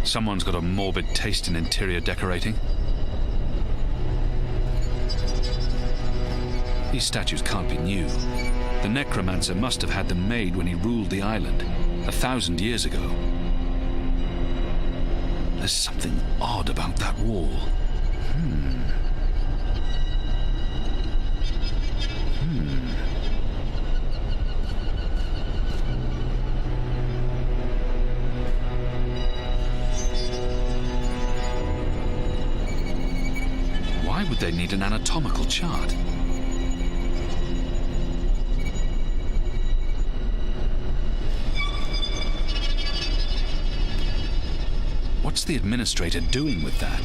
Someone's got a morbid taste in interior decorating. These statues can't be new. The Necromancer must have had them made when he ruled the island, 1,000 years ago. There's something odd about that wall. Why would they need an anatomical chart? What's the administrator doing with that?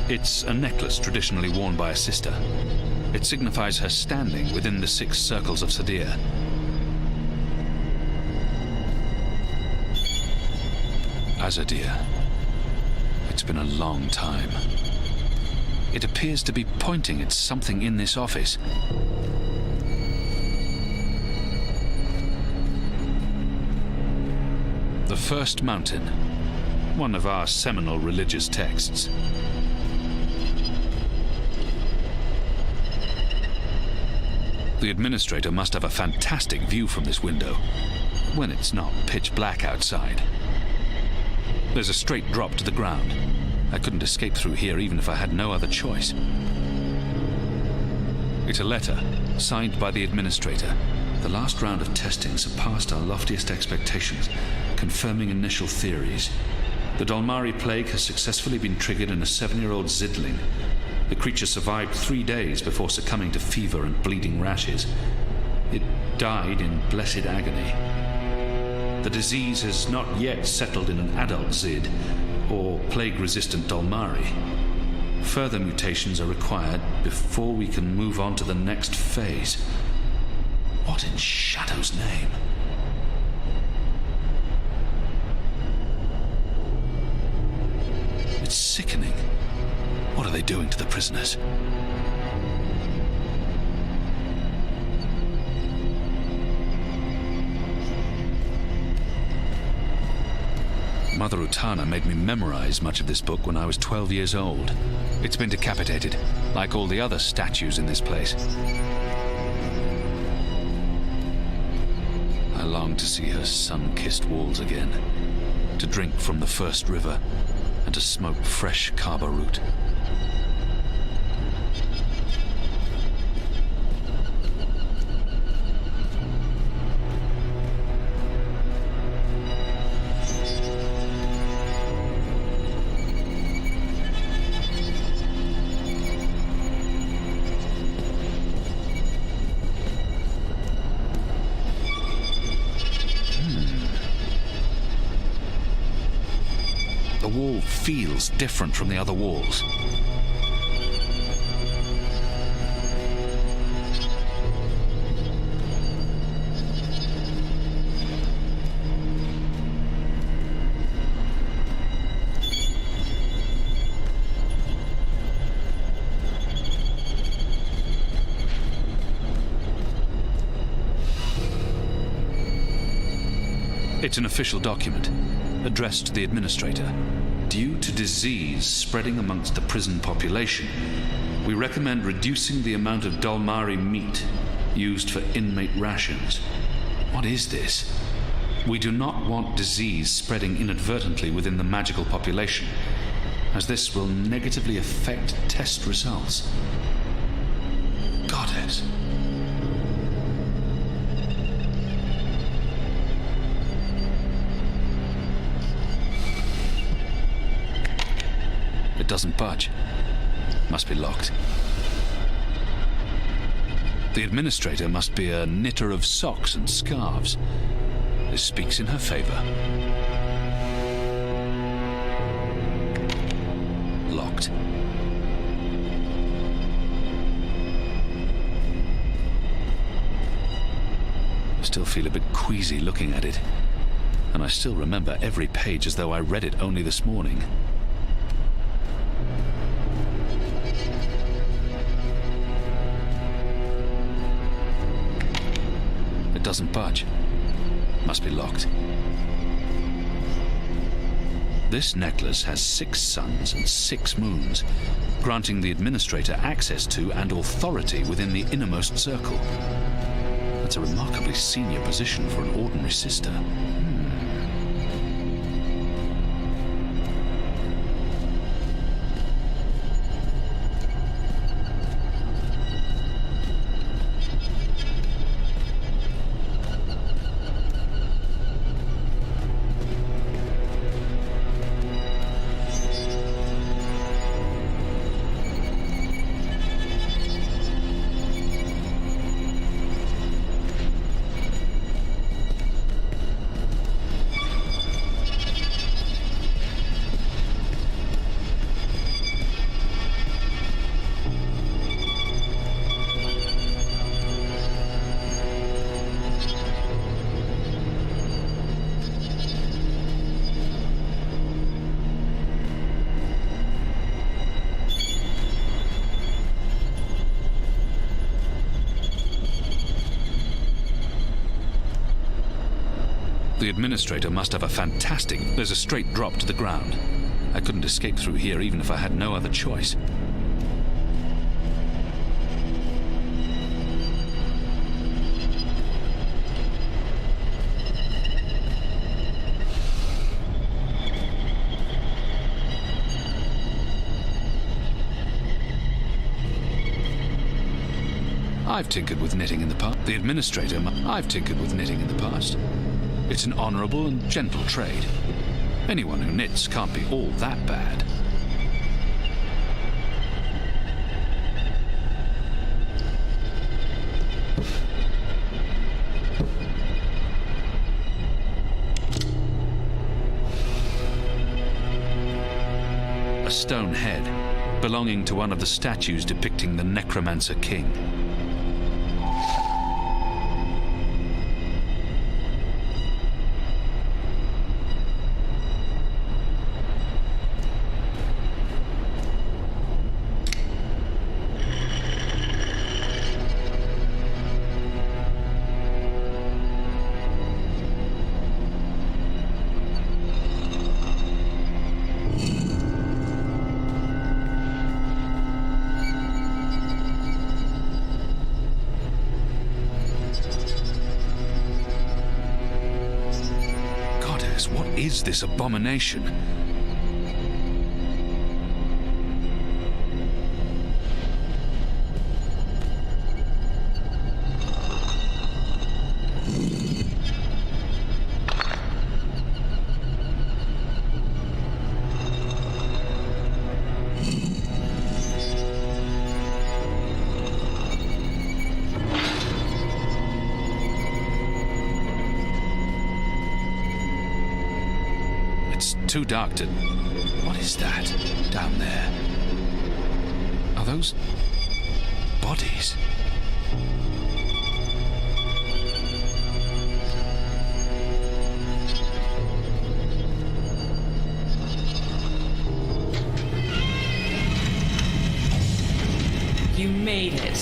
It's a necklace traditionally worn by a sister. It signifies her standing within the 6 circles of Sadir. Azadir. It's been a long time. It appears to be pointing at something in this office. The First Mountain, one of our seminal religious texts. The administrator must have a fantastic view from this window, when it's not pitch black outside. There's a straight drop to the ground. I couldn't escape through here even if I had no other choice. It's a letter, signed by the administrator. The last round of testing surpassed our loftiest expectations, confirming initial theories. The Dolmari plague has successfully been triggered in a 7-year-old Zidling. The creature survived 3 days before succumbing to fever and bleeding rashes. It died in blessed agony. The disease has not yet settled in an adult Zid, or plague-resistant Dolmari. Further mutations are required before we can move on to the next phase. What in Shadow's name? It's sickening. What are they doing to the prisoners? Mother Utana made me memorize much of this book when I was 12 years old. It's been decapitated, like all the other statues in this place. I long to see her sun-kissed walls again, to drink from the first river, and to smoke fresh kaba root. wall feels different from the other walls. It's an official document, addressed to the administrator. Due to disease spreading amongst the prison population, we recommend reducing the amount of Dalmari meat used for inmate rations. What is this? We do not want disease spreading inadvertently within the magical population, as this will negatively affect test results. Goddess. It doesn't budge. Must be locked. The administrator must be a knitter of socks and scarves. This speaks in her favor. Locked. Still feel a bit queasy looking at it. And I still remember every page as though I read it only this morning. Doesn't budge. Must be locked. This necklace has 6 suns and 6 moons, granting the administrator access to and authority within the innermost circle. That's a remarkably senior position for an ordinary sister. The administrator must have a fantastic... There's a straight drop to the ground. I couldn't escape through here even if I had no other choice. I've tinkered with knitting in the past. The administrator... I've tinkered with knitting in the past. It's an honorable and gentle trade. Anyone who knits can't be all that bad. A stone head, belonging to one of the statues depicting the Necromancer King. What is this abomination? It's Too dark to... What is that down there? Are those bodies? You made it.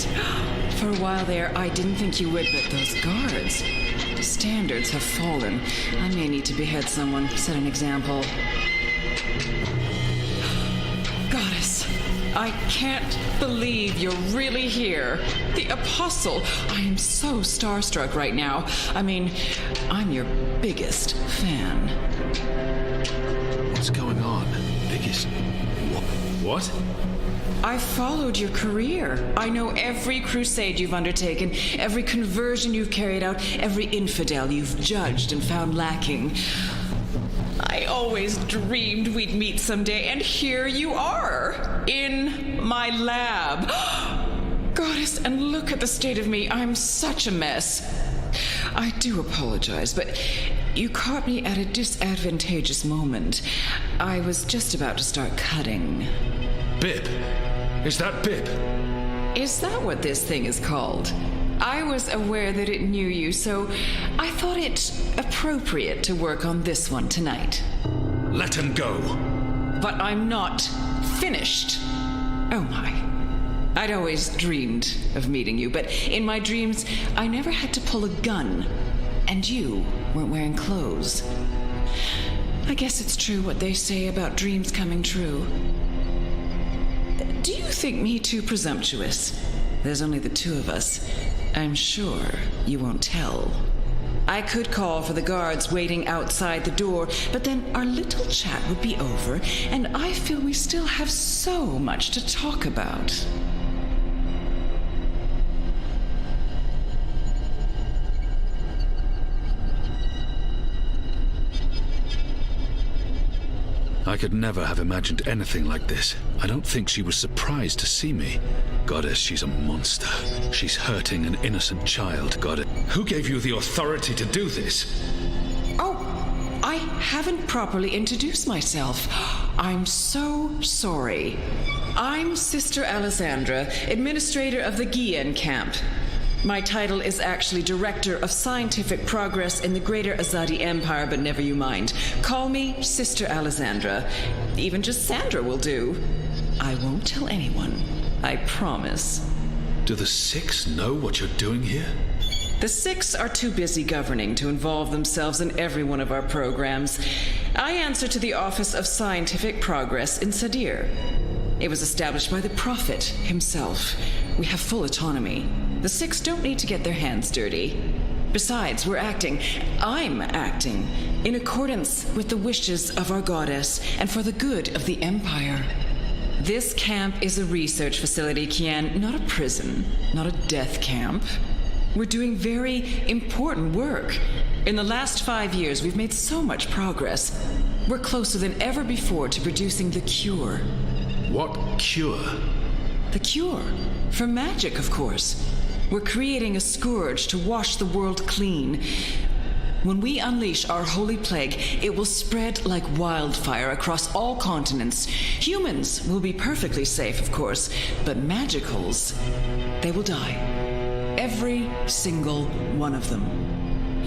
For a while there, I didn't think you would, but those guards... Standards have fallen. I may need to behead someone, set an example. Goddess, I can't believe you're really here. The Apostle. I am so starstruck right now. I mean, I'm your biggest fan. What's going on? Biggest... What? I followed your career. I know every crusade you've undertaken, every conversion you've carried out, every infidel you've judged and found lacking. I always dreamed we'd meet someday, and here you are, in my lab. Goddess, and look at the state of me. I'm such a mess. I do apologize, but you caught me at a disadvantageous moment. I was just about to start cutting. Bib? Is that Bib? Is that what this thing is called? I was aware that it knew you, so I thought it appropriate to work on this one tonight. Let him go. But I'm not finished. Oh my. I'd always dreamed of meeting you, but in my dreams, I never had to pull a gun. And you weren't wearing clothes. I guess it's true what they say about dreams coming true. Do you think me too presumptuous? There's only the two of us. I'm sure you won't tell. I could call for the guards waiting outside the door, but then our little chat would be over, and I feel we still have so much to talk about. I could never have imagined anything like this. I don't think she was surprised to see me. Goddess, she's a monster. She's hurting an innocent child. Goddess. Who gave you the authority to do this? Oh, I haven't properly introduced myself. I'm so sorry. I'm Sister Alessandra, administrator of the Gien camp. My title is actually Director of Scientific Progress in the Greater Azadi Empire, but never you mind. Call me Sister Alessandra. Even just Sandra will do. I won't tell anyone. I promise. Do the Six know what you're doing here? The Six are too busy governing to involve themselves in every one of our programs. I answer to the Office of Scientific Progress in Sadir. It was established by the Prophet himself. We have full autonomy. The Six don't need to get their hands dirty. Besides, I'm acting, in accordance with the wishes of our goddess and for the good of the Empire. This camp is a research facility, Kian, not a prison, not a death camp. We're doing very important work. In the last 5 years, we've made so much progress. We're closer than ever before to producing the cure. What cure? The cure. For magic, of course. We're creating a scourge to wash the world clean. When we unleash our holy plague, it will spread like wildfire across all continents. Humans will be perfectly safe, of course, but magicals, they will die. Every single one of them.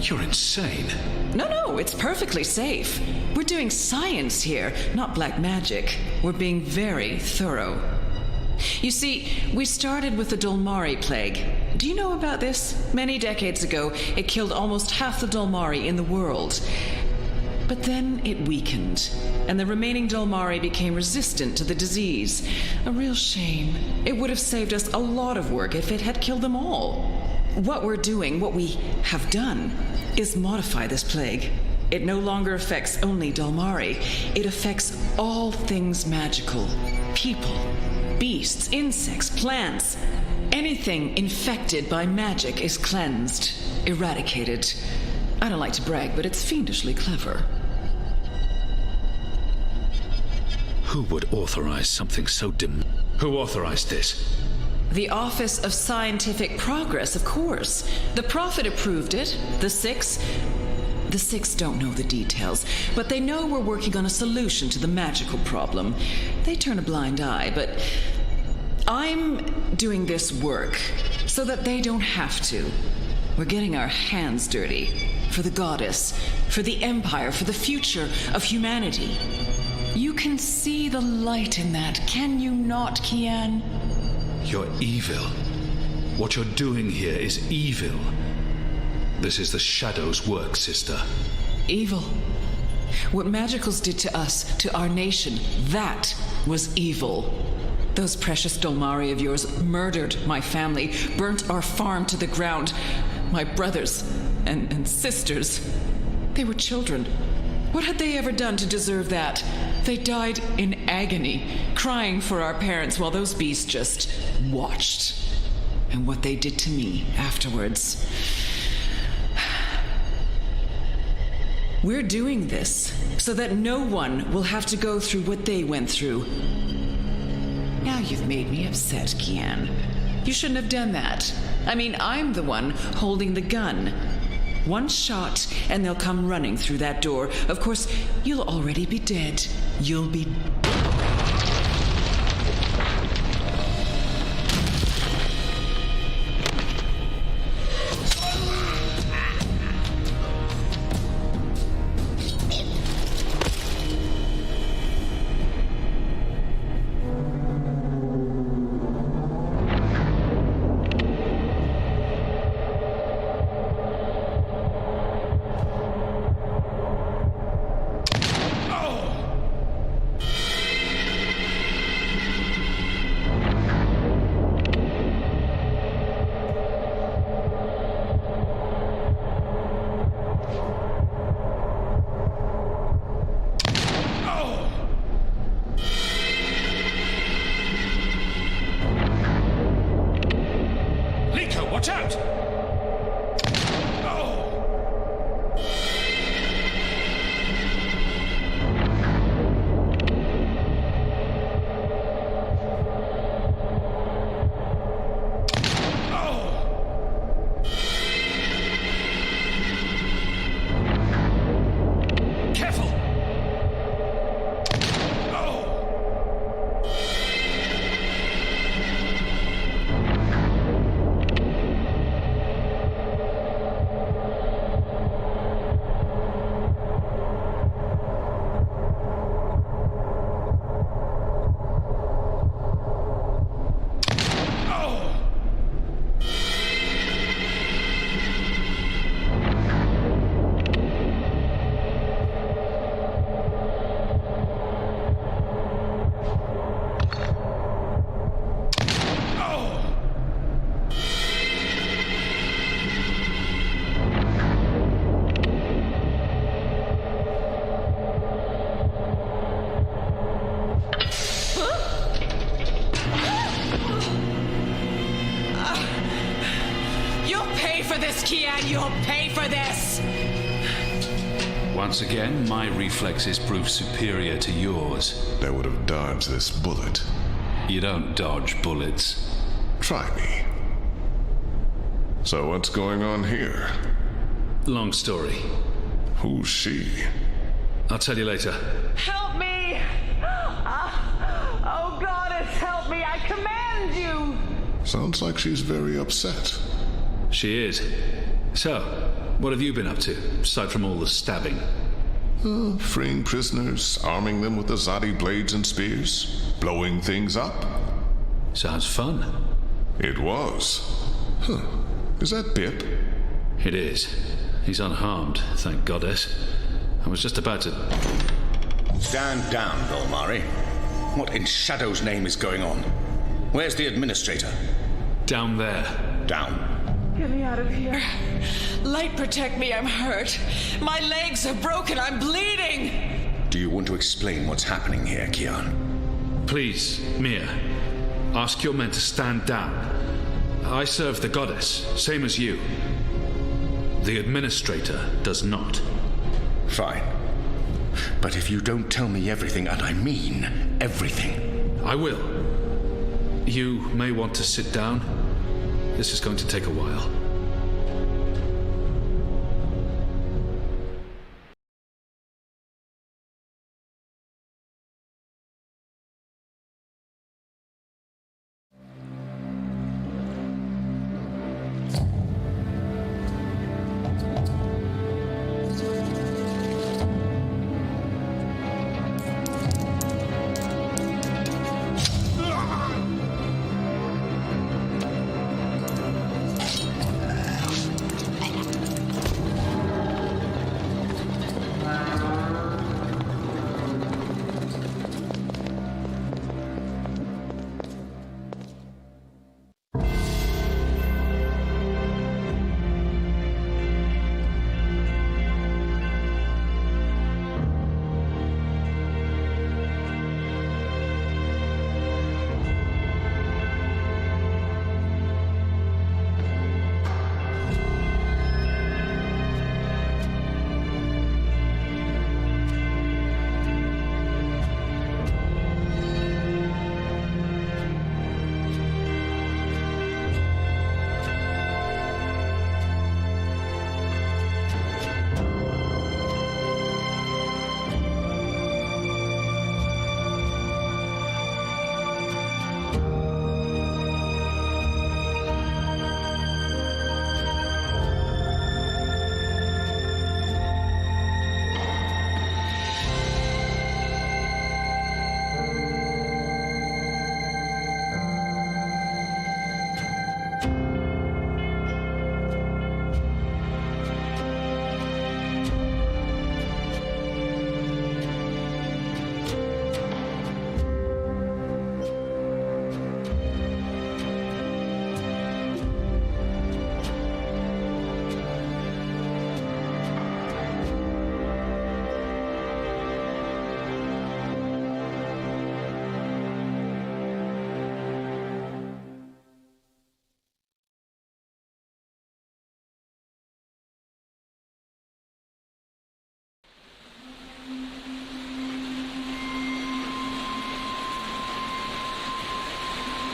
You're insane. No, it's perfectly safe. We're doing science here, not black magic. We're being very thorough. You see, we started with the Dolmari plague. Do you know about this? Many decades ago, it killed almost half the Dolmari in the world. But then it weakened, and the remaining Dolmari became resistant to the disease. A real shame. It would have saved us a lot of work if it had killed them all. What we have done, is modify this plague. It no longer affects only Dolmari. It affects all things magical. People, beasts, insects, plants. Anything infected by magic is cleansed, eradicated. I don't like to brag, but it's fiendishly clever. Who would authorize something so Who authorized this? The Office of Scientific Progress, of course. The Prophet approved it. The Six, The Six don't know the details, but they know we're working on a solution to the magical problem. They turn a blind eye, but I'm doing this work so that they don't have to. We're getting our hands dirty. For the goddess, for the empire, for the future of humanity. You can see the light in that, can you not, Kian? You're evil. What you're doing here is evil. This is the Shadow's work, sister. Evil. What Magicals did to us, to our nation, that was evil. Those precious Dolmari of yours murdered my family, burnt our farm to the ground. My brothers and sisters. They were children. What had they ever done to deserve that? They died in agony, crying for our parents while those beasts just watched. And what they did to me afterwards. We're doing this so that no one will have to go through what they went through. Now you've made me upset, Kian. You shouldn't have done that. I mean, I'm the one holding the gun. One shot, and they'll come running through that door. Of course, you'll already be dead. You'll be... Watch out! Kian, you'll pay for this! Once again, my reflexes prove superior to yours. That would have dodged this bullet. You don't dodge bullets. Try me. So what's going on here? Long story. Who's she? I'll tell you later. Help me! Oh, goddess, help me! I command you! Sounds like she's very upset. She is. So, what have you been up to, aside from all the stabbing? Freeing prisoners, arming them with Azadi blades and spears, blowing things up. Sounds fun. It was. Huh. Is that Bip? It is. He's unharmed, thank goddess. I was just about to... Stand down, Dolmari. What in Shadow's name is going on? Where's the administrator? Down there. Down. Get me out of here. Light, protect me, I'm hurt. My legs are broken, I'm bleeding! Do you want to explain what's happening here, Kian? Please, Mia. Ask your men to stand down. I serve the goddess, same as you. The administrator does not. Fine. But if you don't tell me everything, and I mean everything... I will. You may want to sit down. This is going to take a while.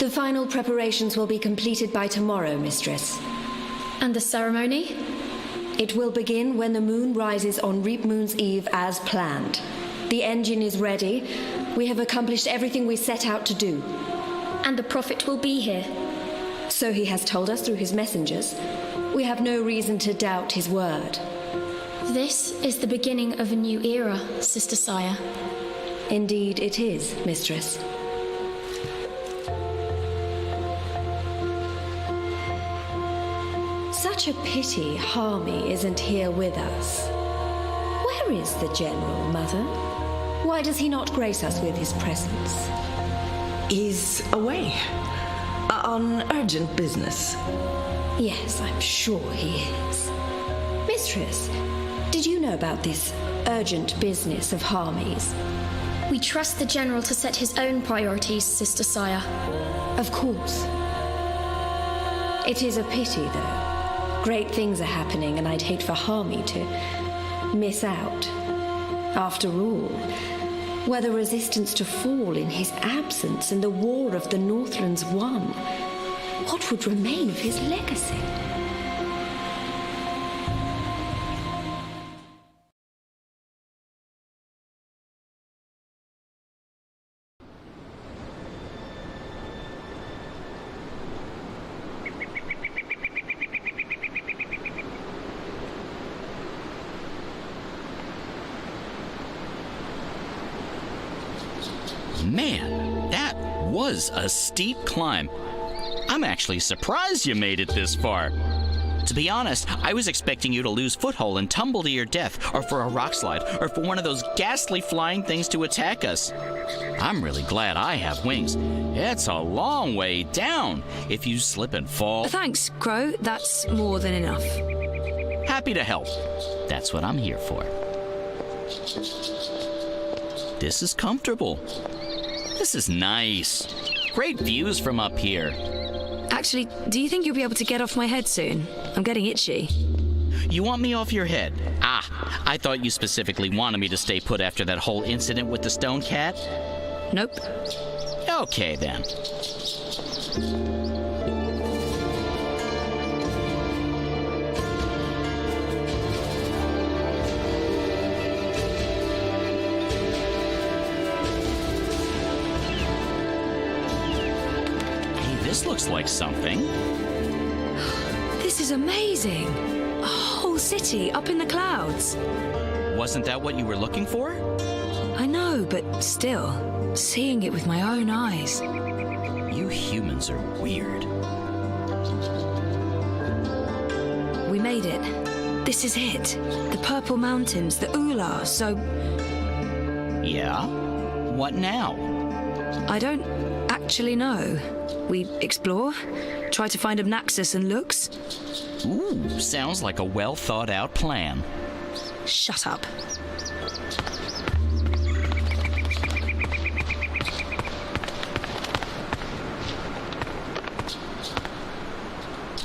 The final preparations will be completed by tomorrow, Mistress. And the ceremony? It will begin when the moon rises on Reap Moon's Eve as planned. The engine is ready. We have accomplished everything we set out to do. And the Prophet will be here. So he has told us through his messengers. We have no reason to doubt his word. This is the beginning of a new era, Sister Saya. Indeed it is, Mistress. Such a pity Harmy isn't here with us. Where is the General, Mother? Why does he not grace us with his presence? He's away. On urgent business. Yes, I'm sure he is. Mistress, did you know about this urgent business of Harmy's? We trust the General to set his own priorities, Sister Saya. Of course. It is a pity, though. Great things are happening, and I'd hate for Harmy to miss out. After all, were the resistance to fall in his absence and the war of the Northlands won, what would remain of his legacy? Man, that was a steep climb. I'm actually surprised you made it this far. To be honest, I was expecting you to lose foothold and tumble to your death, or for a rock slide, or for one of those ghastly flying things to attack us. I'm really glad I have wings. It's a long way down if you slip and fall. Thanks, Crow. That's more than enough. Happy to help. That's what I'm here for. This is comfortable. This is nice. Great views from up here. Actually, do you think you'll be able to get off my head soon? I'm getting itchy. You want me off your head? Ah, I thought you specifically wanted me to stay put after that whole incident with the stone cat. Nope. Okay, then. This looks like something. This is amazing. A whole city up in the clouds. Wasn't that what you were looking for? I know, but still, seeing it with my own eyes. You humans are weird. We made it. This is it. The Purple Mountains, the Ula, so... Yeah? What now? I don't actually know. We explore, try to find Naxos and Lux. Ooh, sounds like a well-thought-out plan. Shut up.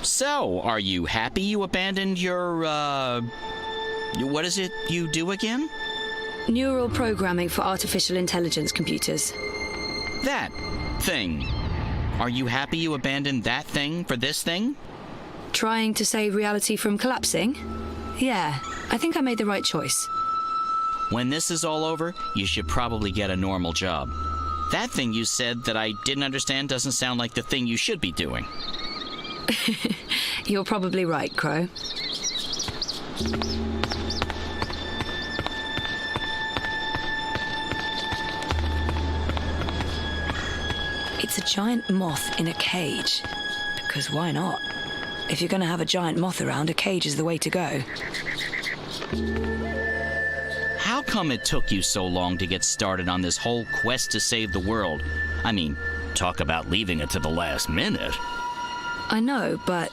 So, are you happy you abandoned your, what is it you do again? Neural programming for artificial intelligence computers. That thing. Are you happy you abandoned that thing for this thing? Trying to save reality from collapsing? Yeah, I think I made the right choice. When this is all over, you should probably get a normal job. That thing you said that I didn't understand doesn't sound like the thing you should be doing. You're probably right, Crow. It's a giant moth in a cage. Because why not? If you're going to have a giant moth around, a cage is the way to go. How come it took you so long to get started on this whole quest to save the world? I mean, talk about leaving it to the last minute. I know, but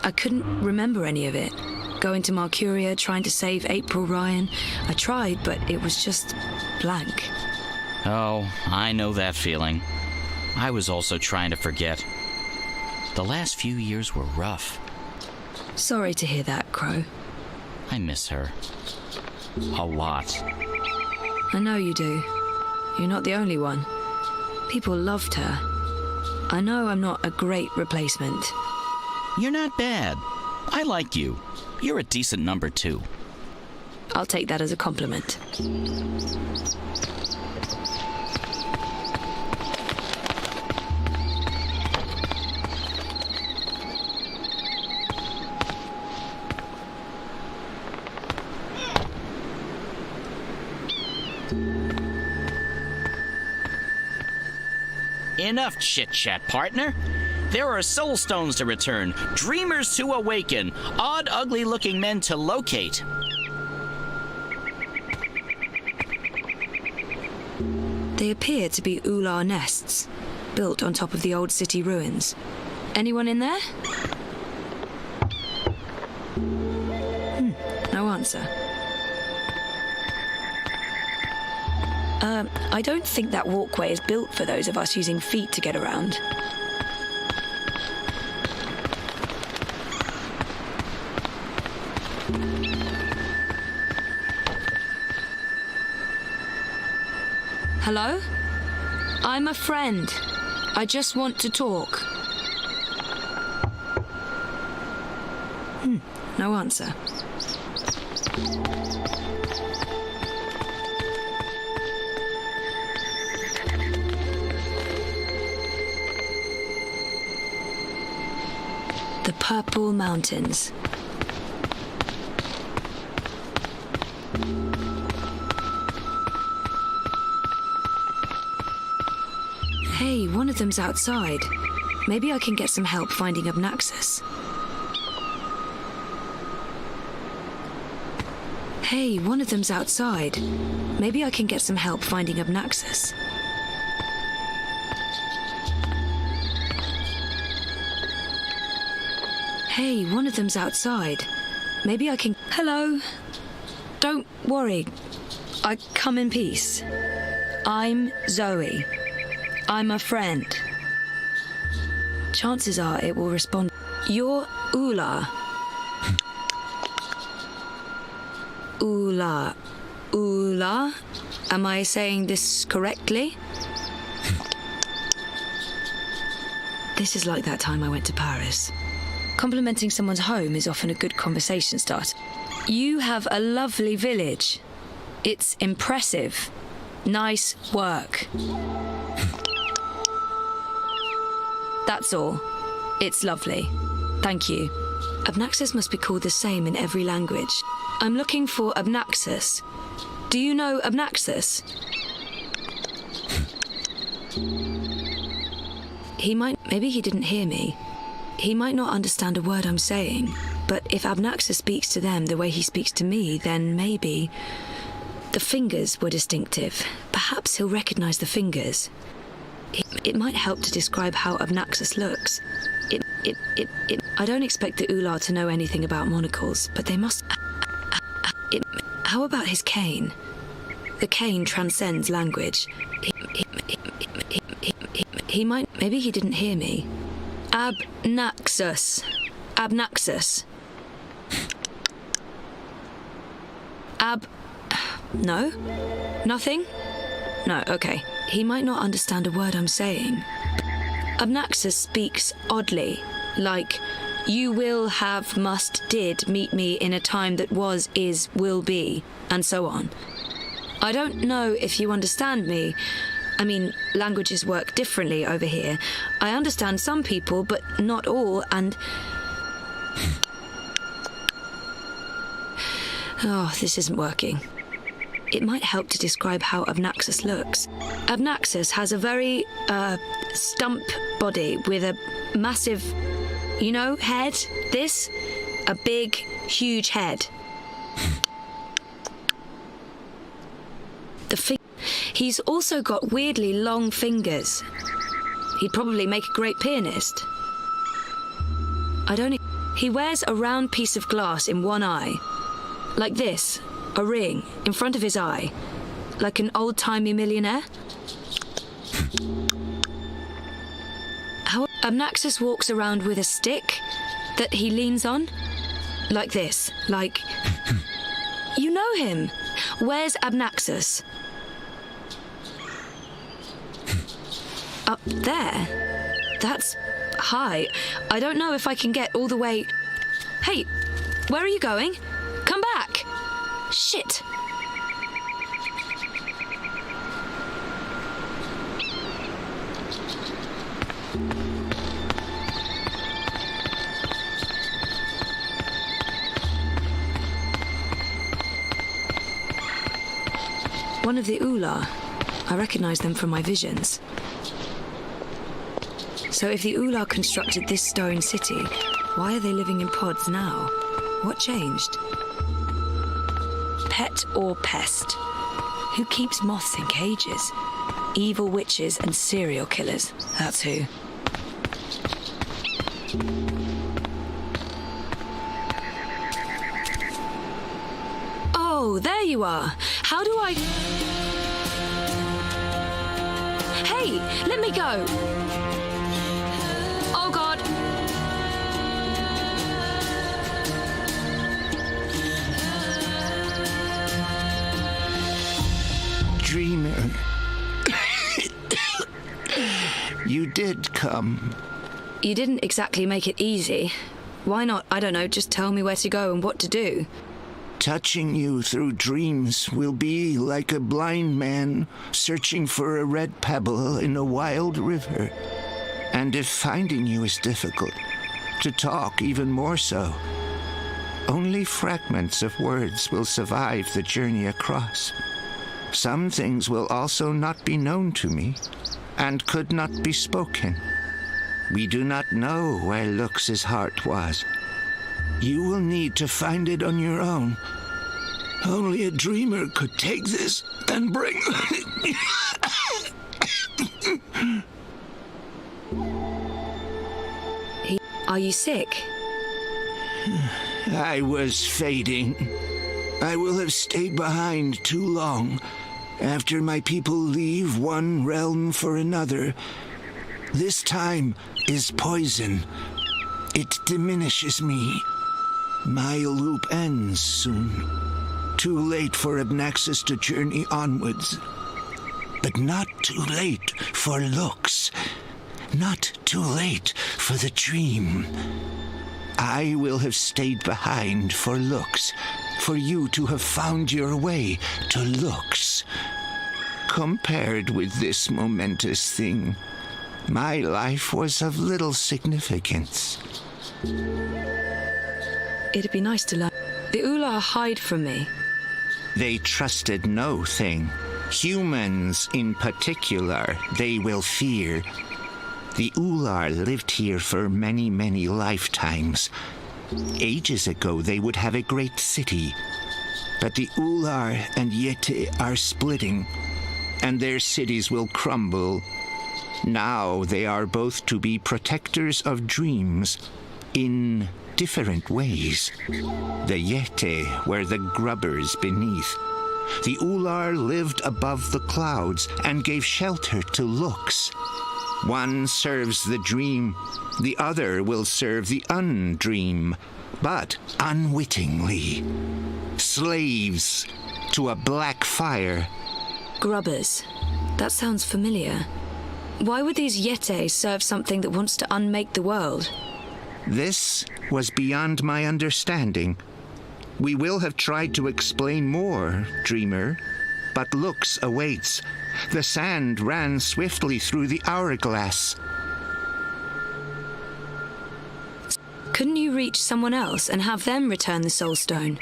I couldn't remember any of it. Going to Marcuria, trying to save April Ryan. I tried, but it was just blank. Oh, I know that feeling. I was also trying to forget. The last few years were rough. Sorry to hear that, Crow. I miss her. A lot. I know you do. You're not the only one. People loved her. I know I'm not a great replacement. You're not bad. I like you. You're a decent number 2. I'll take that as a compliment. Enough chit-chat, partner. There are soul stones to return, dreamers to awaken, odd, ugly-looking men to locate. They appear to be ular nests, built on top of the old city ruins. Anyone in there? No answer. I don't think that walkway is built for those of us using feet to get around. Hello? I'm a friend. I just want to talk. No answer. The Purple Mountains. Hey, one of them's outside. Maybe I can get some help finding Obnaxus. Hey, one of them's outside. Maybe I can get some help finding Obnaxus. Hey, one of them's outside. Maybe I can... Hello? Don't worry. I come in peace. I'm Zoe. I'm a friend. Chances are it will respond. You're Ula. Ula. Ula? Am I saying this correctly? This is like that time I went to Paris. Complimenting someone's home is often a good conversation start. You have a lovely village. It's impressive. Nice work. That's all. It's lovely. Thank you. Obnaxus must be called the same in every language. I'm looking for Obnaxus. Do you know Obnaxus? Maybe he didn't hear me. He might not understand a word I'm saying, but if Obnaxus speaks to them the way he speaks to me, then maybe... The fingers were distinctive. Perhaps he'll recognize the fingers. It might help to describe how Obnaxus looks. I don't expect the Ular to know anything about monocles, but they must... How about his cane? The cane transcends language. He might... Maybe he didn't hear me. Obnaxus. Obnaxus. No? Nothing? No, okay. He might not understand a word I'm saying. Obnaxus speaks oddly, like, you will, have, must, did meet me in a time that was, is, will be, and so on. I don't know if you understand me. I mean, languages work differently over here. I understand some people, but not all, and... Oh, this isn't working. It might help to describe how Obnaxus looks. Obnaxus has a very, stump body with a massive, head? This? A big, huge head. He's also got weirdly long fingers. He'd probably make a great pianist. He wears a round piece of glass in one eye. Like this. A ring in front of his eye, like an old-timey millionaire. How Obnaxus walks around with a stick that he leans on, like this, like... You know him. Where's Obnaxus? Up there? That's high. I don't know if I can get all the way... Hey, where are you going? Come back! Shit! One of the Ula. I recognize them from my visions. So if the Ula constructed this stone city, why are they living in pods now? What changed? Pet or pest? Who keeps moths in cages? Evil witches and serial killers. That's who. Oh, there you are. How do I... Hey, let me go. Oh, God. Dreamer. You did come. You didn't exactly make it easy. Why not, I don't know, just tell me where to go and what to do? Touching you through dreams will be like a blind man searching for a red pebble in a wild river. And if finding you is difficult, to talk even more so. Only fragments of words will survive the journey across. Some things will also not be known to me, and could not be spoken. We do not know where Lux's heart was. You will need to find it on your own. Only a dreamer could take this and bring... Are you sick? I was fading. I will have stayed behind too long. After my people leave one realm for another, this time is poison. It diminishes me. My loop ends soon. Too late for Abnaxis to journey onwards. But not too late for Lux. Not too late for the dream. I will have stayed behind for Lux, for you to have found your way to Lux. Compared with this momentous thing, my life was of little significance. It'd be nice to learn. The Ula hide from me. They trusted no thing. Humans in particular, they will fear. The Ular lived here for many, many lifetimes. Ages ago, they would have a great city. But the Ular and Yeti are splitting, and their cities will crumble. Now they are both to be protectors of dreams in different ways. The Yeti were the grubbers beneath. The Ular lived above the clouds and gave shelter to Lux. One serves the dream, the other will serve the undream, but unwittingly. Slaves to a black fire. Grubbers. That sounds familiar. Why would these Yeti serve something that wants to unmake the world? This was beyond my understanding. We will have tried to explain more, Dreamer, but Lux awaits. The sand ran swiftly through the hourglass. Couldn't you reach someone else and have them return the Soul Stone?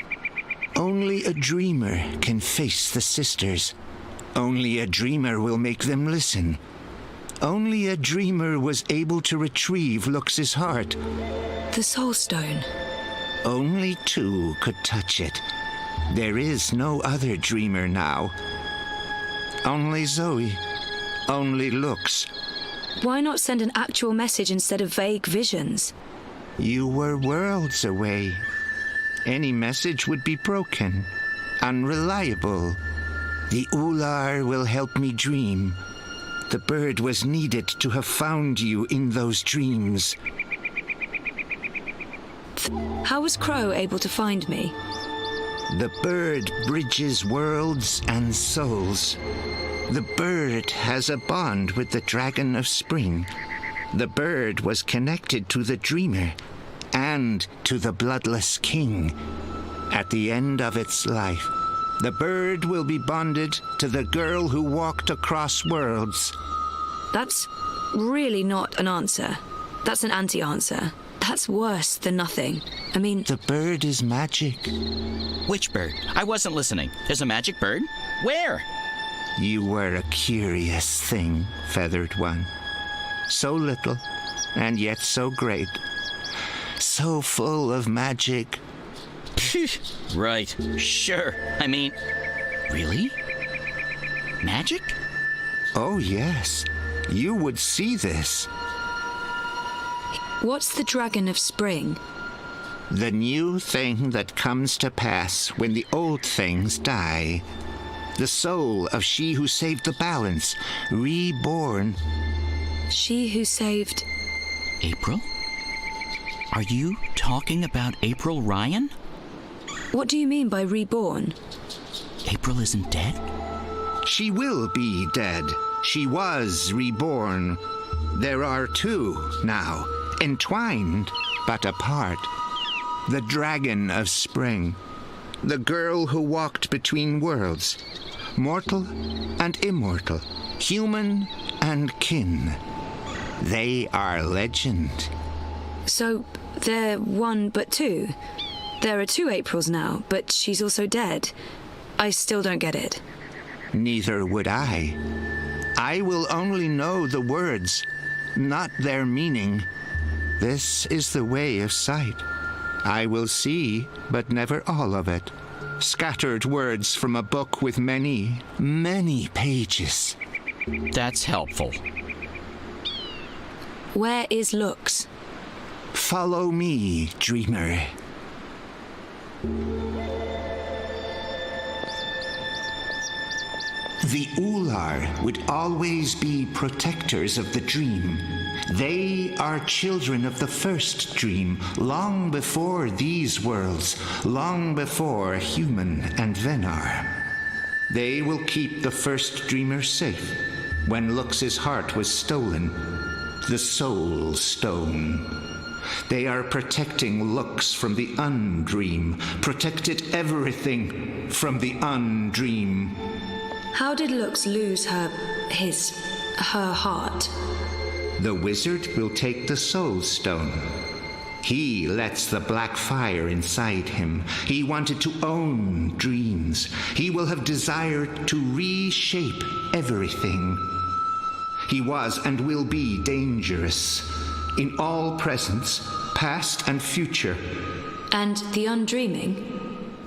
Only a dreamer can face the sisters. Only a dreamer will make them listen. Only a dreamer was able to retrieve Lux's heart. The Soul Stone. Only two could touch it. There is no other dreamer now. Only Zoe. Only Lux. Why not send an actual message instead of vague visions? You were worlds away. Any message would be broken, unreliable. The Ular will help me dream. The bird was needed to have found you in those dreams. How was Crow able to find me? The bird bridges worlds and souls. The bird has a bond with the dragon of spring. The bird was connected to the dreamer and to the bloodless king. At the end of its life, the bird will be bonded to the girl who walked across worlds. That's really not an answer. That's an anti-answer. That's worse than nothing. I mean... The bird is magic. Which bird? I wasn't listening. There's a magic bird? Where? You were a curious thing, feathered one. So little, and yet so great. So full of magic. Right, sure. I mean, really? Magic? Oh, yes. You would see this. What's the dragon of spring? The new thing that comes to pass when the old things die. The soul of she who saved the balance, reborn. She who saved... April? Are you talking about April Ryan? What do you mean by reborn? April isn't dead? She will be dead. She was reborn. There are two now, entwined but apart. The dragon of spring. The girl who walked between worlds. Mortal and immortal. Human and kin. They are legend. So, they're one but two? There are two Aprils now, but she's also dead. I still don't get it. Neither would I. I will only know the words, not their meaning. This is the way of sight. I will see, but never all of it. Scattered words from a book with many, many pages. That's helpful. Where is Lux? Follow me, dreamer. The Ular would always be protectors of the dream. They are children of the first dream, long before these worlds, long before human and Venar. They will keep the first dreamer safe when Lux's heart was stolen, the Soul Stone. They are protecting Lux from the undream, protected everything from the undream. How did Lux lose her heart? The wizard will take the Soul Stone. He lets the black fire inside him. He wanted to own dreams. He will have desired to reshape everything. He was and will be dangerous in all presence, past and future. And the undreaming?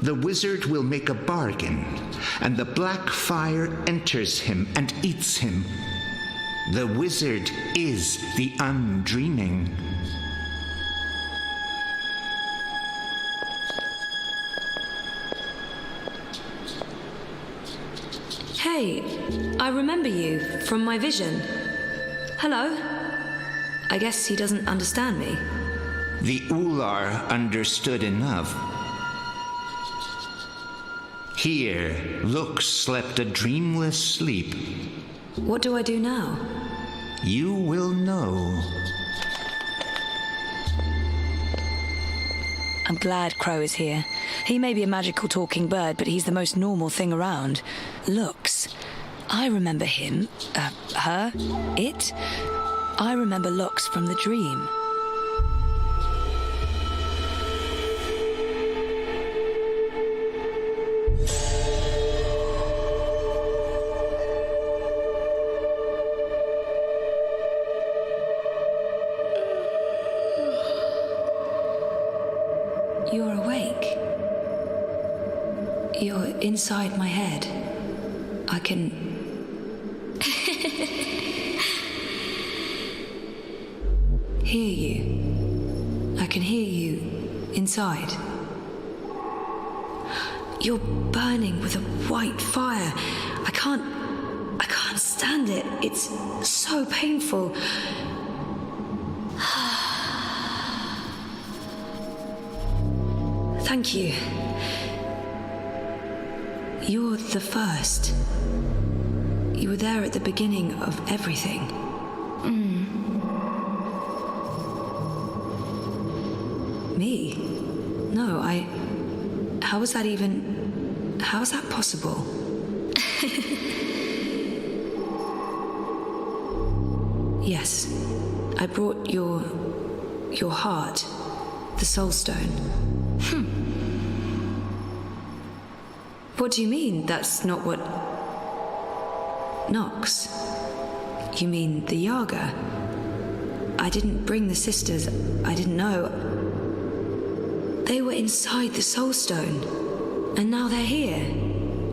The wizard will make a bargain, and the black fire enters him and eats him. The wizard is the undreaming. Hey, I remember you from my vision. Hello? I guess he doesn't understand me. The Ular understood enough. Here, Lux slept a dreamless sleep. What do I do now? You will know. I'm glad Crow is here. He may be a magical talking bird, but he's the most normal thing around. Lux. I remember him. Her. It. I remember Lux from the dream. You're awake. You're inside my head. I can... hear you. I can hear you inside. You're burning with a white fire. I can't stand it. It's so painful. Thank you. You're the first. You were there at the beginning of everything. Me? No, how is that possible? Yes, I brought your heart, the Soul Stone. What do you mean that's not what... Nox? You mean the Yaga? I didn't bring the sisters. I didn't know. They were inside the Soul Stone. And now they're here.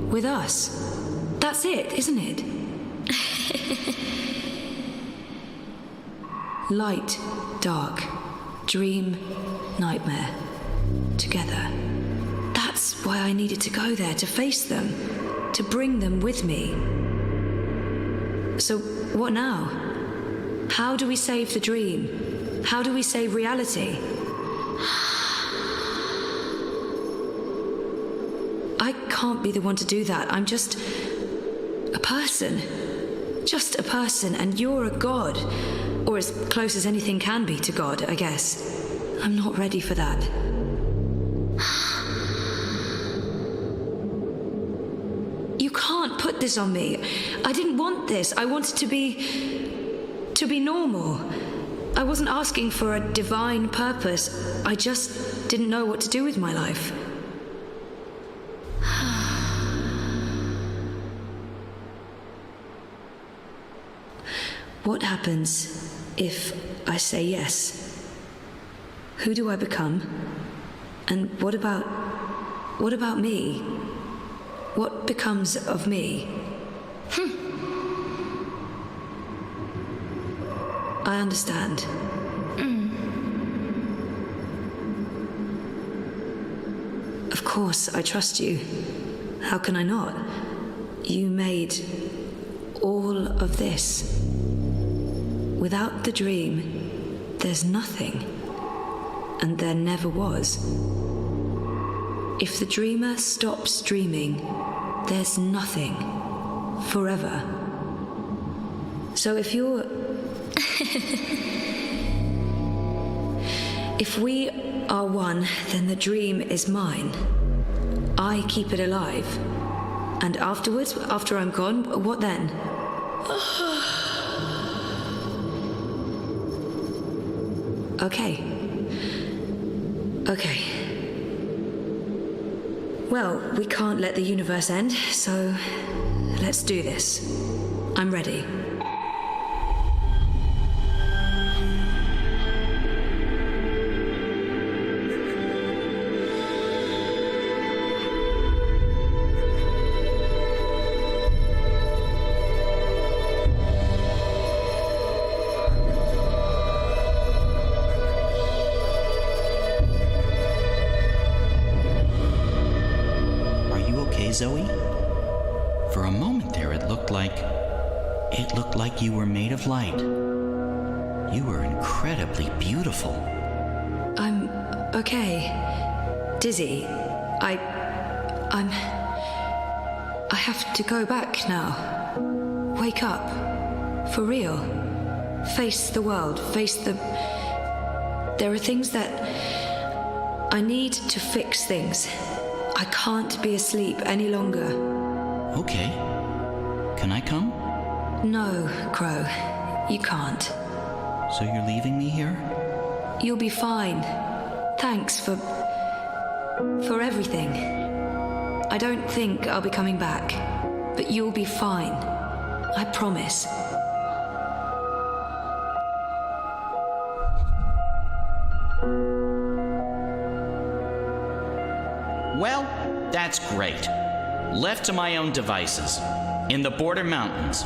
With us. That's it, isn't it? Light, dark, dream, nightmare. Together. That's why I needed to go there, to face them. To bring them with me. So, what now? How do we save the dream? How do we save reality? I can't be the one to do that. I'm just a person. Just a person, and you're a god. Or as close as anything can be to God, I guess. I'm not ready for that. You can't put this on me. I didn't want this. I wanted to be normal. I wasn't asking for a divine purpose. I just didn't know what to do with my life. What happens if I say yes? Who do I become? And what about me? What becomes of me? I understand. Of course, I trust you. How can I not? You made all of this. Without the dream, there's nothing. And there never was. If the dreamer stops dreaming, there's nothing. Forever. So if you're... If we are one, then the dream is mine. I keep it alive. And afterwards, after I'm gone, what then? Okay. Well, we can't let the universe end, so let's do this. I'm ready. Zoe? For a moment there, it looked like you were made of light. You were incredibly beautiful. I'm okay. Dizzy. I have to go back now. Wake up. For real. Face the world. There are things that I need to fix things. I can't be asleep any longer. Okay. Can I come? No, Crow. You can't. So you're leaving me here? You'll be fine. Thanks for everything. I don't think I'll be coming back. But you'll be fine. I promise. Well, that's great. Left to my own devices, in the border mountains,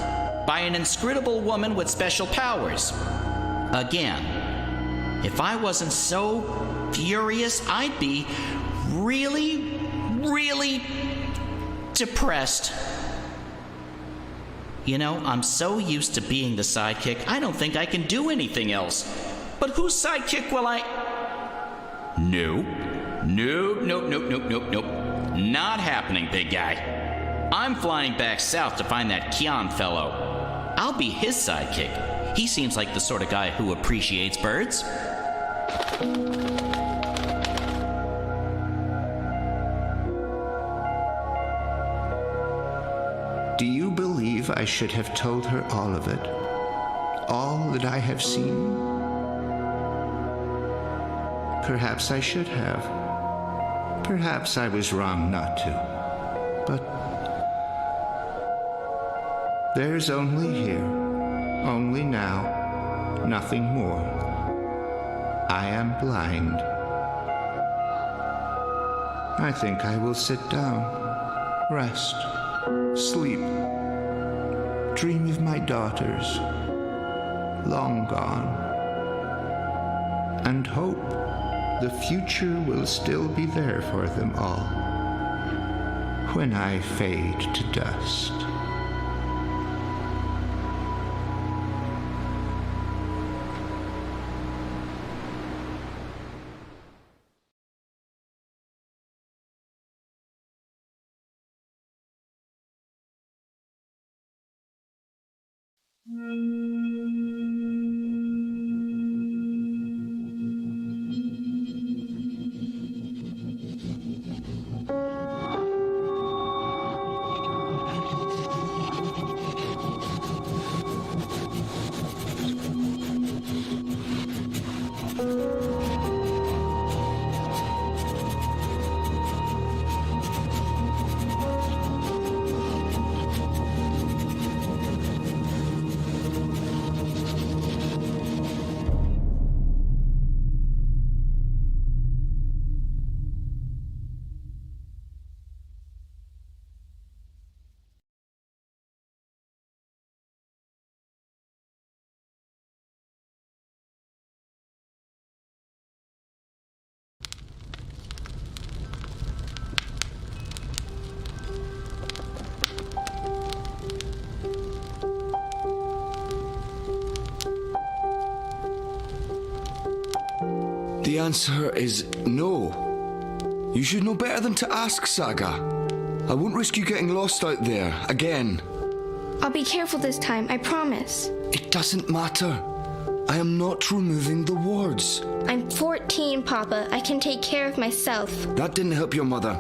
by an inscrutable woman with special powers. Again, if I wasn't so furious, I'd be really, really depressed. You know, I'm so used to being the sidekick, I don't think I can do anything else. But whose sidekick will I... Nope. Not happening, big guy. I'm flying back south to find that Kian fellow. I'll be his sidekick. He seems like the sort of guy who appreciates birds. Do you believe I should have told her all of it? All that I have seen? Perhaps I should have. Perhaps I was wrong not to. But there's only here, only now, nothing more. I am blind. I think I will sit down, rest, sleep, dream of my daughters, long gone, and hope the future will still be there for them all when I fade to dust. The answer is no. You should know better than to ask, Saga. I won't risk you getting lost out there, again. I'll be careful this time, I promise. It doesn't matter. I am not removing the wards. I'm 14, Papa. I can take care of myself. That didn't help your mother.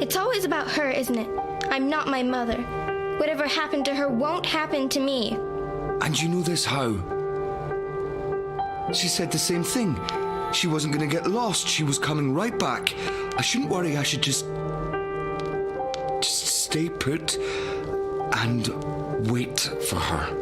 It's always about her, isn't it? I'm not my mother. Whatever happened to her won't happen to me. And you know this how? She said the same thing. She wasn't going to get lost. She was coming right back. I shouldn't worry. I should just stay put and wait for her.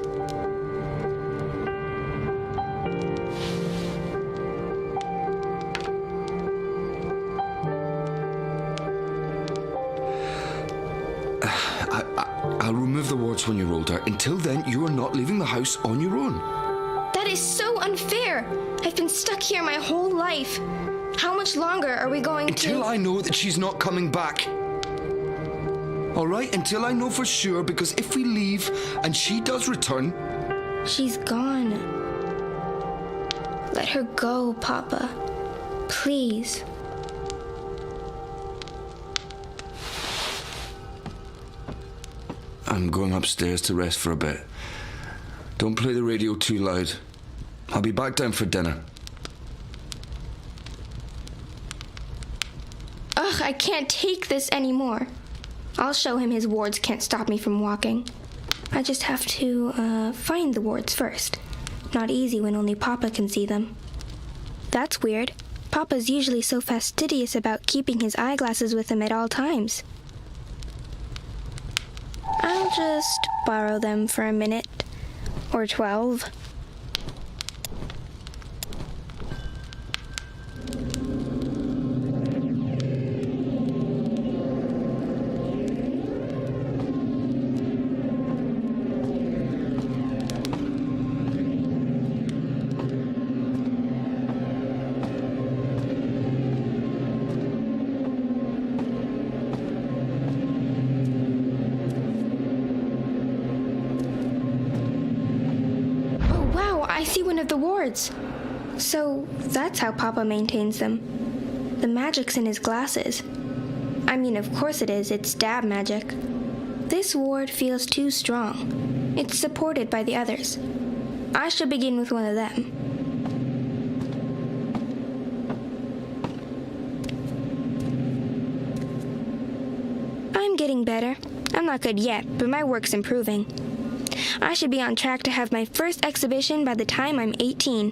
I'll remove the wards when you're older. Until then, you are not leaving the house on your own. That is so unfair. I've been stuck here my whole life. How much longer are we going Until I know that she's not coming back. All right? Until I know for sure, because if we leave and she does return... She's gone. Let her go, Papa. Please. I'm going upstairs to rest for a bit. Don't play the radio too loud. I'll be back down for dinner. Ugh, I can't take this anymore. I'll show him his wards can't stop me from walking. I just have to, find the wards first. Not easy when only Papa can see them. That's weird. Papa's usually so fastidious about keeping his eyeglasses with him at all times. I'll just borrow them for a minute. Or 12. I see one of the wards. So that's how Papa maintains them. The magic's in his glasses. I mean, of course it is. It's dab magic. This ward feels too strong. It's supported by the others. I should begin with one of them. I'm getting better. I'm not good yet, but my work's improving. I should be on track to have my first exhibition by the time I'm 18.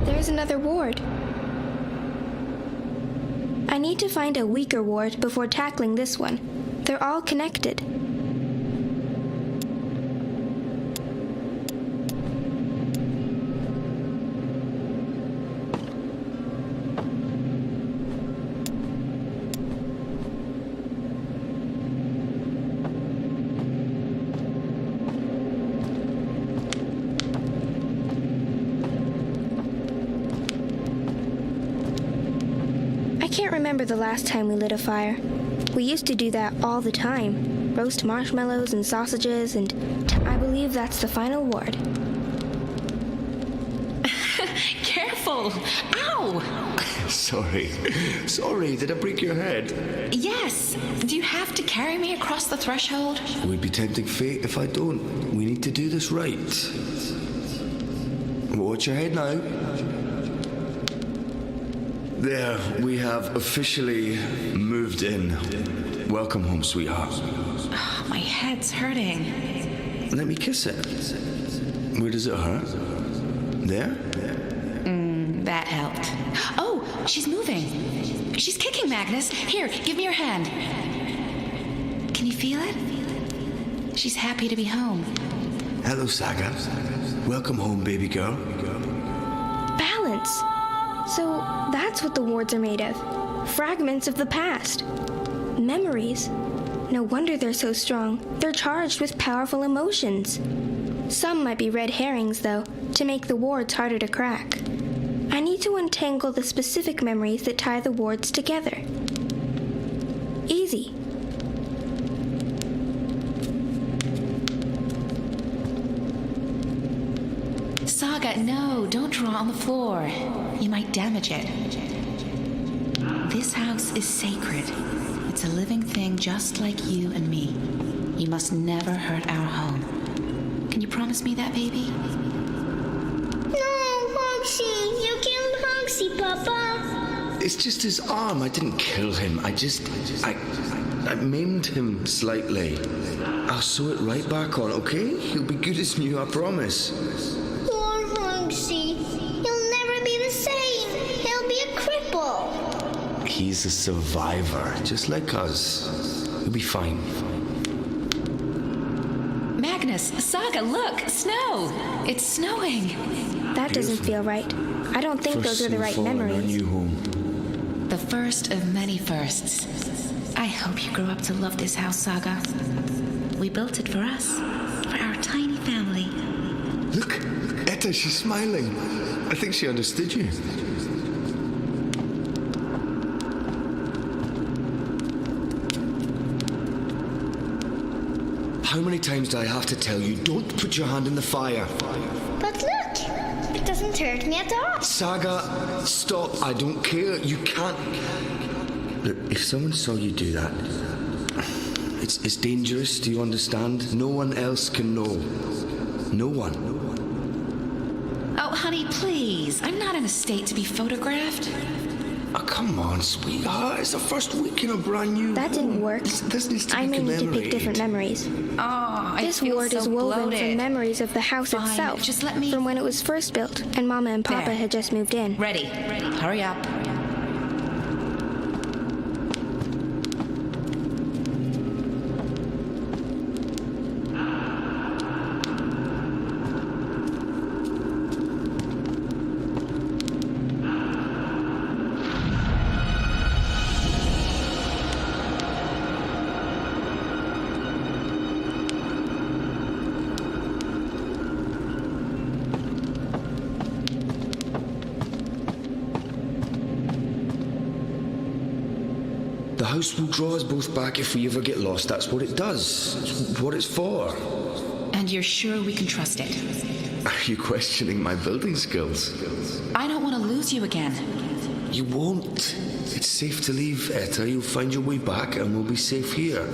There's another ward. I need to find a weaker ward before tackling this one. They're all connected. I can't remember the last time we lit a fire. We used to do that all the time. Roast marshmallows and sausages, and I believe that's the final ward. Careful! Ow! Sorry, did I break your head? Yes! Do you have to carry me across the threshold? It would be tempting fate if I don't. We need to do this right. Watch your head now. There, we have officially moved in. Welcome home, sweetheart. Oh, my head's hurting. Let me kiss it. Where does it hurt? There? That helped. Oh, she's moving. She's kicking, Magnus. Here, give me your hand. Can you feel it? She's happy to be home. Hello, Saga. Welcome home, baby girl. Balance! So that's what the wards are made of. Fragments of the past. Memories. No wonder they're so strong. They're charged with powerful emotions. Some might be red herrings, though, to make the wards harder to crack. I need to untangle the specific memories that tie the wards together. Easy. Saga, no, don't draw on the floor. You might damage it. This house is sacred. It's a living thing just like you and me. You must never hurt our home. Can you promise me that, baby? No, Hogsy! You killed Hogsy, Papa! It's just his arm. I didn't kill him. I maimed him slightly. I'll sew it right back on, okay? He'll be good as new, I promise. Poor Hogsy. He'll never be the same. He'll be a cripple. He's a survivor, just like us. He'll be fine. Magnus, Saga, look! Snow! It's snowing! That doesn't feel right. I don't think those are the right memories. New home. The first of many firsts. I hope you grow up to love this house, Saga. We built it for us, for our tiny family. Look, Etta, she's smiling. I think she understood you. How many times do I have to tell you, don't put your hand in the fire? But look! It doesn't hurt me at all. Saga, stop. I don't care. You can't. Look, if someone saw you do that, it's dangerous, do you understand? No one else can know. No one. Oh, honey, please. I'm not in a state to be photographed. Oh, come on, sweetheart. It's the first week in a brand new That didn't work. This needs to I be may need to pick commemorated. different memories. Oh, This ward is woven from memories of the house Fine, itself. just let me- From when it was first built and Mama and Papa There. had just moved in. Ready. Hurry up. The house will draw us both back if we ever get lost. That's what it does. It's what it's for. And you're sure we can trust it? Are you questioning my building skills? I don't want to lose you again. You won't. It's safe to leave, Etta. You'll find your way back and we'll be safe here.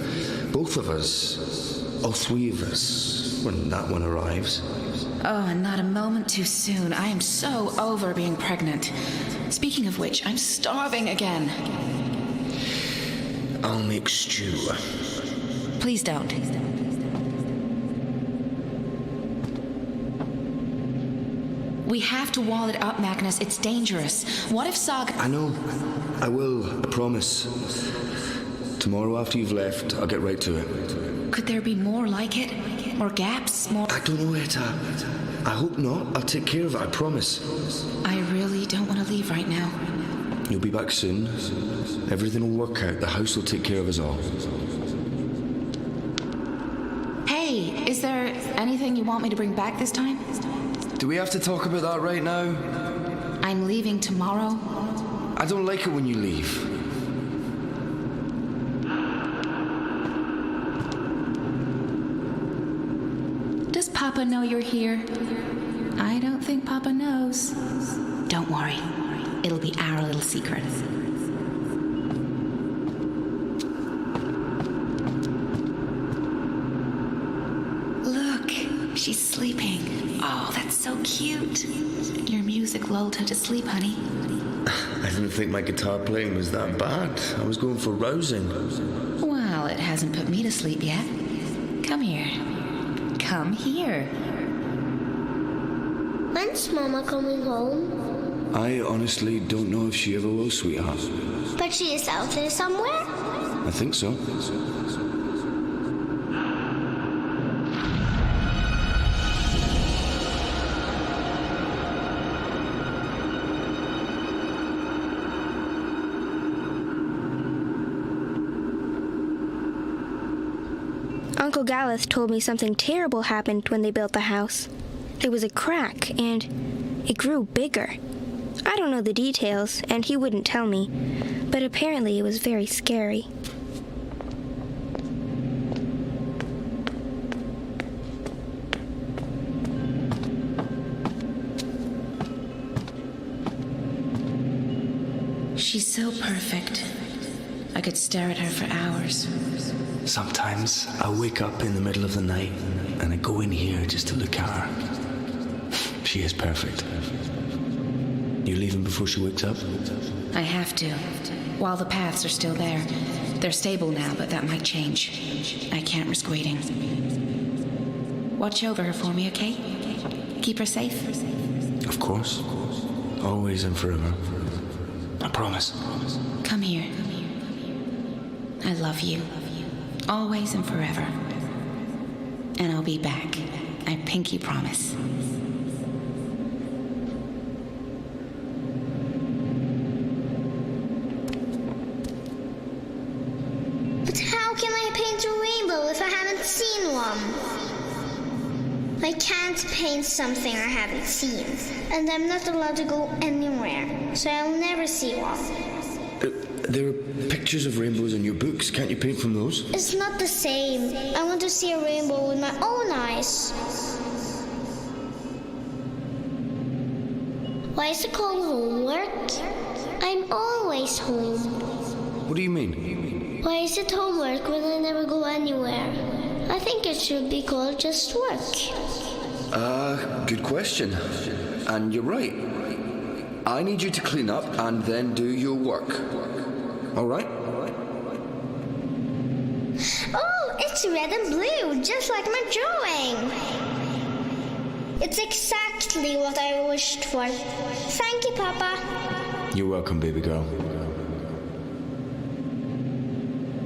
Both of us. All three of us. When that one arrives. Oh, and not a moment too soon. I am so over being pregnant. Speaking of which, I'm starving again. I'll make stew. Please don't. We have to wall it up, Magnus. It's dangerous. What if Saga... I know. I will. I promise. Tomorrow after you've left, I'll get right to it. Could there be more like it? More gaps? More... I don't know, Etta. I hope not. I'll take care of it, I promise. I really don't want to leave right now. You'll be back soon. Everything will work out. The house will take care of us all. Hey, is there anything you want me to bring back this time? Do we have to talk about that right now? I'm leaving tomorrow. I don't like it when you leave. Does Papa know you're here? I don't think Papa knows. Don't worry. It'll be our little secret. Look, she's sleeping. Oh, that's so cute. Your music lulled her to sleep, honey. I didn't think my guitar playing was that bad. I was going for rousing. Well, it hasn't put me to sleep yet. Come here. Come here. When's Mama coming home? I honestly don't know if she ever will, sweetheart. But she is out there somewhere? I think so. Uncle Galeth told me something terrible happened when they built the house. There was a crack, and it grew bigger. I don't know the details, and he wouldn't tell me, but apparently it was very scary. She's so perfect. I could stare at her for hours. Sometimes I wake up in the middle of the night and I go in here just to look at her. She is perfect. You leaving before she wakes up? I have to. While the paths are still there. They're stable now, but that might change. I can't risk waiting. Watch over her for me, okay? Keep her safe? Of course. Always and forever. I promise. Come here. I love you. Always and forever. And I'll be back. I pinky promise. But how can I paint a rainbow if I haven't seen one? I can't paint something I haven't seen. And I'm not allowed to go anywhere, so I'll never see one. There are pictures of rainbows in your books. Can't you paint from those? It's not the same. I want to see a rainbow with my own eyes. Why is it called homework? I'm always home. What do you mean? Why is it homework when I never go anywhere? I think it should be called just work. Good question. And you're right. I need you to clean up and then do your work. All right? Oh, it's red and blue, just like my drawing. It's exactly what I wished for. Thank you, Papa. You're welcome, baby girl.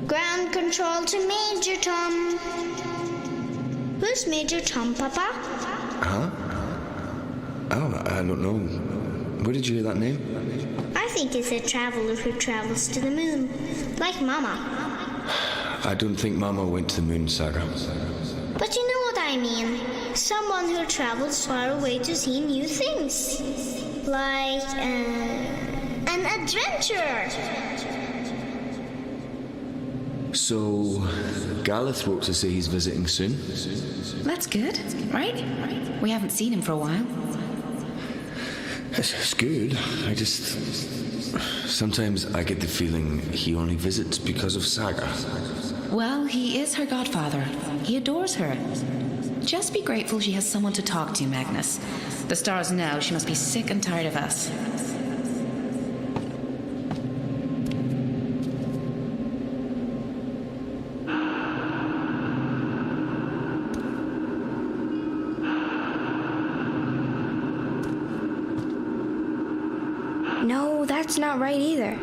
Ground control to Major Tom. Who's Major Tom, Papa? Huh? Oh, I don't know. Where did you hear that name? I think it's a traveler who travels to the moon, like Mama. I don't think Mama went to the moon, Saga. But you know what I mean. Someone who travels far away to see new things. Like, an adventurer. So, Gareth wrote to say he's visiting soon. That's good, right? We haven't seen him for a while. It's good. I just... Sometimes I get the feeling he only visits because of Saga. Well, he is her godfather. He adores her. Just be grateful she has someone to talk to, Magnus. The stars know she must be sick and tired of us. No, that's not right either.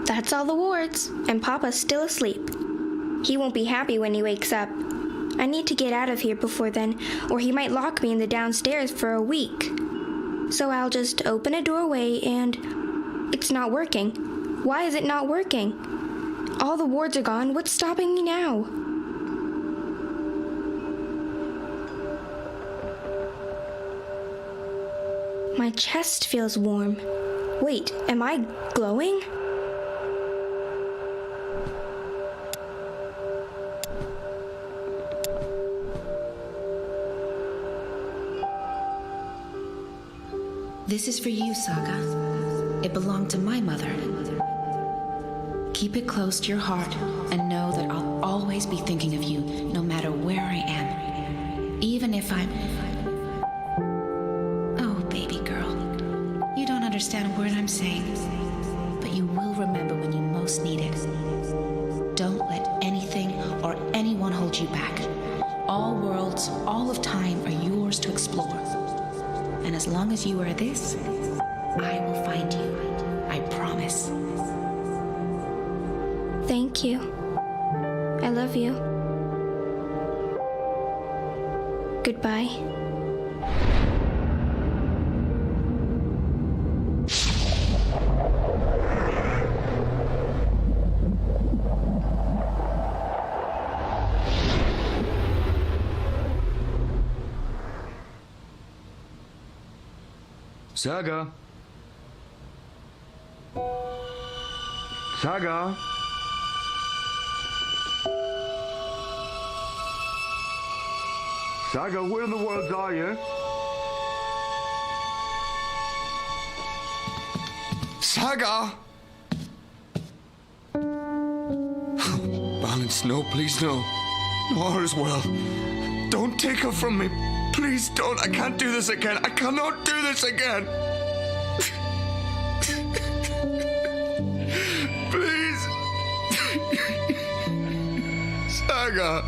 That's all the wards, and Papa's still asleep. He won't be happy when he wakes up. I need to get out of here before then, or he might lock me in the downstairs for a week. So I'll just open a doorway and... It's not working. Why is it not working? All the wards are gone. What's stopping me now? My chest feels warm. Wait, am I glowing? This is for you, Saga. It belonged to my mother. Keep it close to your heart and know that I'll always be thinking of you, no matter where I am. Even if I'm... Oh, baby girl. You don't understand a word I'm saying, but you will remember when you most need it. Don't let anything or anyone hold you back. All worlds, all of time are yours to explore. And as long as you are this, I will find you. I promise. Thank you. I love you. Goodbye. Saga? Saga? Saga, where in the world are you? Saga! Balance, no, please, no. No, all is well. Don't take her from me. Please don't. I can't do this again. I cannot do this again. Please. Saga.